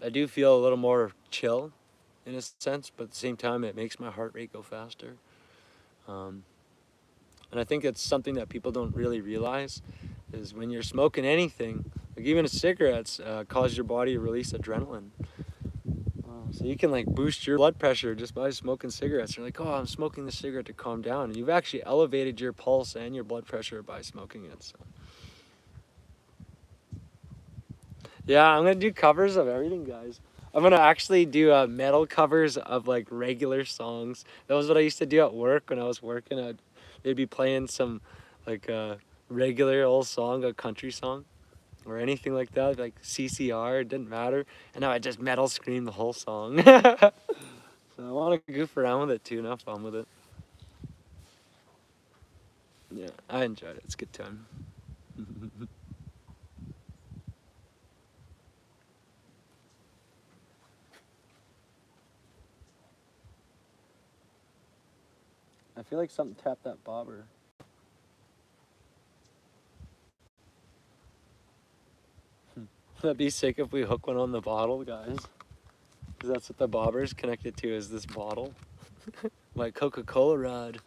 I do feel a little more chill in a sense, but at the same time, it makes my heart rate go faster. Um, and I think it's something that people don't really realize is when you're smoking anything, like even cigarettes, cause your body to release adrenaline. So you can like boost your blood pressure just by smoking cigarettes. You're like, oh, I'm smoking this cigarette to calm down. And you've actually elevated your pulse and your blood pressure by smoking it. So. Yeah, I'm gonna do covers of everything, guys. I'm gonna actually do metal covers of like regular songs. That was what I used to do at work when I was working. They'd be playing some like regular old song, a country song, or anything like that, like CCR. It didn't matter, and I would just metal scream the whole song. So I want to goof around with it too, and have fun with it. Yeah, I enjoyed it. It's a good time. I feel like something tapped that bobber. That'd be sick if we hook one on the bottle, guys. Because that's what the bobber's connected to, is this bottle. My Coca-Cola rod.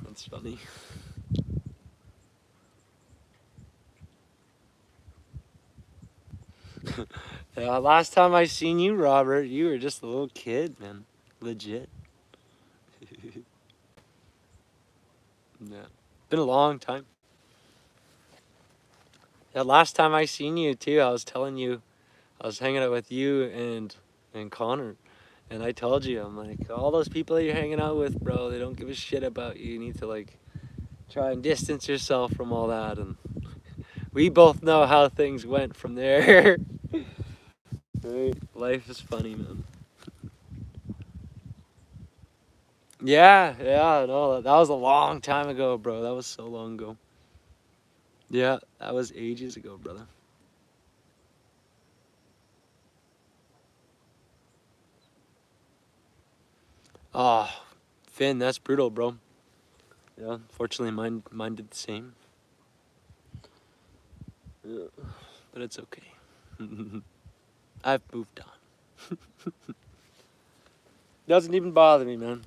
That's funny. Yeah, last time I seen you, Robert, you were just a little kid, man. Legit. Yeah. Been a long time. Yeah, last time I seen you too, I was telling you, I was hanging out with you and Connor. And I told you, I'm like, all those people that you're hanging out with, bro, they don't give a shit about you. You need to like try and distance yourself from all that. And we both know how things went from there. Right? Life is funny, man. Yeah, yeah, no, that was a long time ago, bro. That was so long ago. Yeah, that was ages ago, brother. Oh, Finn, that's brutal, bro. Yeah, unfortunately, mine did the same. Yeah, but it's okay. I've moved on. Doesn't even bother me, man.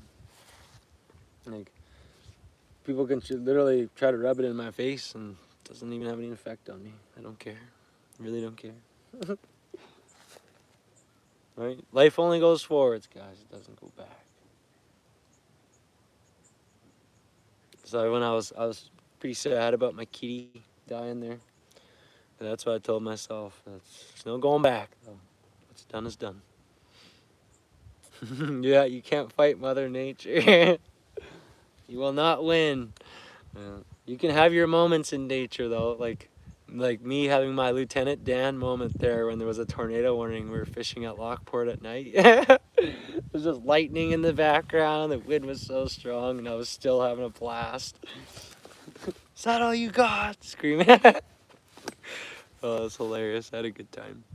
Like, people can literally try to rub it in my face and it doesn't even have any effect on me. I don't care. I really don't care. Right? Life only goes forwards, guys. It doesn't go back. So when I was pretty sad about my kitty dying there. And that's what I told myself. There's no going back, though. What's done is done. Yeah, you can't fight Mother Nature. You will not win. Yeah. You can have your moments in nature, though, like me having my Lieutenant Dan moment there when there was a tornado warning. We were fishing at Lockport at night. There was just lightning in the background. The wind was so strong, and I was still having a blast. Is that all you got? Screaming. Oh, that's hilarious. I had a good time.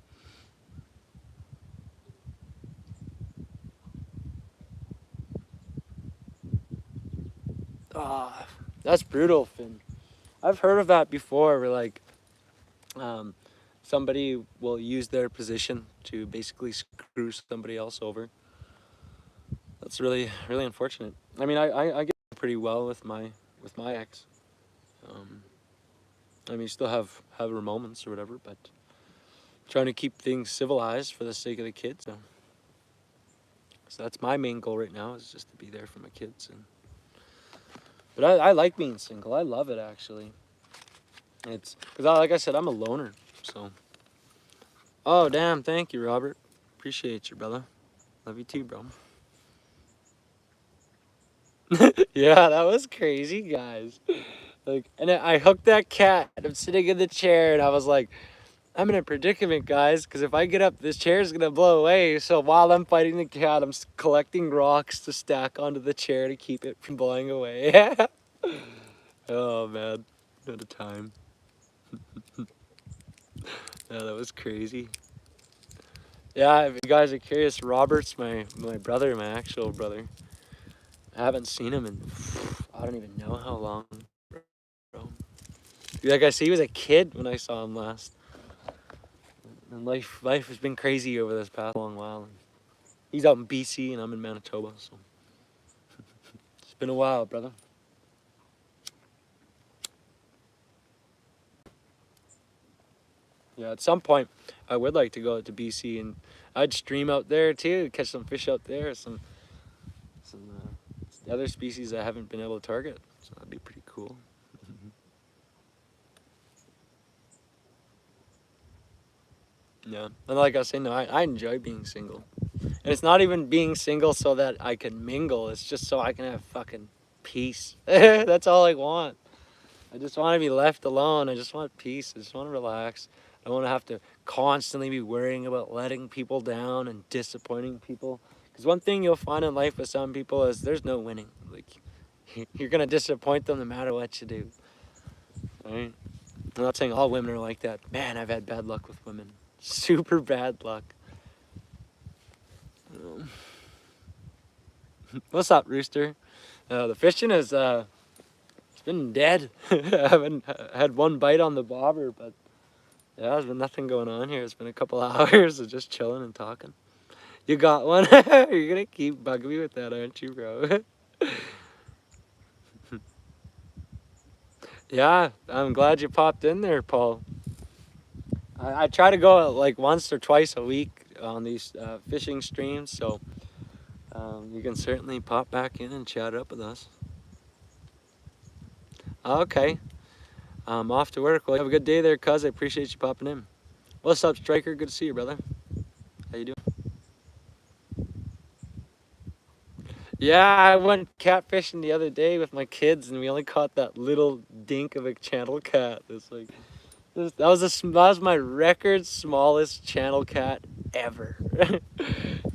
Ah, that's brutal, Finn. I've heard of that before, where like um, somebody will use their position to basically screw somebody else over. That's really really unfortunate. I mean, I get pretty well with my ex. Um, I mean, still have her moments or whatever, but trying to keep things civilized for the sake of the kids. So. So that's my main goal right now, is just to be there for my kids. But I like being single. I love it, actually. It's because, like I said, I'm a loner. So. Oh, damn. Thank you, Robert. Appreciate you, brother. Love you too, bro. Yeah, that was crazy, guys. Like, and I hooked that cat. I'm sitting in the chair, and I was like, I'm in a predicament, guys, because if I get up, this chair is going to blow away. So while I'm fighting the cat, I'm collecting rocks to stack onto the chair to keep it from blowing away. Oh, man. What a time. Yeah, that was crazy. Yeah, if you guys are curious, Robert's my brother, my actual brother. I haven't seen him in, I don't even know how long, bro. Like I said, he was a kid when I saw him last. And life has been crazy over this past long while. He's out in BC and I'm in Manitoba, so it's been a while, brother. Yeah, at some point I would like to go out to BC, and I'd stream out there too, catch some fish out there, some other species I haven't been able to target. So that'd be pretty cool. Yeah, and like I was saying, no, I enjoy being single. And it's not even being single so that I can mingle. It's just so I can have fucking peace. That's all I want. I just want to be left alone. I just want peace. I just want to relax. I don't want to have to constantly be worrying about letting people down and disappointing people. Because one thing you'll find in life with some people is there's no winning. Like, you're going to disappoint them no matter what you do. Right? I'm not saying all women are like that. Man, I've had bad luck with women. Super bad luck. What's up, Rooster? The fishing is, it's been dead. I haven't had one bite on the bobber, but yeah, there's been nothing going on here. It's been a couple hours of just chilling and talking. You got one? You're gonna keep bugging me with that, aren't you, bro? Yeah, I'm glad you popped in there, Paul. I try to go like once or twice a week on these fishing streams, so you can certainly pop back in and chat up with us. Okay, I'm off to work. Well, have a good day there, cuz. I appreciate you popping in. What's up, Striker? Good to see you, brother. How you doing? Yeah, I went catfishing the other day with my kids, and we only caught that little dink of a channel cat. It's like that was my record smallest channel cat ever.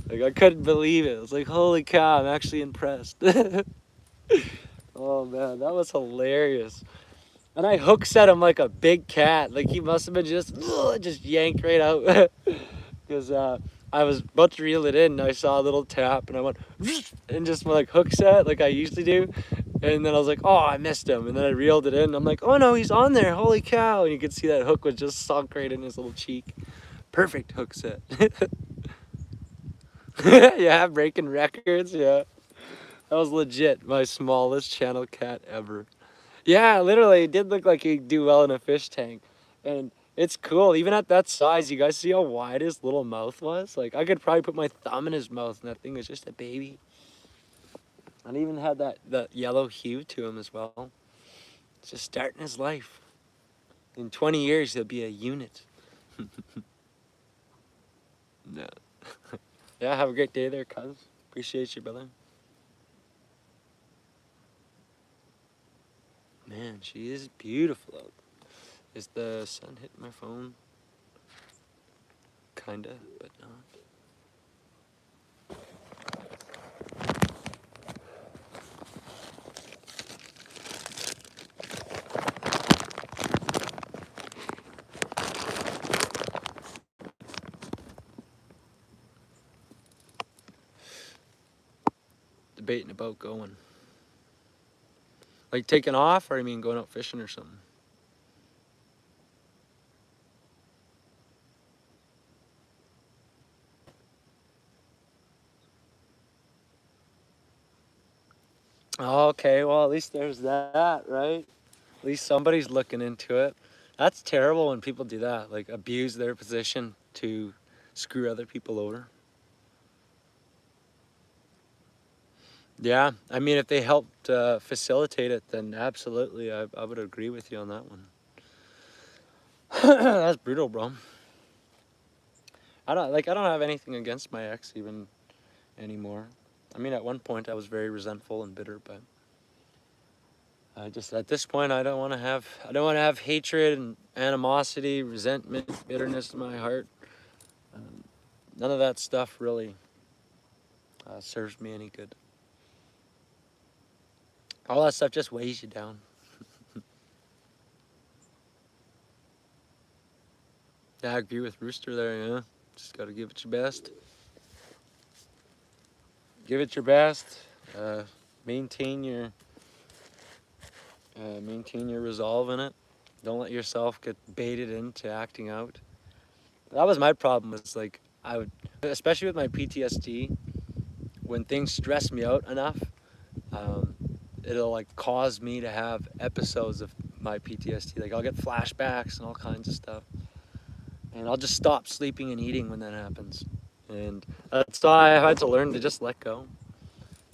Like, I couldn't believe it. I was like, holy cow, I'm actually impressed. Oh man, that was hilarious. And I hook set him like a big cat. Like, he must have been just yanked right out. Because I was about to reel it in, and I saw a little tap, and I went and just like hook set like I usually do. And then I was like, oh, I missed him. And then I reeled it in, and I'm like, oh no, he's on there. Holy cow. And you could see that hook was just sunk right in his little cheek. Perfect hook set. Yeah, breaking records. Yeah. That was legit my smallest channel cat ever. Yeah, literally, it did look like he'd do well in a fish tank. And it's cool. Even at that size, you guys see how wide his little mouth was? Like, I could probably put my thumb in his mouth, and that thing was just a baby. And he even had that yellow hue to him as well. It's just starting his life. In 20 years, he'll be a unit. No. Yeah, have a great day there, cuz. Appreciate you, brother. Man, she is beautiful out. Is the sun hitting my phone? Kinda, but not. Debating about going. Like taking off, or I mean going out fishing or something? Okay, well, at least there's that, right? At least somebody's looking into it. That's terrible when people do that, like abuse their position to screw other people over. Yeah, I mean, if they helped facilitate it, then absolutely, I would agree with you on that one. That's brutal, bro. I don't have anything against my ex even anymore. I mean, at one point I was very resentful and bitter, but I just at this point I don't want to have hatred and animosity, resentment, bitterness in my heart. Um, None of that stuff really serves me any good. All that stuff just weighs you down. Yeah, I agree with Rooster there. Yeah, just gotta give it your best. Give it your best. Uh, maintain your maintain your resolve in it. Don't let yourself get baited into acting out. That was my problem. Was like I would, especially with my PTSD, when things stress me out enough, um, it'll like cause me to have episodes of my PTSD. Like I'll get flashbacks and all kinds of stuff, and I'll just stop sleeping and eating when that happens. And that's why I had to learn to just let go,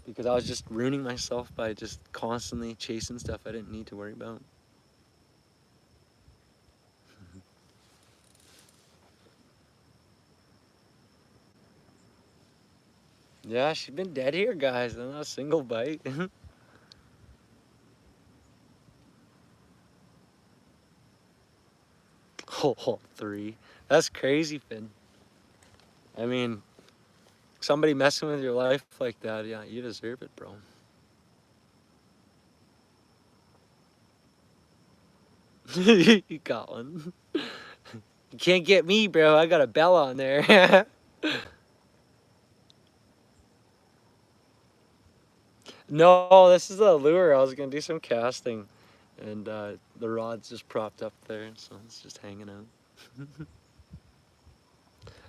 because I was just ruining myself by just constantly chasing stuff I didn't need to worry about. Yeah, she's been dead here, guys. Not a single bite. Oh, three. That's crazy, Finn. I mean, somebody messing with your life like that, yeah, you deserve it, bro. You got one. You can't get me, bro. I got a bell on there. No, this is a lure. I was gonna do some casting, and the rod's just propped up there, so it's just hanging out.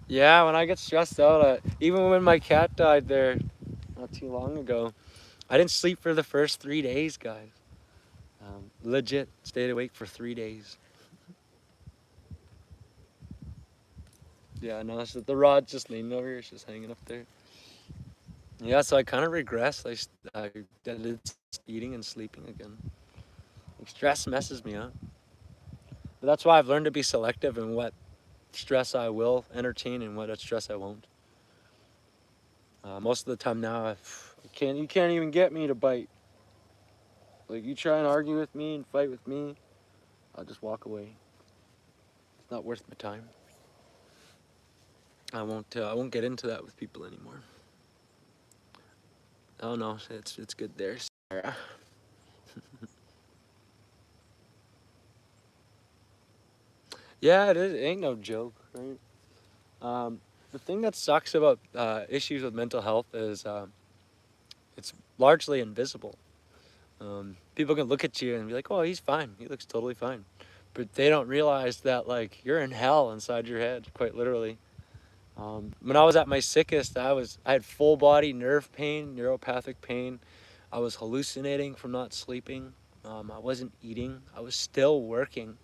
Yeah, when I get stressed out, even when my cat died there not too long ago, I didn't sleep for the first 3 days, guys. Legit, stayed awake for 3 days. Yeah, no, it's the rod's just leaning over here. It's just hanging up there. Yeah, so I kind of regressed. I did eating and sleeping again. Like, stress messes me up. But that's why I've learned to be selective in what stress I will entertain and what stress I won't. Most of the time now, you can't even get me to bite. Like you try and argue with me and fight with me, I'll just walk away. It's not worth my time. I won't get into that with people anymore. Oh no, it's good there, Sarah. Yeah, it is. It ain't no joke, right? The thing that sucks about issues with mental health is it's largely invisible. People can look at you and be like, "Oh, he's fine. He looks totally fine," but they don't realize that like you're in hell inside your head, quite literally. When I was at my sickest, I had full body nerve pain, neuropathic pain. I was hallucinating from not sleeping. I wasn't eating. I was still working.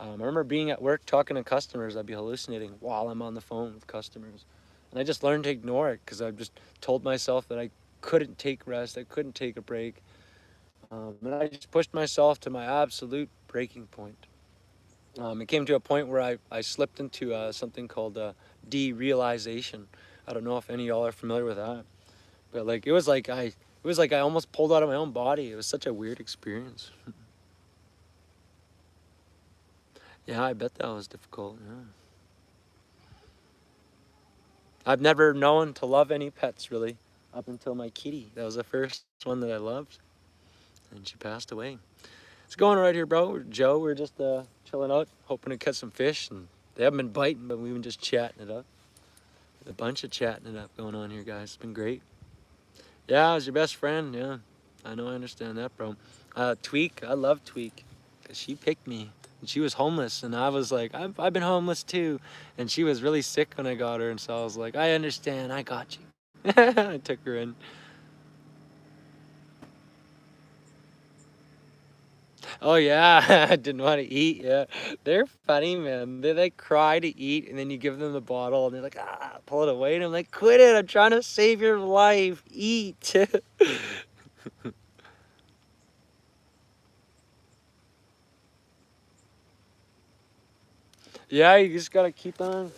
I remember being at work talking to customers. I'd be hallucinating while I'm on the phone with customers, and I just learned to ignore it because I just told myself that I couldn't take rest. I couldn't take a break, and I just pushed myself to my absolute breaking point. It came to a point where I slipped into something called derealization. I don't know if any of y'all are familiar with that, but like it was like I almost pulled out of my own body. It was such a weird experience. Yeah, I bet that was difficult. Yeah. I've never known to love any pets really up until my kitty. That was the first one that I loved, and she passed away. It's going right here, bro. Joe, we're just chilling out, hoping to catch some fish, and they haven't been biting, but we've been just chatting it up. A bunch of chatting it up going on here, guys. It's been great. Yeah, I was your best friend. Yeah, I know. I understand that, bro. Tweak, I love Tweak, cause she picked me. And she was homeless, and I was like, I've been homeless too, and she was really sick when I got her, and so I was like, I understand. I got you. I took her in. Oh yeah, I didn't want to eat. Yeah, they're funny, man. They like cry to eat, and then you give them the bottle, and they're like, pull it away, and I'm like, quit it. I'm trying to save your life. Eat. Yeah, you just gotta keep on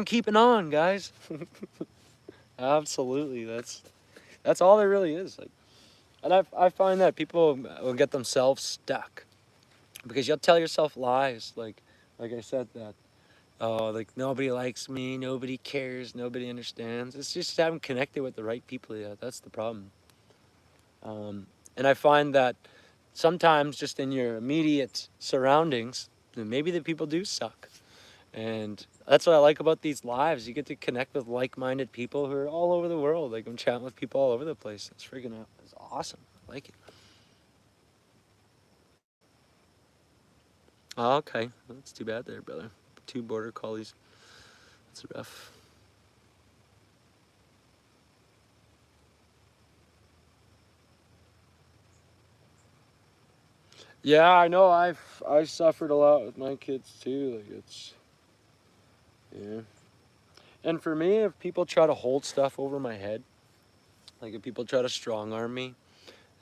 keeping on, guys. Absolutely, that's all there really is. Like, and I find that people will get themselves stuck because you'll tell yourself lies, like I said that. Oh, like nobody likes me, nobody cares, nobody understands. It's just haven't connected with the right people yet. That's the problem. And I find that sometimes just in your immediate surroundings, maybe the people do suck. And that's what I like about these lives. You get to connect with like-minded people who are all over the world. Like I'm chatting with people all over the place. It's awesome. I like it. Oh, okay. Well, that's too bad there, brother. Two border collies. That's rough. Yeah, I know. I suffered a lot with my kids too. Like it's yeah. And for me, if people try to hold stuff over my head, like if people try to strong arm me,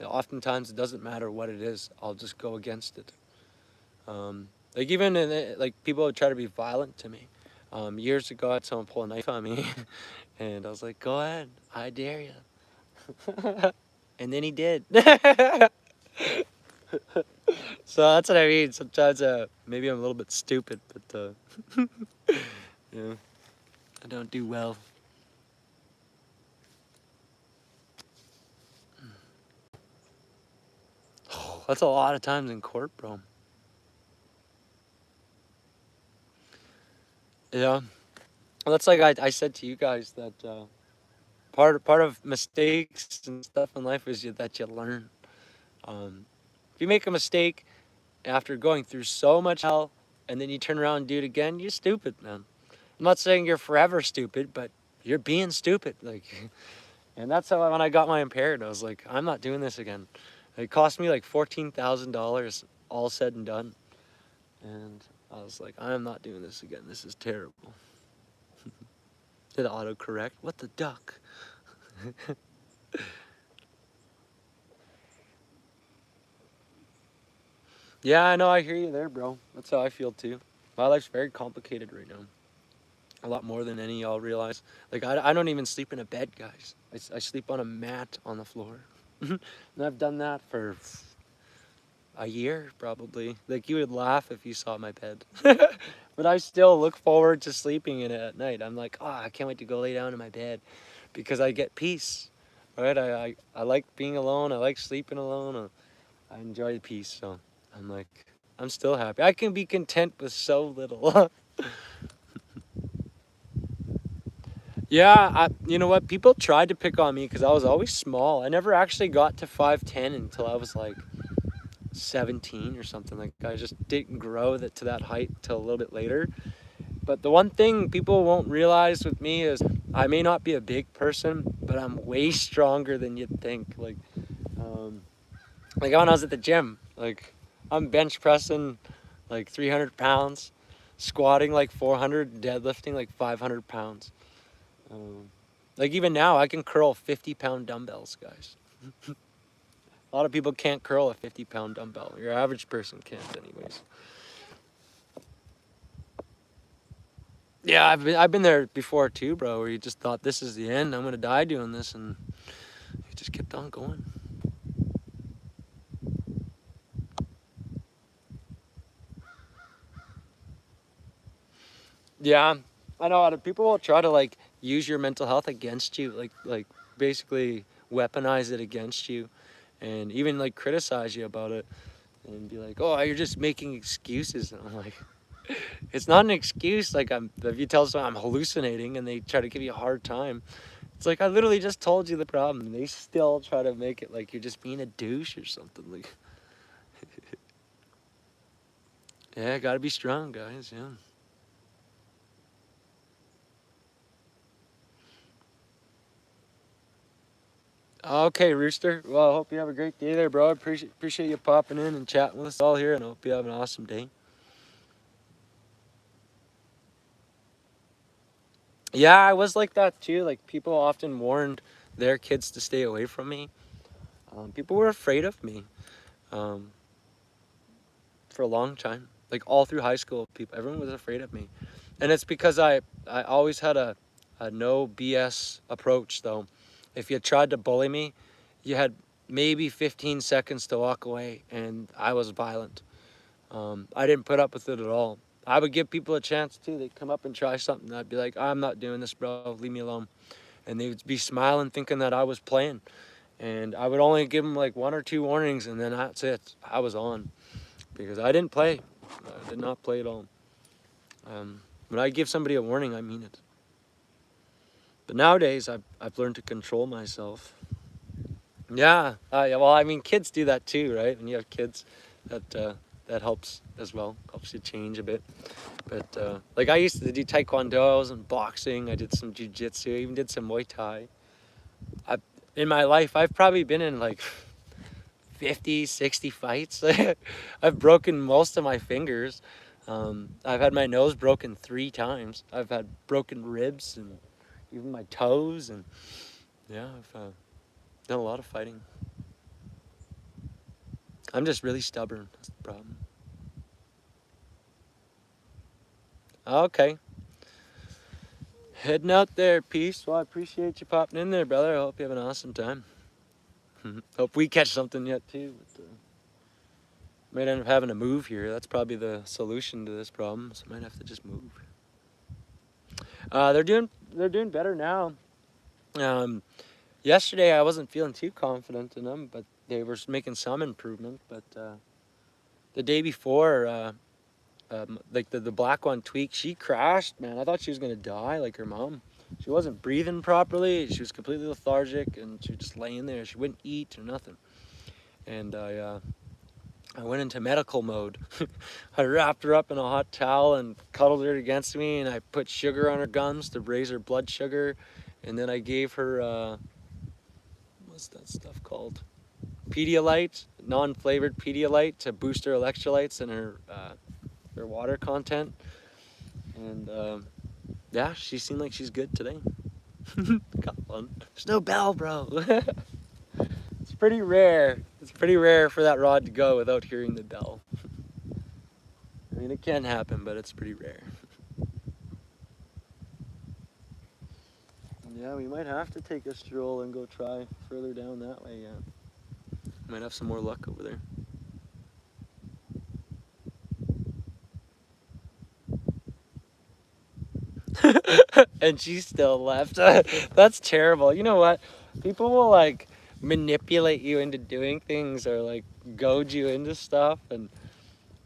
oftentimes it doesn't matter what it is. I'll just go against it. Like even like people would try to be violent to me. Years ago, I had someone pull a knife on me, and I was like, "Go ahead, I dare you." And then he did. So that's what I mean. Sometimes maybe I'm a little bit stupid, but yeah, I don't do well. That's a lot of times in court, bro. Yeah, well, that's like I said to you guys that part of mistakes and stuff in life is that you learn. If you make a mistake after going through so much hell and then you turn around and do it again, you're stupid, man. I'm not saying you're forever stupid, but you're being stupid. Like, and that's how when I got my impaired, I was like, I'm not doing this again. It cost me like $14,000 all said and done. And I was like, I am not doing this again. This is terrible. Did autocorrect? What the duck? Yeah, I know. I hear you there, bro. That's how I feel too. My life's very complicated right now. A lot more than any y'all realize. Like, I don't even sleep in a bed, guys. I sleep on a mat on the floor. And I've done that for a year, probably. Like, you would laugh if you saw my bed. But I still look forward to sleeping in it at night. I'm like, oh, I can't wait to go lay down in my bed because I get peace, right? I like being alone. I like sleeping alone. I enjoy the peace. So I'm like, I'm still happy. I can be content with so little. Yeah, you know what? People tried to pick on me because I was always small. I never actually got to 5'10" until I was like 17 or something. Like I just didn't grow to that height until a little bit later. But the one thing people won't realize with me is I may not be a big person, but I'm way stronger than you'd think. Um, like when I was at the gym, like I'm bench pressing like 300 pounds, squatting like 400, deadlifting like 500 pounds. Um, like even now, I can curl 50-pound dumbbells, guys. A lot of people can't curl a 50-pound dumbbell. Your average person can't, anyways. Yeah, I've been there before too, bro. Where you just thought this is the end. I'm gonna die doing this, and you just kept on going. Yeah, I know. People will try to like use your mental health against you, like basically weaponize it against you, and even like criticize you about it, and be like, "Oh, you're just making excuses." And I'm like, it's not an excuse. Like if you tell someone I'm hallucinating and they try to give you a hard time, it's like I literally just told you the problem. And they still try to make it like you're just being a douche or something. Like, yeah, gotta be strong, guys. Yeah. Okay, Rooster. Well, I hope you have a great day there, bro. I appreciate you popping in and chatting with us all here, and I hope you have an awesome day. Yeah, I was like that too. Like people often warned their kids to stay away from me. People were afraid of me for a long time. Like all through high school, everyone was afraid of me. And it's because I always had a no BS approach, though. If you tried to bully me, you had maybe 15 seconds to walk away, and I was violent. I didn't put up with it at all. I would give people a chance too. They'd come up and try something. I'd be like, I'm not doing this, bro. Leave me alone. And they would be smiling, thinking that I was playing. And I would only give them like 1 or 2 warnings, and then that's it. I was on, because I didn't play. I did not play at all. When I give somebody a warning, I mean it. But nowadays, I've learned to control myself. Yeah, yeah. Well, I mean, kids do that too, right? When you have kids, that helps as well. Helps you change a bit. But like I used to do taekwondo and boxing. I did some jiu-jitsu. Even did some Muay Thai. In my life, I've probably been in like 50, 60 fights. I've broken most of my fingers. I've had my nose broken 3 times. I've had broken ribs and even my toes, and yeah, I've done a lot of fighting. I'm just really stubborn. That's the problem. Okay. Heading out there, peace. Well, I appreciate you popping in there, brother. I hope you have an awesome time. Hope we catch something yet too. But, might end up having to move here. That's probably the solution to this problem. So I might have to just move. They're doing better now. Yesterday I wasn't feeling too confident in them, but they were making some improvement. But the day before, like the black one, Tweak, she crashed, man. I thought she was gonna die like her mom. She wasn't breathing properly. She was completely lethargic, and she was just laying there. She wouldn't eat or nothing. And I went into medical mode. I wrapped her up in a hot towel and cuddled her against me, and I put sugar on her gums to raise her blood sugar. And then I gave her, what's that stuff called? Pedialyte, non-flavored Pedialyte, to boost her electrolytes and her water content. And yeah, she seemed like she's good today. Got one. There's no bell, bro. It's pretty rare. It's pretty rare for that rod to go without hearing the bell. I mean, it can happen, but it's pretty rare. Yeah, we might have to take a stroll and go try further down that way, yeah. Might have some more luck over there. And she still left. That's terrible. You know what? People will like manipulate you into doing things, or like goad you into stuff, and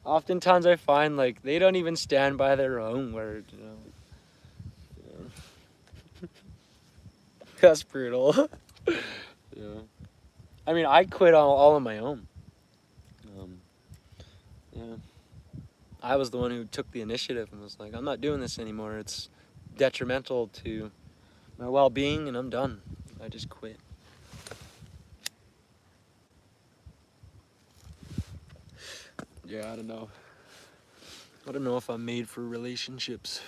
oftentimes I find like they don't even stand by their own word, you know. That's brutal. Yeah. I mean, I quit all on my own. Yeah. I was the one who took the initiative and was like, I'm not doing this anymore. It's detrimental to my well-being, and I'm done. I just quit. Yeah, I don't know. I don't know if I'm made for relationships.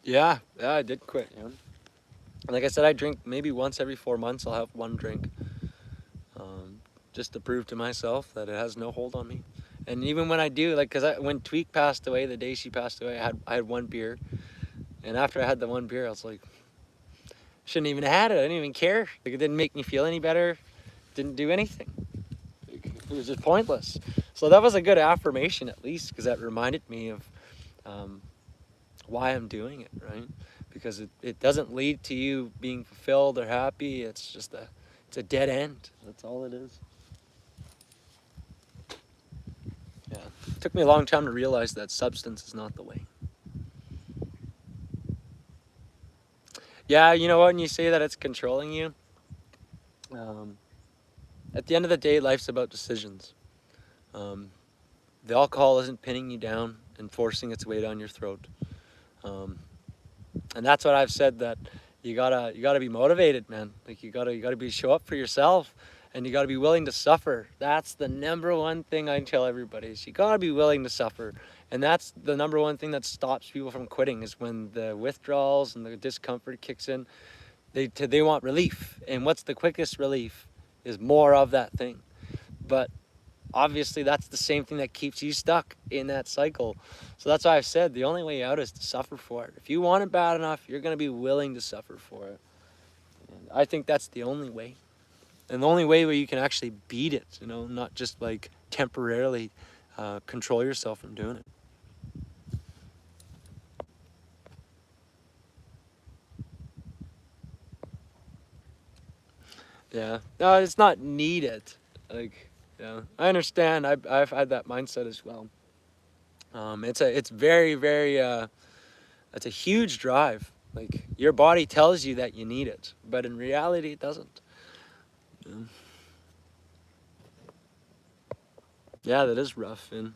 Yeah, I did quit, yeah. Like I said, I drink maybe once every 4 months. I'll have 1 drink, just to prove to myself that it has no hold on me. And even when I do, like, when Tweak passed away, the day she passed away, I had 1 beer, and after I had the 1 beer, I was like, shouldn't even have had it. I didn't even care. Like, it didn't make me feel any better. Didn't do anything. It was just pointless. So that was a good affirmation, at least, because that reminded me of why I'm doing it, right? Because it doesn't lead to you being fulfilled or happy. It's just it's a dead end. That's all it is. Yeah. It took me a long time to realize that substance is not the way. Yeah, you know what? When you say that it's controlling you, at the end of the day, life's about decisions. The alcohol isn't pinning you down and forcing its weight on your throat. And that's what I've said, that you gotta be motivated, man. Like you gotta show up for yourself, and you gotta be willing to suffer. That's the number one thing I tell everybody, is you gotta be willing to suffer. And that's the number one thing that stops people from quitting, is when the withdrawals and the discomfort kicks in. They want relief, and what's the quickest relief is more of that thing. But obviously that's the same thing that keeps you stuck in that cycle. So that's why I've said the only way out is to suffer for it. If you want it bad enough, you're going to be willing to suffer for it. And I think that's the only way. And the only way where you can actually beat it, you know, not just like temporarily control yourself from doing it. Yeah, no, it's not needed. Like, yeah, I understand. I've had that mindset as well. It's very, very it's a huge drive. Like, your body tells you that you need it, but in reality, it doesn't. Yeah, yeah, that is rough. And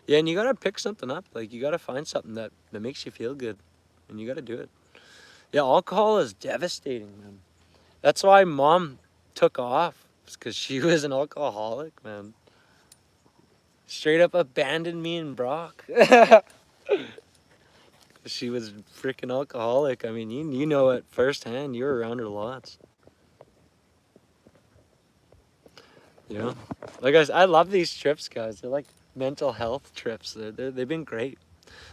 yeah, and you gotta pick something up. Like, you gotta find something that makes you feel good, and you gotta do it. Yeah, alcohol is devastating, man. That's why mom took off, because she was an alcoholic, man. Straight up abandoned me and Brock. She was freaking alcoholic. I mean, you know it firsthand. You were around her lots. You know, like I love these trips, guys. They're like mental health trips. They've been great.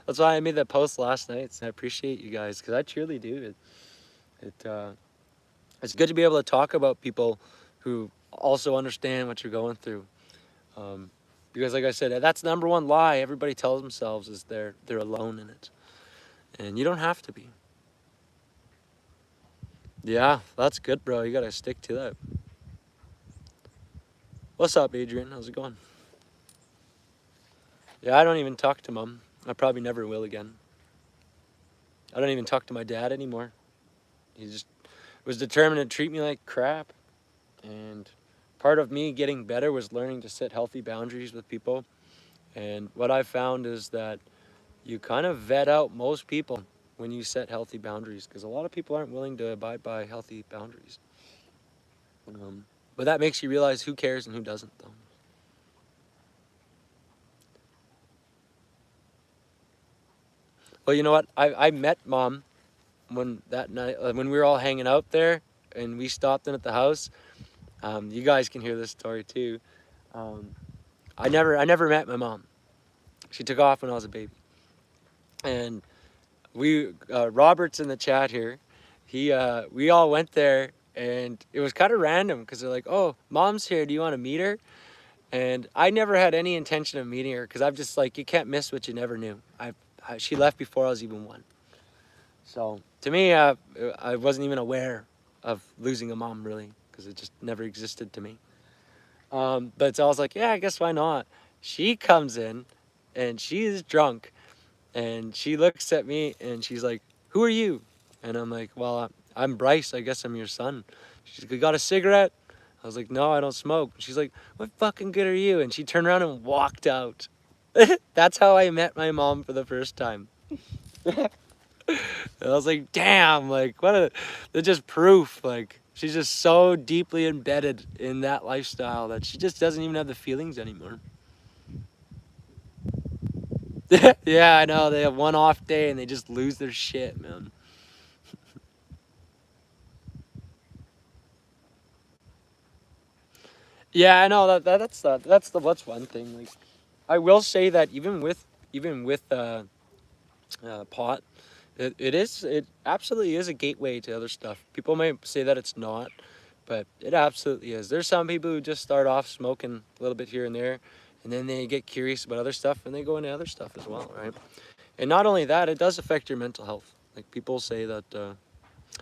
That's why I made that post last night. And I appreciate you guys, because I truly do. It's good to be able to talk about people who also understand what you're going through. Um, because, like I said, that's the number one lie everybody tells themselves, is they're alone in it, and you don't have to be. Yeah, that's good, bro. You gotta stick to that. What's up, Adrian? How's it going? Yeah, I don't even talk to mom. I probably never will again. I don't even talk to my dad anymore. He just was determined to treat me like crap. And part of me getting better was learning to set healthy boundaries with people. And what I found is that you kind of vet out most people when you set healthy boundaries, because a lot of people aren't willing to abide by healthy boundaries. But that makes you realize who cares and who doesn't, though. Well, you know what? I met mom when that night, when we were all hanging out there, and we stopped in at the house. You guys can hear this story too. Um, I never met my mom. She took off when I was a baby, and Robert's in the chat here. We all went there, and it was kind of random because they're like, "Oh, mom's here. Do you want to meet her?" And I never had any intention of meeting her, because I'm just like, you can't miss what you never knew. She left before I was even one. So to me, I wasn't even aware of losing a mom, really, because it just never existed to me. But so I was like, yeah, I guess why not? She comes in, and she is drunk, and she looks at me, and she's like, "Who are you?" And I'm like, "Well, I'm Bryce. I guess I'm your son." She's like, "You got a cigarette?" I was like, "No, I don't smoke." She's like, "What fucking good are you?" And she turned around and walked out. That's how I met my mom for the first time. And I was like, damn, like, they're just proof. Like, she's just so deeply embedded in that lifestyle that she just doesn't even have the feelings anymore. Yeah, I know. They have one off day and they just lose their shit, man. Yeah, I know that's one thing. Like, I will say that even with pot, it absolutely is a gateway to other stuff. People may say that it's not, but it absolutely is. There's some people who just start off smoking a little bit here and there, and then they get curious about other stuff, and they go into other stuff as well, right? And not only that, it does affect your mental health. Like, people say that, oh,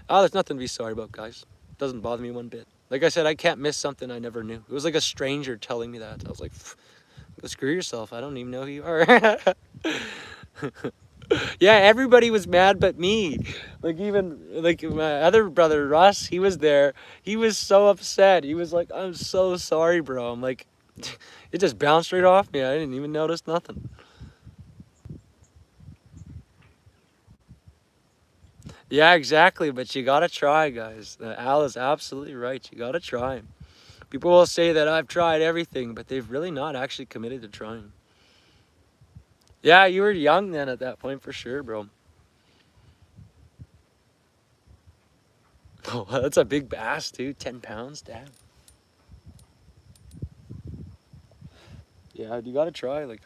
there's nothing to be sorry about, guys. It doesn't bother me one bit. Like I said, I can't miss something I never knew. It was like a stranger telling me that. I was like, go screw yourself. I don't even know who you are. Yeah, everybody was mad but me. Like, even like my other brother Russ, he was there. He was so upset. He was like, "I'm so sorry, bro." I'm like, it just bounced right off me. I didn't even notice nothing. Yeah, exactly. But you gotta try, guys. Al is absolutely right. You gotta try. People will say that I've tried everything, but they've really not actually committed to trying. Yeah, you were young then at that point for sure, bro. Oh, that's a big bass too. 10 pounds, damn. Yeah, you gotta try. Like,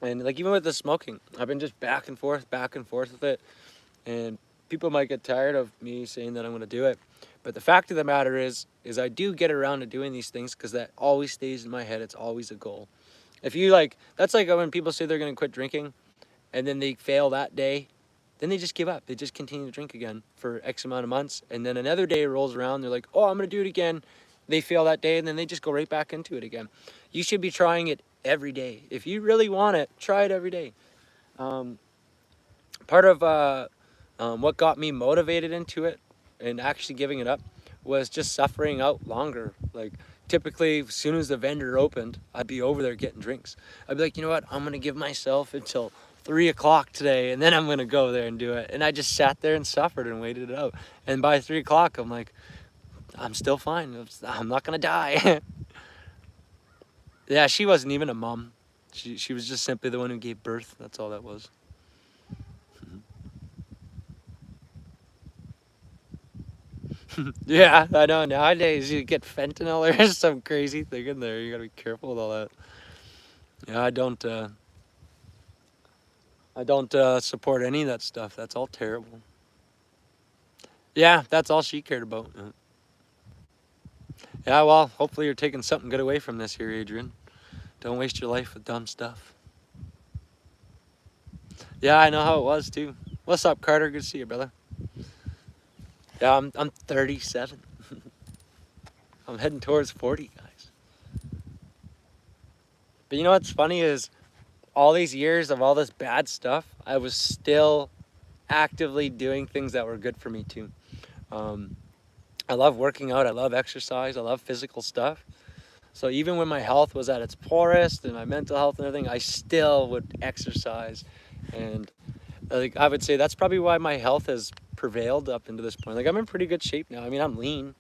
and like even with the smoking, I've been just back and forth with it. And people might get tired of me saying that I'm gonna do it. But the fact of the matter is I do get around to doing these things because that always stays in my head. It's always a goal. If you like, that's like when people say they're gonna quit drinking and then they fail that day, then they just give up. They just continue to drink again for X amount of months. And then another day rolls around, they're like, oh, I'm gonna do it again. They fail that day and then they just go right back into it again. You should be trying it every day. If you really want it, try it every day. Um, Part of what got me motivated into it and actually giving it up was just suffering out longer. Like typically as soon as the vendor opened, I'd be over there getting drinks. I'd be like, you know what, I'm gonna give myself until 3 o'clock today and then I'm gonna go there and do it. And I just sat there and suffered and waited it out. And by 3 o'clock I'm like, I'm still fine, I'm not gonna die. Yeah, she wasn't even a mom. She was just simply the one who gave birth. That's all that was. Yeah, I know. Nowadays, you get fentanyl or some crazy thing in there. You gotta be careful with all that. Yeah, I don't support any of that stuff. That's all terrible. Yeah, that's all she cared about. Yeah, well, hopefully you're taking something good away from this here, Adrian. Don't waste your life with dumb stuff. Yeah, I know how it was too. What's up, Carter? Good to see you, brother. Yeah, I'm 37. I'm heading towards 40, guys. But you know what's funny is all these years of all this bad stuff, I was still actively doing things that were good for me too. Um, I love working out. I love exercise. I love physical stuff. So even when my health was at its poorest and my mental health and everything, I still would exercise. And like I would say that's probably why my health has prevailed up into this point. Like I'm in pretty good shape now. I mean, I'm lean.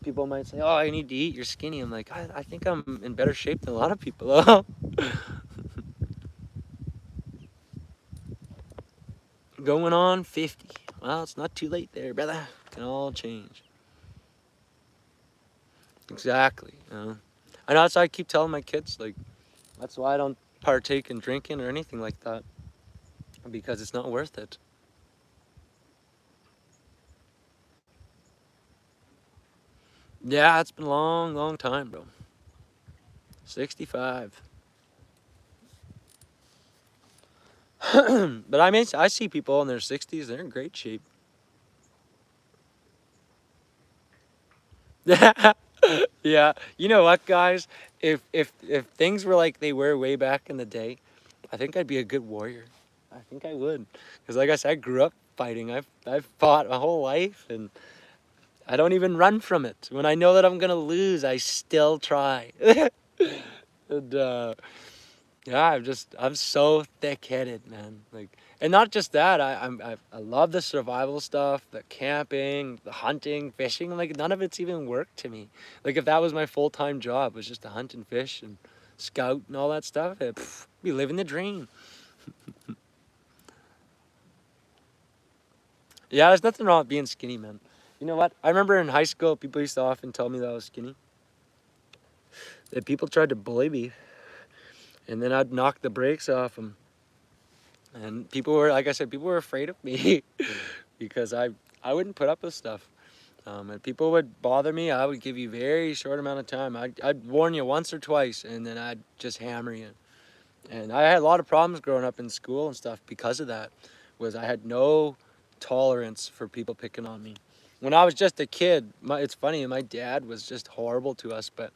People might say, "Oh, you need to eat. You're skinny." I'm like, I think I'm in better shape than a lot of people. Going on 50. Well, it's not too late there, brother. It can all change. Exactly. I know that's why I keep telling my kids, like, that's why I don't partake in drinking or anything like that. Because it's not worth it. Yeah, it's been a long, long time, bro. 65. But I mean, I see people in their 60s, they're in great shape. Yeah, you know what, guys? If things were like they were way back in the day, I think I'd be a good warrior. I think I would, because like I said, I grew up fighting. I've fought my whole life, and I don't even run from it. When I know that I'm gonna lose, I still try. And yeah, I'm so thick-headed, man. Like, and not just that. I love the survival stuff, the camping, the hunting, fishing. Like none of it's even work to me. Like if that was my full-time job, was just to hunt and fish and scout and all that stuff, I'd be living the dream. Yeah, there's nothing wrong with being skinny, man. You know what? I remember in high school, people used to often tell me that I was skinny. That people tried to bully me, and then I'd knock the brakes off them. And people were, like I said, people were afraid of me because I wouldn't put up with stuff. And people would bother me. I would give you very short amount of time. I'd warn you once or twice, and then I'd just hammer you. And I had a lot of problems growing up in school and stuff because of that. Was I had no tolerance for people picking on me. When I was just a kid, it's funny, my dad was just horrible to us, but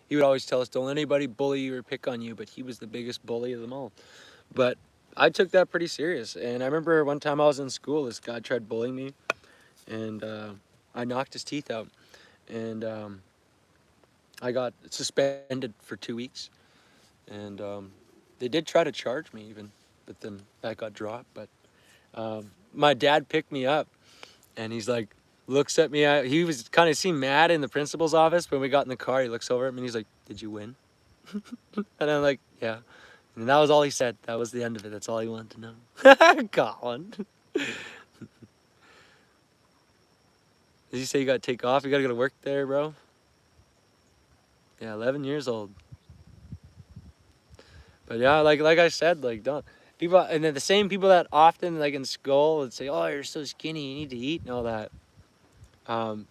he would always tell us, don't let anybody bully you or pick on you, but he was the biggest bully of them all. But I took that pretty serious. And I remember one time I was in school, this guy tried bullying me, and I knocked his teeth out. And I got suspended for 2 weeks. And they did try to charge me even, but then that got dropped. But my dad picked me up, and he's like, looks at me. He was kind of seemed mad in the principal's office. When we got in the car, he looks over at me and he's like, did you win? And I'm like, yeah. And that was all he said. That was the end of it. That's all he wanted to know. Colin. Did you say you got to take off? You got to go to work there, bro? Yeah, 11 years old. But yeah, like I said, like don't people, and then the same people that often like in school would say, "Oh, you're so skinny, you need to eat and all that." Um,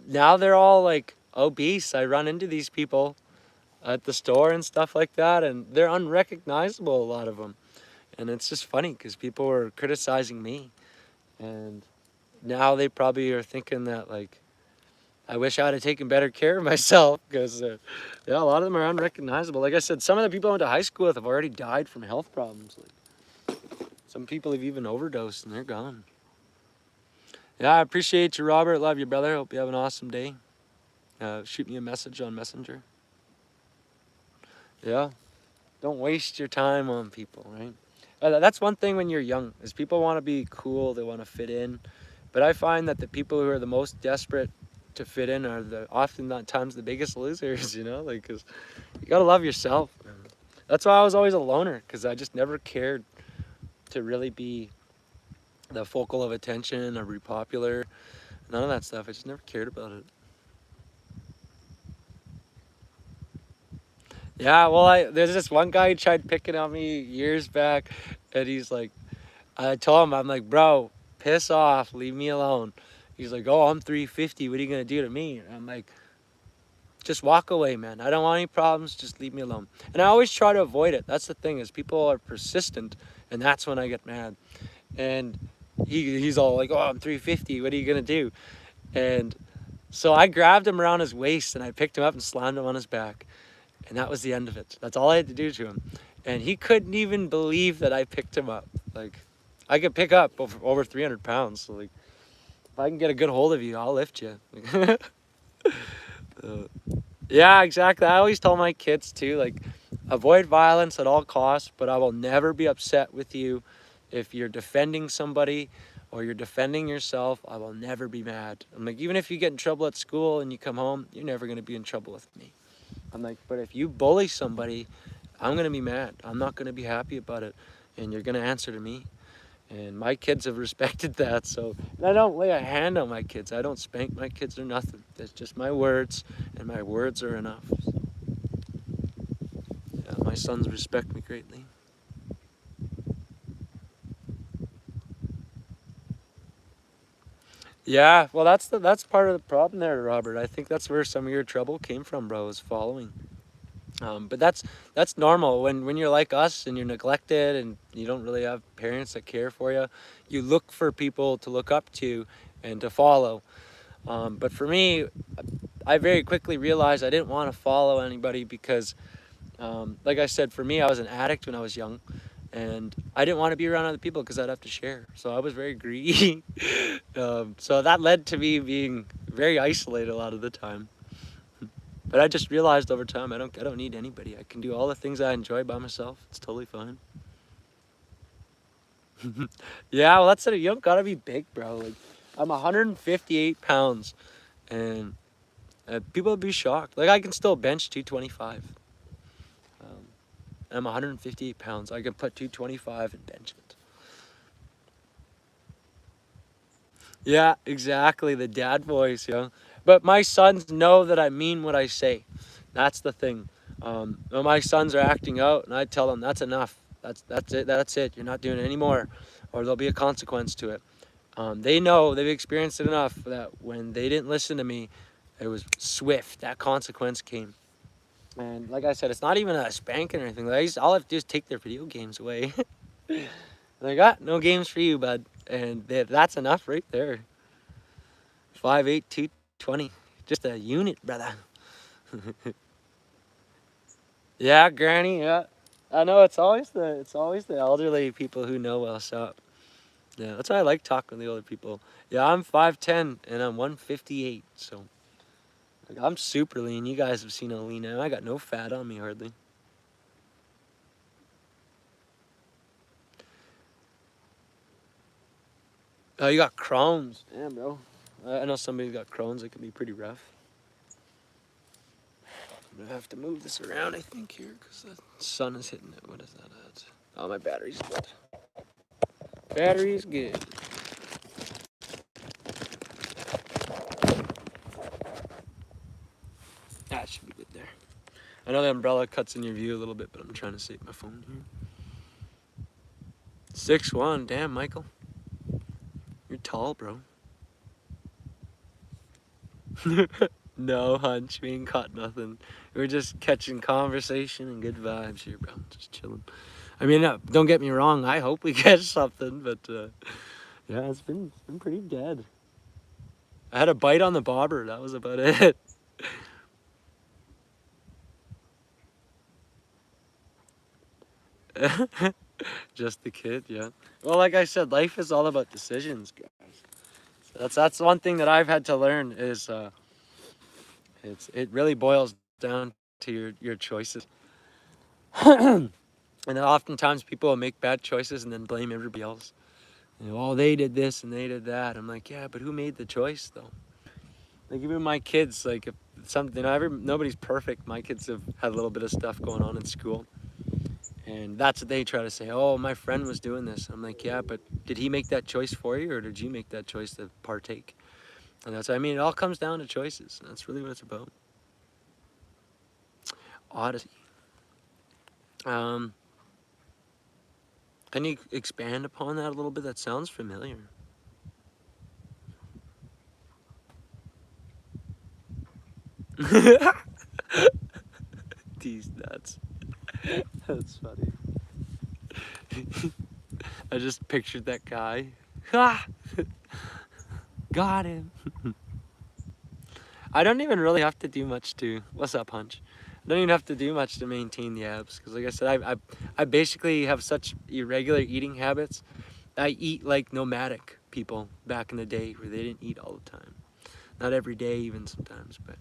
Now they're all like obese. I run into these people at the store and stuff like that, and they're unrecognizable, a lot of them. And it's just funny because people were criticizing me, and now they probably are thinking that like I wish I had taken better care of myself because yeah, a lot of them are unrecognizable. Like I said, some of the people I went to high school with have already died from health problems. Like, some people have even overdosed and they're gone. Yeah, I appreciate you, Robert. Love you, brother. Hope you have an awesome day. Shoot me a message on Messenger. Yeah, don't waste your time on people, right? That's one thing when you're young, is people want to be cool, they want to fit in. But I find that the people who are the most desperate to fit in are oftentimes the biggest losers, you know? Like, 'cause you gotta love yourself, man. That's why I was always a loner, because I just never cared to really be the focal of attention or be popular. None of that stuff. I just never cared about it. Yeah, well, there's this one guy who tried picking on me years back, and he's like, I told him, I'm like, bro, piss off, leave me alone. He's like, oh, I'm 350. What are you gonna do to me? And I'm like, just walk away, man. I don't want any problems. Just leave me alone. And I always try to avoid it. That's the thing, is people are persistent, and that's when I get mad. And he's all like, oh, I'm 350. What are you gonna do? And so I grabbed him around his waist and I picked him up and slammed him on his back. And that was the end of it. That's all I had to do to him. And he couldn't even believe that I picked him up. Like, I could pick up over 300 pounds. So, like, if I can get a good hold of you, I'll lift you. uh, yeah, exactly. I always tell my kids, too, like, avoid violence at all costs, but I will never be upset with you if you're defending somebody or you're defending yourself. I will never be mad. I'm like, even if you get in trouble at school and you come home, you're never going to be in trouble with me. I'm like, but if you bully somebody, I'm going to be mad. I'm not going to be happy about it. And you're going to answer to me. And my kids have respected that. So, and I don't lay a hand on my kids. I don't spank my kids or nothing. It's just my words, and my words are enough. So, yeah, my sons respect me greatly. Yeah, well, that's part of the problem there, Robert. I think that's where some of your trouble came from, bro, is following. But that's normal when you're like us and you're neglected and you don't really have parents that care for you. You look for people to look up to and to follow. But for me, I very quickly realized I didn't want to follow anybody because, like I said, for me, I was an addict when I was young, and I didn't want to be around other people because I'd have to share. So I was very greedy. So that led to me being very isolated a lot of the time. But I just realized over time I don't need anybody. I can do all the things I enjoy by myself. It's totally fine. Yeah, well that's it. You don't gotta be big, bro. Like, I'm 158 pounds, and people would be shocked. Like, I can still bench 225. Um, I'm 158 pounds. I can put 225 and bench it. Yeah, exactly. The dad voice, But my sons know that I mean what I say. That's the thing. When my sons are acting out, and I tell them that's enough. That's it. That's it. You're not doing it anymore, or there'll be a consequence to it. They know, they've experienced it enough that when they didn't listen to me, it was swift. That consequence came. And like I said, it's not even a spanking or anything. All I have to do is take their video games away. And I got no games for you, bud. And that's enough right there. 5'8", 220. Just a unit, brother. Yeah, Granny. Yeah, I know. It's always the elderly people who know what's up. Yeah, that's why I like talking to the older people. Yeah, I'm 5'10" and I'm 158, so like, I'm super lean. You guys have seen how lean I am. I got no fat on me hardly. Oh, you got Crohn's. Damn, bro. I know somebody's got Crohn's. It can be pretty rough. I'm gonna have to move this around, I think, here, because the sun is hitting it. What is that at? Oh, my battery's good. Battery's good. That should be good there. I know the umbrella cuts in your view a little bit, but I'm trying to save my phone here. 6'1", damn, Michael. You're tall, bro. No, hunch, we ain't caught nothing. We're just catching conversation and good vibes here, bro. Just chilling. I mean, don't get me wrong. I hope we catch something, but yeah, it's been pretty dead. I had a bite on the bobber. That was about it. Just the kid, yeah. Well, like I said, life is all about decisions, guys. So that's one thing that I've had to learn is it really boils down to your choices. And oftentimes people will make bad choices and then blame everybody else. You know, oh, they did this and they did that. I'm like, yeah, but who made the choice though? Like even my kids, like if something, nobody's perfect. My kids have had a little bit of stuff going on in school, and that's what they try to say. Oh, my friend was doing this. I'm like, yeah, but did he make that choice for you, or did you make that choice to partake? And that's, I mean, it all comes down to choices. And that's really what it's about. Odyssey. Can you expand upon that a little bit? That sounds familiar. These nuts. That's funny. I just pictured that guy. Ha! Got him. I don't even really have to do much to. What's up, Hunch? I don't even have to do much to maintain the abs because, like I said, I basically have such irregular eating habits. I eat like nomadic people back in the day where they didn't eat all the time. Not every day, even sometimes, but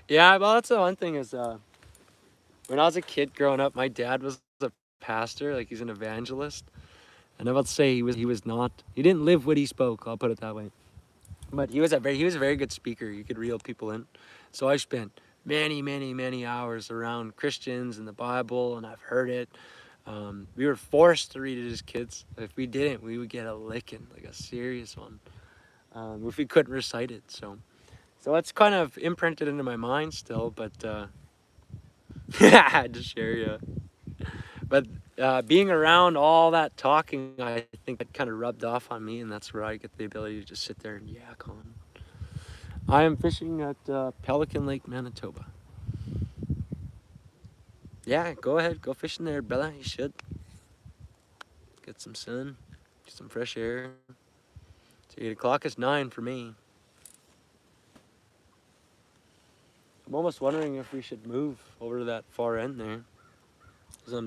yeah. Well, that's the one thing is when I was a kid growing up, my dad was a pastor, like he's an evangelist, and I would say he didn't live what he spoke. I'll put it that way. But he was a very good speaker. You could reel people in. So I spent many hours around Christians and the Bible, and I've heard it. We were forced to read it as kids. If we didn't, we would get a licking, like a serious one, if we couldn't recite it. So it's kind of imprinted into my mind still. But I had to share, yeah. But being around all that talking, I think that kind of rubbed off on me, and that's where I get the ability to just sit there and yak on. I am fishing at Pelican Lake, Manitoba. Yeah, go ahead. Go fishing there, Bella. You should. Get some sun. Get some fresh air. It's 8 o'clock. It's 9 for me. I'm almost wondering if we should move over to that far end there. I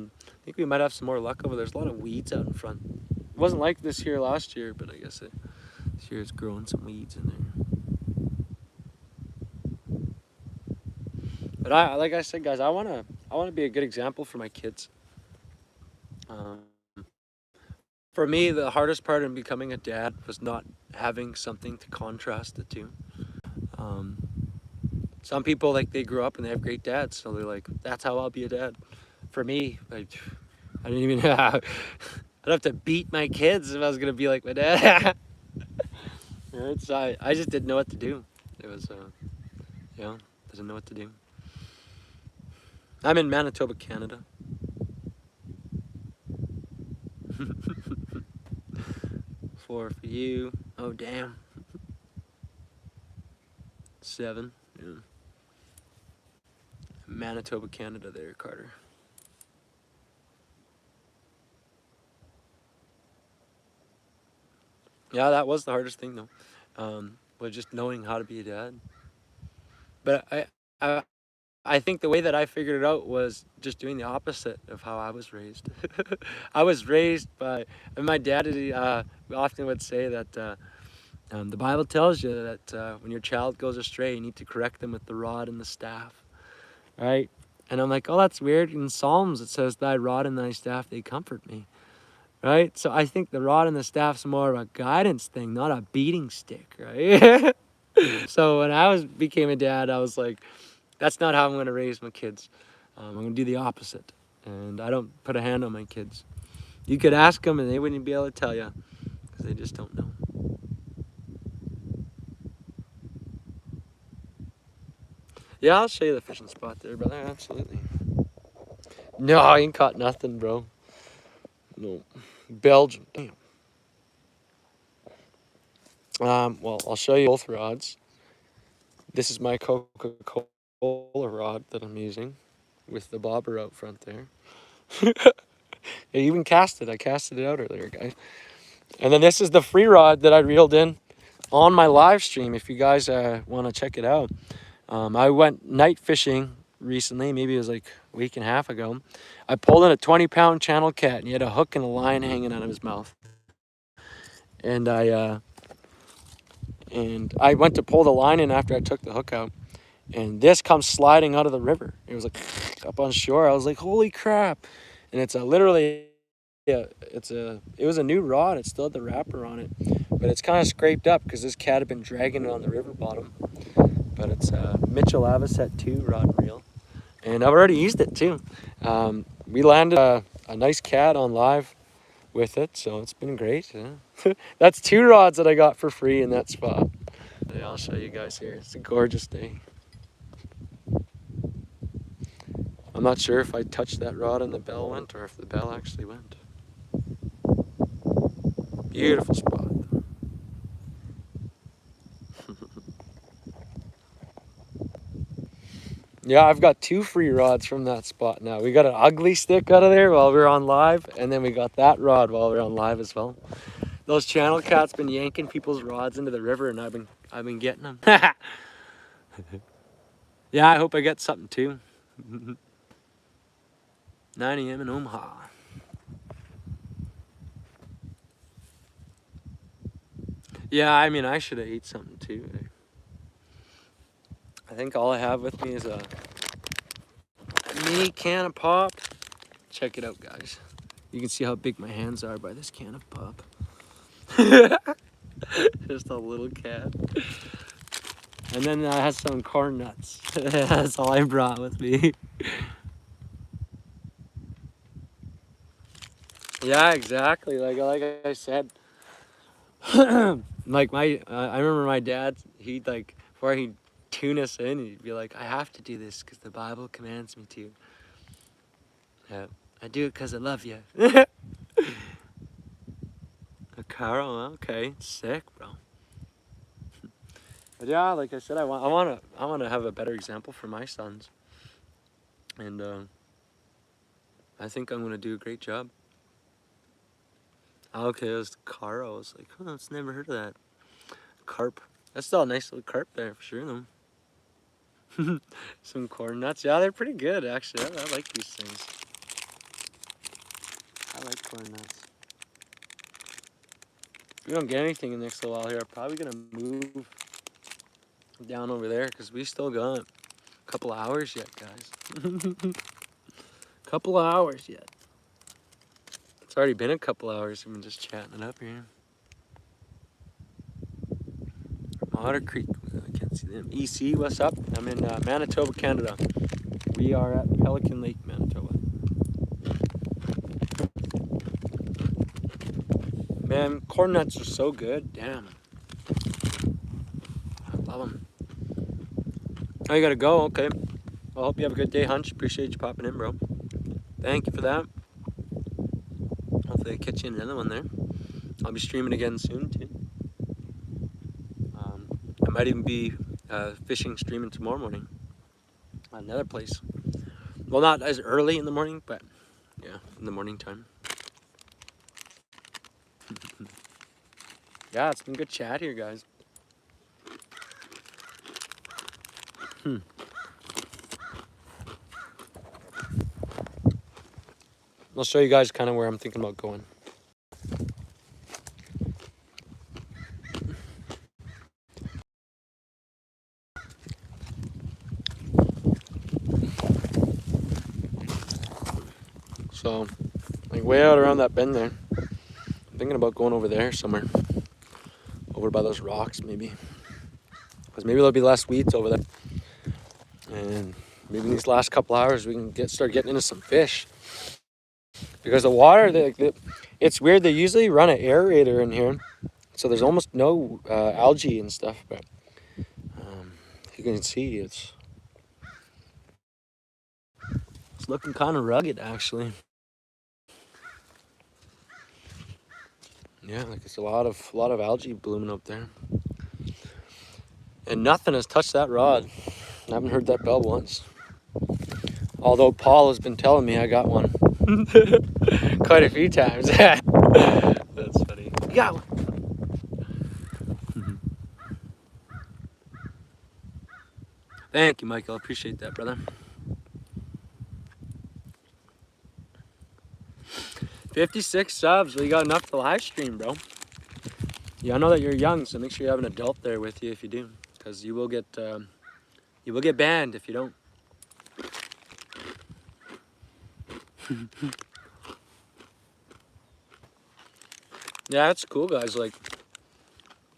think we might have some more luck over there. There's a lot of weeds out in front. It wasn't like this here last year, but I guess this year it's growing some weeds in there. But like I said, guys, I wanna be a good example for my kids. For me, the hardest part in becoming a dad was not having something to contrast it to. Some people, like, they grew up and they have great dads, so they're like, that's how I'll be a dad. For me, like, I didn't even I'd have to beat my kids if I was gonna be like my dad. Right? So I just didn't know what to do. It was, didn't know what to do. I'm in Manitoba, Canada. 4 for you. Oh, damn. 7. Yeah. Manitoba, Canada there, Carter. Yeah, that was the hardest thing, though. Was just knowing how to be a dad. But I think the way that I figured it out was just doing the opposite of how I was raised. I was raised by, and my dad often would say that the Bible tells you that when your child goes astray, you need to correct them with the rod and the staff, right? And I'm like, oh, that's weird. In Psalms, it says, thy rod and thy staff, they comfort me, right? So I think the rod and the staff's more of a guidance thing, not a beating stick, right? So when I became a dad, I was like, that's not how I'm going to raise my kids. I'm going to do the opposite. And I don't put a hand on my kids. You could ask them and they wouldn't be able to tell you because they just don't know. Yeah, I'll show you the fishing spot there, brother. Absolutely. No, I ain't caught nothing, bro. No. Belgium. Damn. Well, I'll show you both rods. This is my Coca-Cola rod that I'm using with the bobber out front there. I even cast it. I casted it out earlier, guys. And then this is the free rod that I reeled in on my live stream. If you guys want to check it out. I went night fishing recently. Maybe it was like a week and a half ago. I pulled in a 20-pound channel cat, and he had a hook and a line hanging out of his mouth. And I went to pull the line in after I took the hook out, and this comes sliding out of the river. It was like up on shore. I was like, holy crap. And it's literally, yeah, it was a new rod. It still had the wrapper on it, but it's kind of scraped up because this cat had been dragging it on the river bottom. But it's a Mitchell Avocet 2 rod and reel, and I've already used it too. We landed a nice cat on live with it, so it's been great. Yeah. That's 2 rods that I got for free in that spot. Yeah, I'll show you guys here. It's a gorgeous day. I'm not sure if I touched that rod and the bell went, or if the bell actually went. Beautiful spot. Yeah, I've got 2 free rods from that spot now. We got an ugly stick out of there while we were on live, and then we got that rod while we were on live as well. Those channel cats been yanking people's rods into the river, and I've been getting them. Yeah, I hope I get something too. 9 a.m. in Omaha. Yeah, I mean, I should have ate something too. I think all I have with me is a mini can of pop. Check it out, guys. You can see how big my hands are by this can of pop. Just a little cat. And then I have some corn nuts. That's all I brought with me. Yeah, exactly. Like I said, like I remember my dad. He'd like before he'd tune us in, he'd be like, "I have to do this because the Bible commands me to." Yeah, I do it because I love you. Carl, okay, sick, bro. But yeah, like I said, I want to have a better example for my sons, and I think I'm gonna do a great job. Okay, it was Caro. I was like, oh, I've never heard of that. Carp. That's still a nice little carp there for sure, though. Some corn nuts. Yeah, they're pretty good, actually. I like these things. I like corn nuts. If we don't get anything in the next little while here, I'm probably going to move down over there because we still got a couple of hours yet, guys. Couple of hours yet. It's already been a couple hours. We've been just chatting it up here. Otter Creek. I can't see them. EC, what's up? I'm in Manitoba, Canada. We are at Pelican Lake, Manitoba. Man, corn nuts are so good. Damn. I love them. Oh, you gotta go? Okay. Well, I hope you have a good day, Hunch. Appreciate you popping in, bro. Thank you for that. Hopefully I catch you in another one there. I'll be streaming again soon, too. I might even be fishing, streaming tomorrow morning. Another place. Well, not as early in the morning, but yeah, in the morning time. Yeah, it's been good chat here, guys. I'll show you guys kind of where I'm thinking about going. So, like way out around that bend there. I'm thinking about going over there somewhere. Over by those rocks, maybe. because maybe there'll be less weeds over there. And maybe in these last couple hours we can start getting into some fish. Because the water, it's weird. They usually run an aerator in here, so there's almost no algae and stuff. But you can see it's looking kind of rugged, actually. Yeah, like it's a lot of algae blooming up there, and nothing has touched that rod. I haven't heard that bell once. Although Paul has been telling me I got one quite a few times. That's funny. You got one. Thank you, Michael. I appreciate that, brother. 56 subs. Well, you got enough to live stream, bro. Yeah, I know that you're young, so make sure you have an adult there with you if you do, because you will get banned if you don't. Yeah, that's cool, guys. Like,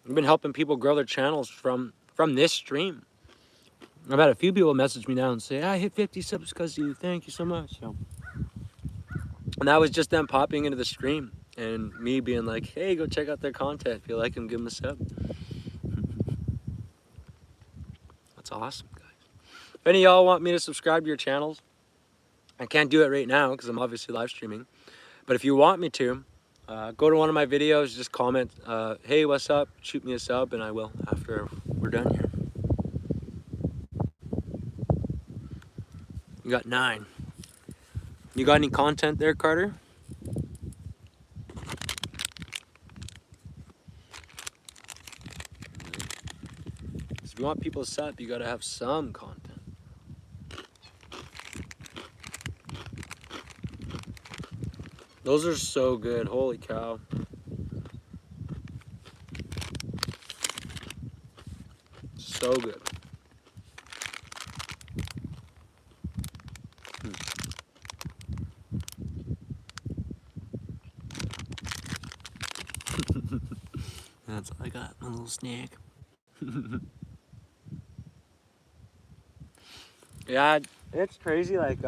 we've been helping people grow their channels from this stream. I've had a few people message me now and say, I hit 50 subs because of you. Thank you so much. So, and that was just them popping into the stream and me being like, hey, go check out their content. If you like them, give them a sub. That's awesome, guys. If any of y'all want me to subscribe to your channels, I can't do it right now because I'm obviously live streaming. But if you want me to, go to one of my videos, just comment, hey, what's up? Shoot me a sub, and I will after we're done here. You got 9. You got any content there, Carter? If you want people to sub, you gotta have some content. Those are so good, holy cow. So good. That's all I got, my little snack. Yeah, it's crazy. Like,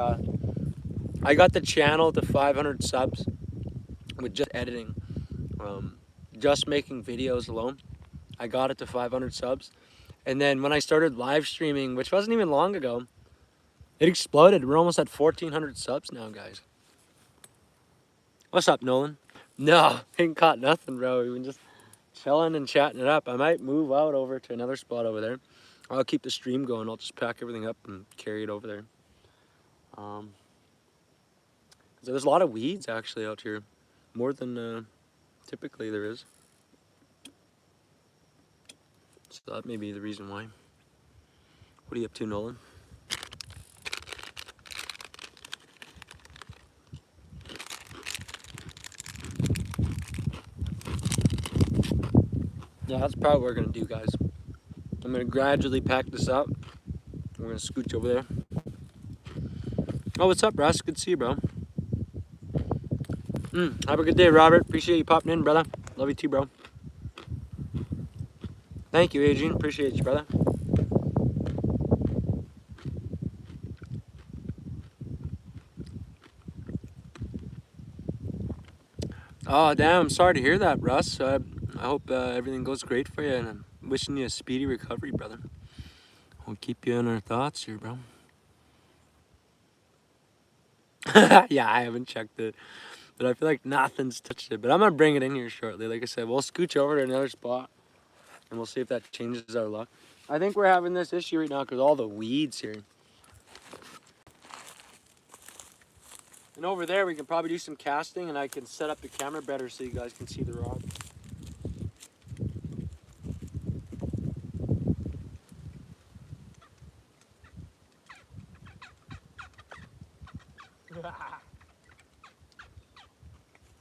I got the channel to 500 subs with just editing, just making videos alone. I got it to 500 subs. And then when I started live streaming, which wasn't even long ago, it exploded. We're almost at 1,400 subs now, guys. What's up, Nolan? No, ain't caught nothing, bro. We've been just chilling and chatting it up. I might move out over to another spot over there. I'll keep the stream going. I'll just pack everything up and carry it over there. So there's a lot of weeds actually out here, more than typically there is. So that may be the reason why. What are you up to, Nolan? Yeah, that's probably what we're gonna do, guys. I'm gonna gradually pack this up. We're gonna scooch over there. Oh, what's up, Russ? Good to see you, bro. Have a good day, Robert. Appreciate you popping in, brother. Love you too, bro. Thank you, Adrian. Appreciate you, brother. Oh, damn. I'm sorry to hear that, Russ. I hope everything goes great for you, and I'm wishing you a speedy recovery, brother. We'll keep you in our thoughts here, bro. Yeah, I haven't checked it, but I feel like nothing's touched it. But I'm gonna bring it in here shortly. Like I said, we'll scooch over to another spot, and we'll see if that changes our luck. I think we're having this issue right now because all the weeds here. And over there, we can probably do some casting, and I can set up the camera better so you guys can see the rod.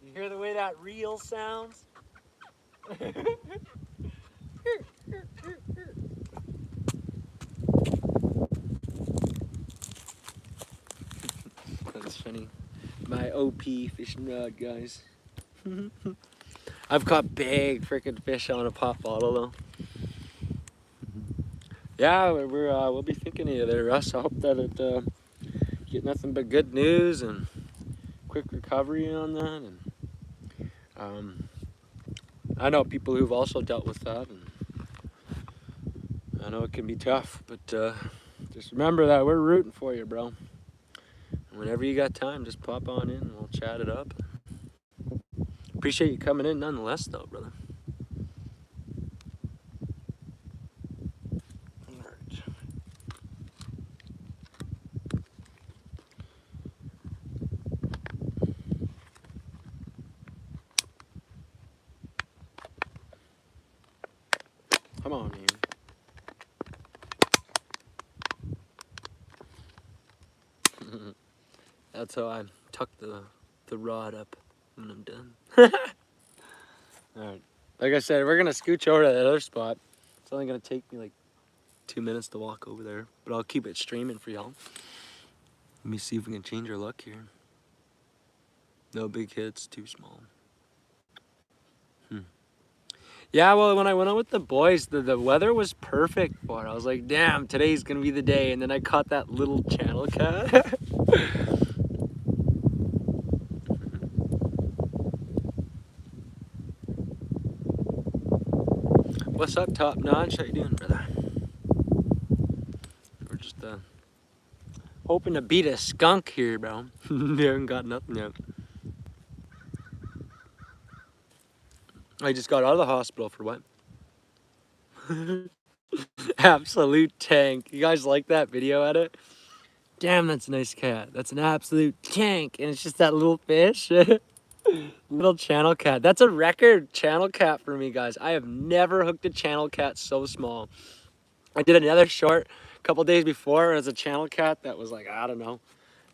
You hear the way that reel sounds? That's funny. My OP fishing rod, guys. I've caught big freaking fish on a pop bottle though. Yeah, we'll be thinking of you there, Russ. I hope that it get nothing but good news and quick recovery on that. And I know people who've also dealt with that, and I know it can be tough, but just remember that we're rooting for you, bro. And whenever you got time, just pop on in and we'll chat it up. Appreciate you coming in nonetheless, though, brother. All right. Come on, man. That's how I tuck the rod up when I'm done. Alright. Like I said, we're gonna scooch over to that other spot. It's only gonna take me like 2 minutes to walk over there, but I'll keep it streaming for y'all. Let me see if we can change our luck here. No big hits, too small. Yeah, well, when I went out with the boys, the weather was perfect for it. I was like, damn, today's gonna be the day. And then I caught that little channel cat. What's up, Top Notch? How you doing, brother? We're just hoping to beat a skunk here, bro. We haven't got nothing yet. I just got out of the hospital for what? Absolute tank. You guys like that video edit? Damn, that's a nice cat. That's an absolute tank. And it's just that little fish. Little channel cat. That's a record channel cat for me, guys. I have never hooked a channel cat so small. I did another short a couple days before as a channel cat that was like, I don't know,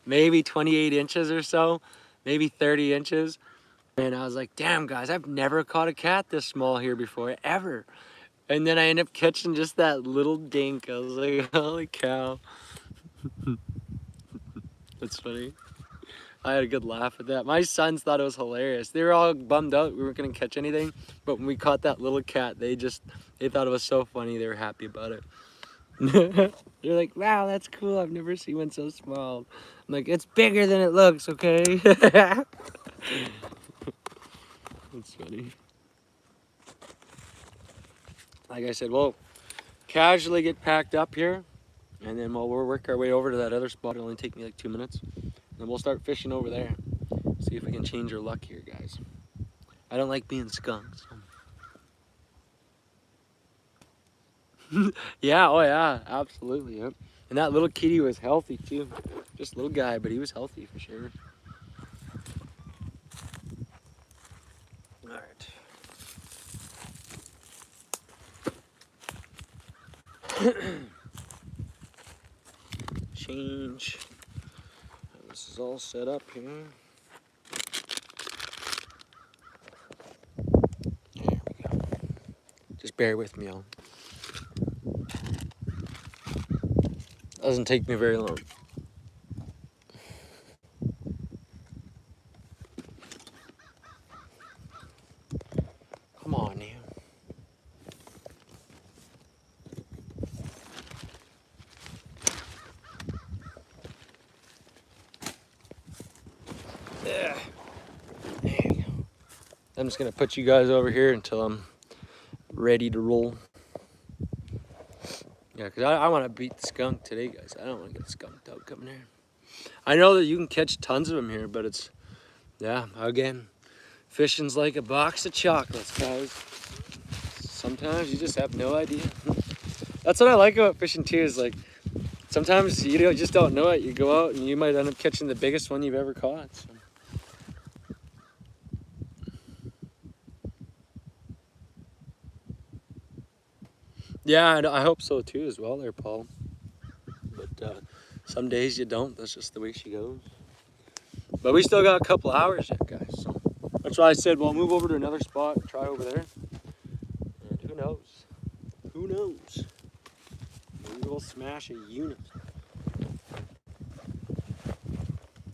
maybe 28 inches or so, maybe 30 inches. And I was like, damn, guys, I've never caught a cat this small here before, ever. And then I ended up catching just that little dink. I was like, holy cow. That's funny. I had a good laugh at that. My sons thought it was hilarious. They were all bummed out we weren't going to catch anything. But when we caught that little cat, they thought it was so funny. They were happy about it. They're like, wow, that's cool. I've never seen one so small. I'm like, it's bigger than it looks, okay? That's funny. Like I said, we'll casually get packed up here. And then we'll work our way over to that other spot. It'll only take me like 2 minutes. And we'll start fishing over there. See if we can change our luck here, guys. I don't like being skunked. So. Yeah, oh yeah, absolutely, yep. And that little kitty was healthy too. Just a little guy, but he was healthy for sure. All right. Change. This is all set up here. There we go. Just bear with me, y'all. Doesn't take me very long. Come on, now. There you go. I'm just gonna put you guys over here until I'm ready to roll. Yeah, because I want to beat the skunk today, guys. I don't want to get skunked out coming here. I know that you can catch tons of them here, but it's, yeah, again, fishing's like a box of chocolates, guys. Sometimes you just have no idea. That's what I like about fishing too, is like, sometimes you just don't know it. You go out and you might end up catching the biggest one you've ever caught. So. Yeah, I hope so too as well there, Paul. But some days you don't. That's just the way she goes. But we still got a couple hours yet, guys. So that's why I said, well, move over to another spot, try over there. And who knows? Who knows? Maybe we'll smash a unit.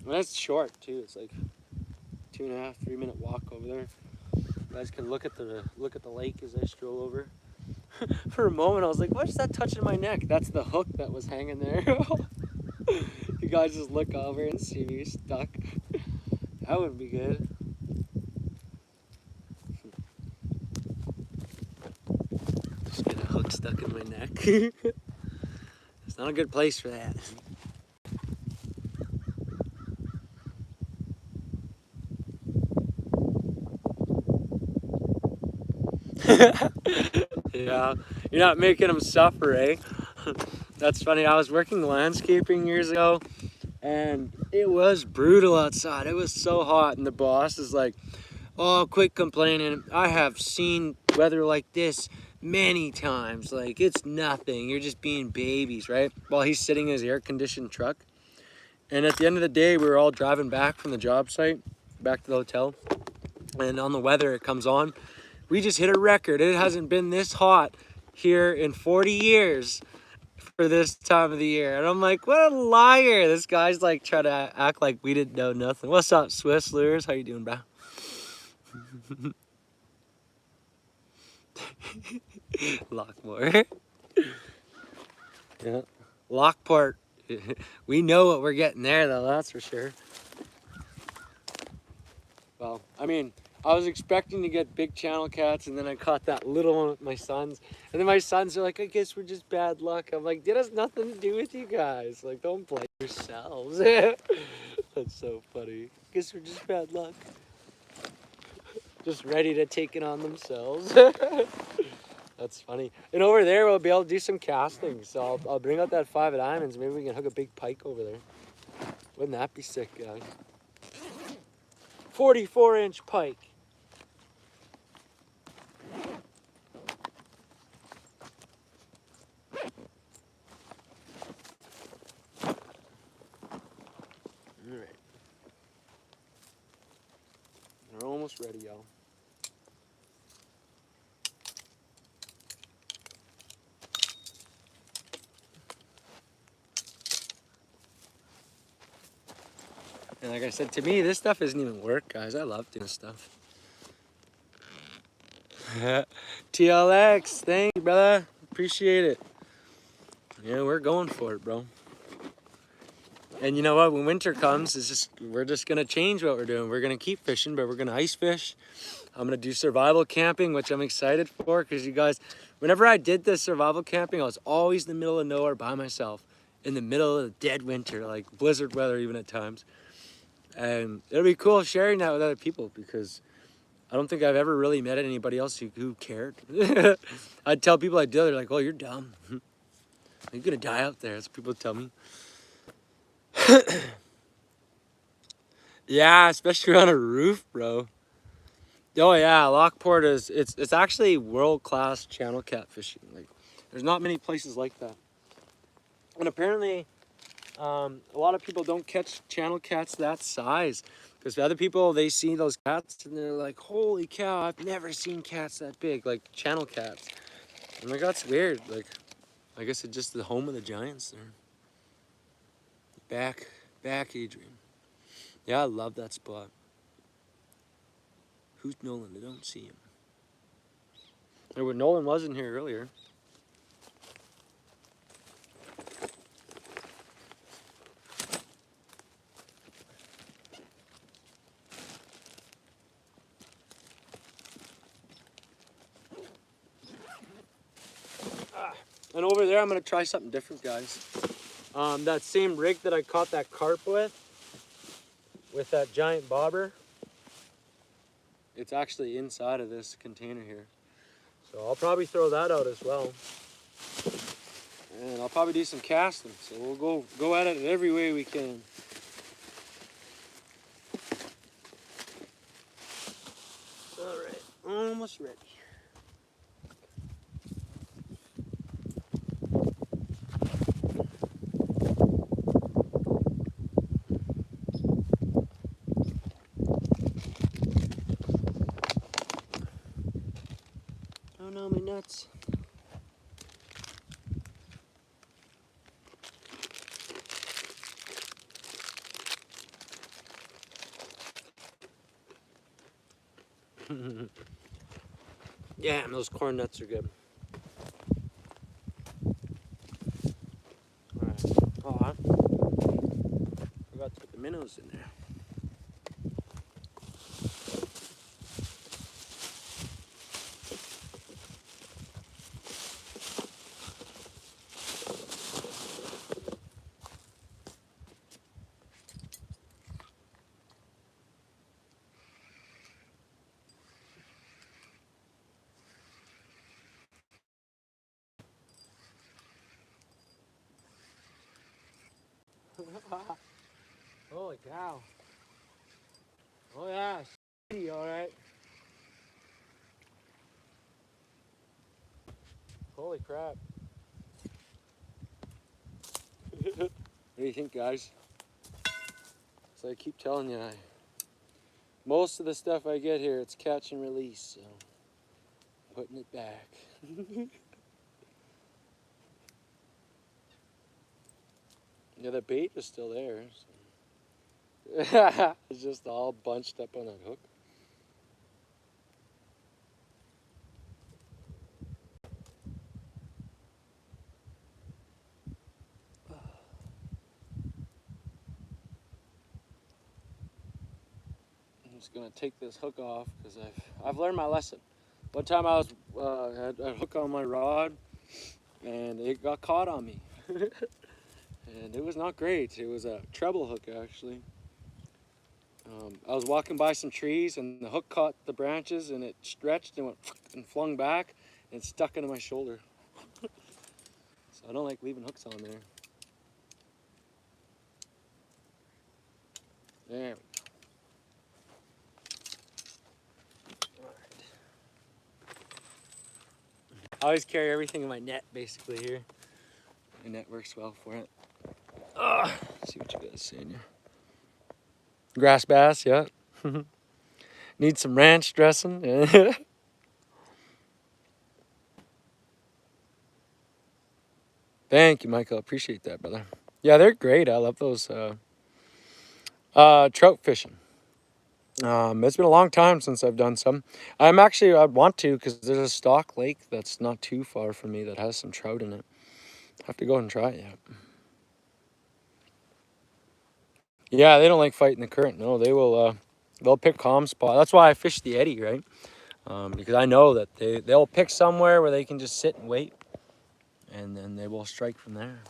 And that's short too. It's like 2.5, 3 minute walk over there. You guys can look at the lake as I stroll over. For a moment, I was like, what's that touching my neck? That's the hook that was hanging there. You guys just look over and see me stuck. That would be good. Just get a hook stuck in my neck. It's not a good place for that. Yeah, you're not making them suffer, eh? That's funny. I was working landscaping years ago, and it was brutal outside. It was so hot, and the boss is like, oh, quit complaining. I have seen weather like this many times. Like, it's nothing. You're just being babies, right? While he's sitting in his air-conditioned truck. And at the end of the day, we were all driving back from the job site, back to the hotel. And on the weather, it comes on. We just hit a record. It hasn't been this hot here in 40 years for this time of the year. And I'm like, what a liar. This guy's like trying to act like we didn't know nothing. What's up, Swiss Lures? How you doing, bro? Lockmore. Yeah. Lockport. We know what we're getting there, though, that's for sure. Well, I mean, I was expecting to get big channel cats, and then I caught that little one with my sons. And then my sons are like, I guess we're just bad luck. I'm like, it has nothing to do with you guys. Like, don't blame yourselves. That's so funny. Guess we're just bad luck. Just ready to take it on themselves. That's funny. And over there, we'll be able to do some casting. So I'll bring out that 5 diamonds. Maybe we can hook a big pike over there. Wouldn't that be sick, guys? 44-inch pike. All right. We're almost ready, y'all. And like I said, to me, this stuff isn't even work, guys. I love doing this stuff. TLX, thank you, brother. Appreciate it. Yeah, we're going for it, bro. And you know what? When winter comes, we're just gonna change what we're doing. We're gonna keep fishing, but we're gonna ice fish. I'm gonna do survival camping, which I'm excited for, because you guys, whenever I did this survival camping, I was always in the middle of nowhere by myself, in the middle of the dead winter, like blizzard weather even at times. And it'll be cool sharing that with other people, because I don't think I've ever really met anybody else who cared. I'd tell people I do, they're like, oh, you're dumb. You're gonna die out there. That's what people tell me. Yeah, especially on a roof, bro. Oh yeah, Lockport it's actually world-class channel cat fishing. Like, there's not many places like that. And apparently, a lot of people don't catch channel cats that size, because other people, they see those cats and they're like, holy cow, I've never seen cats that big, like channel cats. I'm like, that's weird. Like, I guess it's just the home of the giants there. Back, Adrian. Yeah, I love that spot. Who's Nolan? I don't see him. There, Nolan wasn't here earlier. And over there, I'm gonna try something different, guys. That same rig that I caught that carp with that giant bobber, it's actually inside of this container here. So I'll probably throw that out as well. And I'll probably do some casting. So we'll go at it every way we can. All right, almost ready. Oh no, my nuts. Yeah, those corn nuts are good. minnows in there. Holy cow. Oh yeah, all right. Holy crap. What do you think, guys? So I keep telling you, most of the stuff I get here, it's catch and release, so putting it back. Yeah, the bait is still there. So. It's just all bunched up on that hook. I'm just gonna take this hook off because I've learned my lesson. One time I was had a hook on my rod and it got caught on me, and it was not great. It was a treble hook actually. I was walking by some trees and the hook caught the branches and it stretched and went and flung back and stuck into my shoulder. So I don't like leaving hooks on there. There. I always carry everything in my net basically here. My net works well for it. Let's see what you guys see in here. Grass bass, yeah. Need some ranch dressing. Thank you, Michael. Appreciate that, brother. Yeah, they're great. I love those trout fishing. It's been a long time since I've done some. I want to because there's a stock lake that's not too far from me that has some trout in it. I have to go and try it. Yeah, they don't like fighting the current. No, they will. They'll pick calm spot. That's why I fish the eddy, right? Because I know that they'll pick somewhere where they can just sit and wait, and then they will strike from there.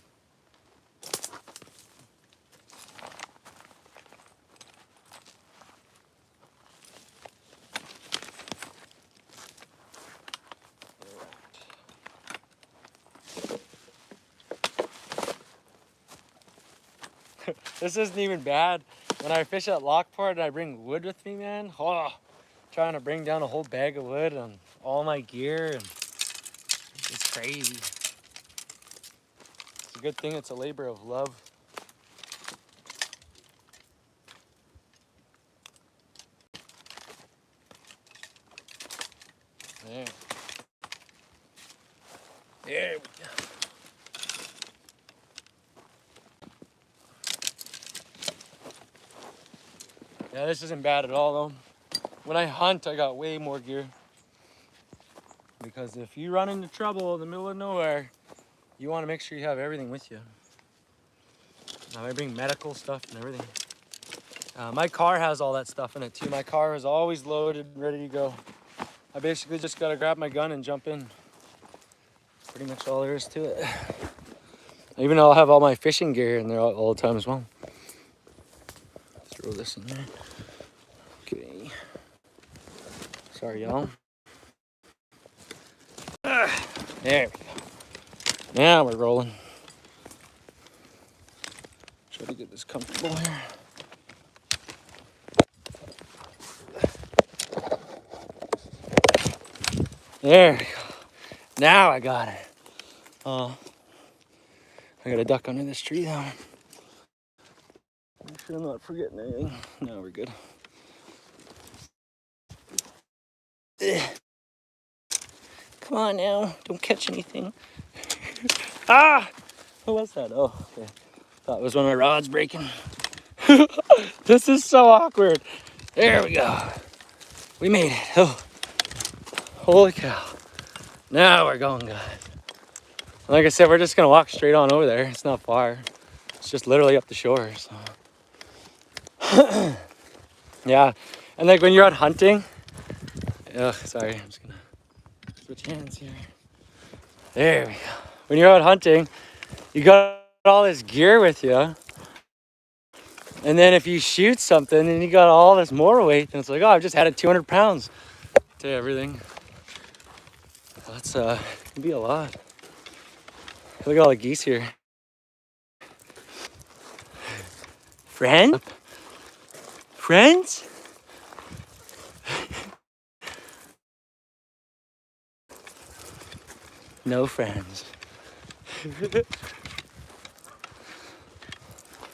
This isn't even bad. When I fish at Lockport and I bring wood with me, man, trying to bring down a whole bag of wood on all my gear, and it's crazy. It's a good thing it's a labor of love. There. There we go. Yeah, this isn't bad at all though. When I hunt, I got way more gear. Because if you run into trouble in the middle of nowhere, you want to make sure you have everything with you. I bring medical stuff and everything. My car has all that stuff in it too. My car is always loaded, ready to go. I basically just got to grab my gun and jump in. Pretty much all there is to it. Even though I'll have all my fishing gear in there all the time as well. Throw this in there. Okay. Sorry, y'all. There we go. Now we're rolling. Try to get this comfortable here. There we go. Now I got it. I got a duck under this tree though. Make sure I'm not forgetting anything. No, we're good. Come on now, don't catch anything. Ah! What was that? Oh, okay. Thought it was one of my rods breaking. This is so awkward. There we go. We made it. Oh, holy cow. Now we're going good. Like I said, we're just gonna walk straight on over there. It's not far. It's just literally up the shore. So Yeah, and like when you're out hunting, ugh, sorry, I'm just gonna switch hands here. There we go. When you're out hunting, you got all this gear with you, and then if you shoot something and you got all this more weight, and it's like, oh, I've just added 200 pounds to everything. That's can be a lot. Look at all the geese here. Friend? Friends? No friends.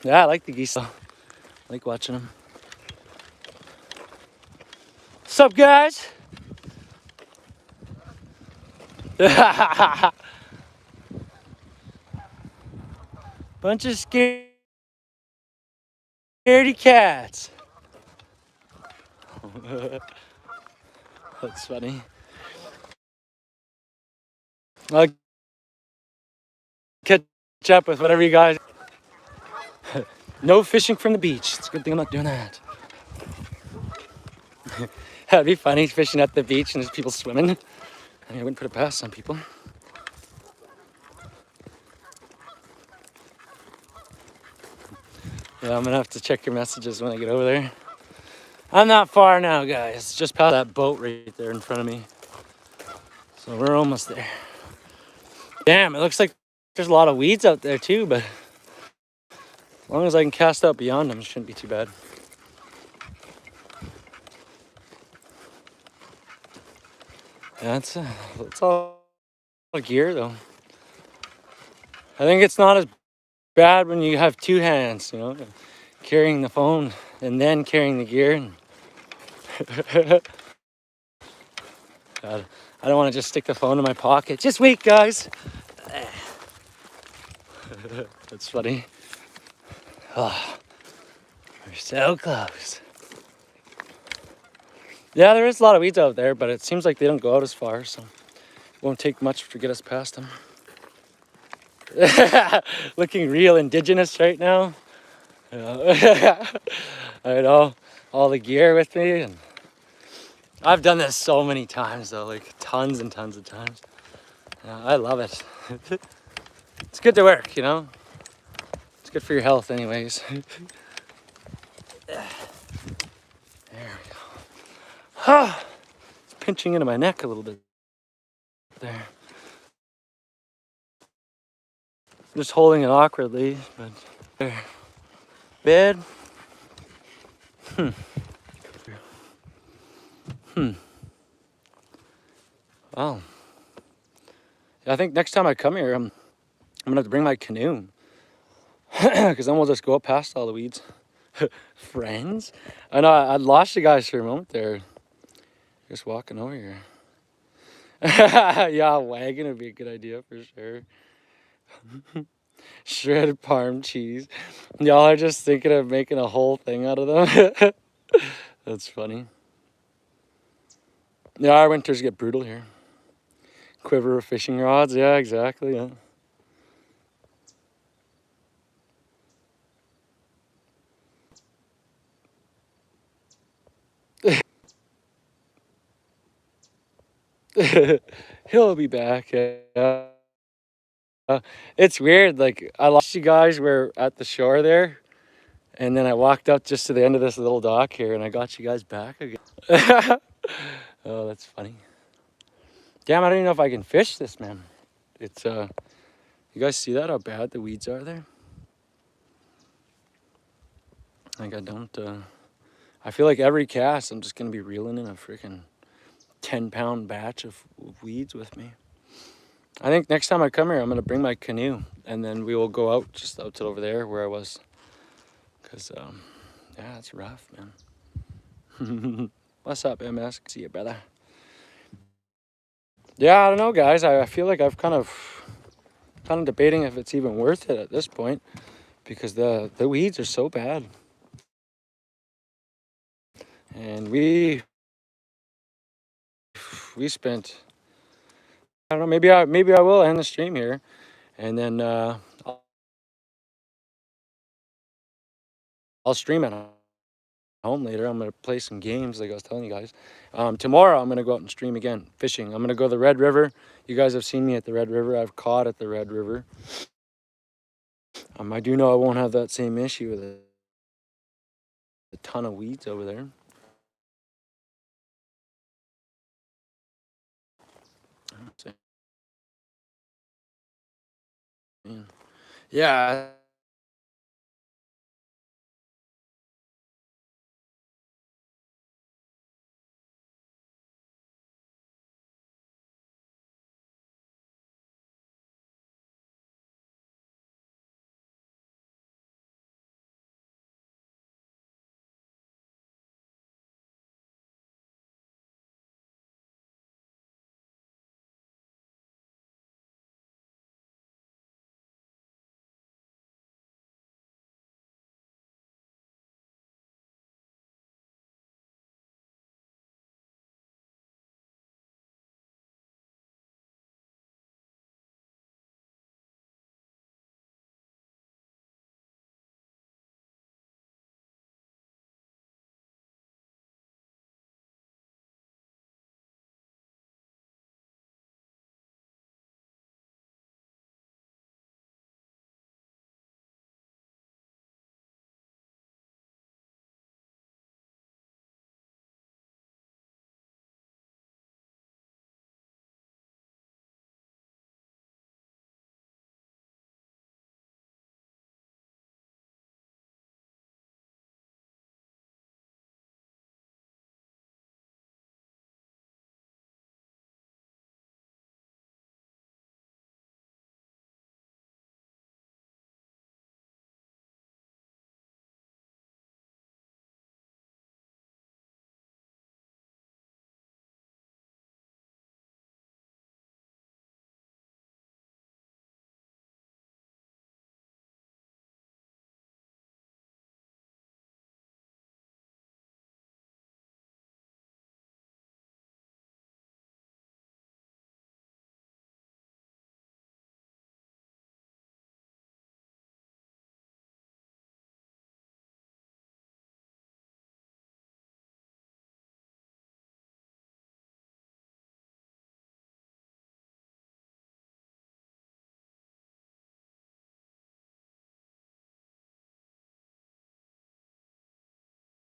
Yeah, I like the geese. I like watching them. What's up, guys? Bunch of scaredy cats. That's funny. I'll catch up with whatever you guys. No fishing from the beach. It's a good thing I'm not doing that. That'd be funny, fishing at the beach and there's people swimming. I mean, I wouldn't put it past some people. Yeah, I'm gonna have to check your messages when I get over there. I'm not far now, guys. Just past that boat right there in front of me. So we're almost there. Damn, it looks like there's a lot of weeds out there too, but as long as I can cast out beyond them, it shouldn't be too bad. Yeah, it's all gear though. I think it's not as bad when you have two hands, you know, carrying the phone and then carrying the gear. And God, I don't want to just stick the phone in my pocket. Just wait, guys. That's funny. Oh, we're so close. Yeah, there is a lot of weeds out there, but it seems like they don't go out as far, so it won't take much to get us past them. Looking real indigenous right now. Yeah. I know, all the gear with me, and I've done this so many times though, like tons and tons of times. Yeah, I love it. It's good to work, you know. It's good for your health, anyways. There we go. It's pinching into my neck a little bit there. Just holding it awkwardly, but there. Bed. Wow. Yeah, I think next time I come here, I'm gonna have to bring my canoe, because then we'll just go up past all the weeds. Friends? I know I lost you guys for a moment there. Just walking over here. Yeah, a wagon would be a good idea for sure. Shredded parm cheese. Y'all are just thinking of making a whole thing out of them. That's funny. Yeah, our winters get brutal here. Quiver of fishing rods. Yeah, exactly. Yeah. He'll be back. Yeah. It's weird. Like, I lost you guys. We're at the shore there. And then I walked up just to the end of this little dock here and I got you guys back again. Oh, that's funny. Damn, I don't even know if I can fish this, man. It's, you guys see that? How bad the weeds are there? Like, I don't, I feel like every cast I'm just going to be reeling in a freaking 10-pound batch of weeds with me. I think next time I come here, I'm going to bring my canoe and then we will go out just out to over there where I was. Because, yeah, it's rough, man. What's up, MS? See you, brother. Yeah, I don't know, guys. I feel like I've kind of debating if it's even worth it at this point because the weeds are so bad. And we spent, I don't know, maybe I will end the stream here and then I'll stream it home later. I'm gonna play some games like I was telling you guys. Tomorrow I'm gonna go out and stream again fishing. I'm gonna go to the Red River. You guys have seen me at the Red River. I've caught at the Red River. I do know I won't have that same issue with a ton of weeds over there. Yeah.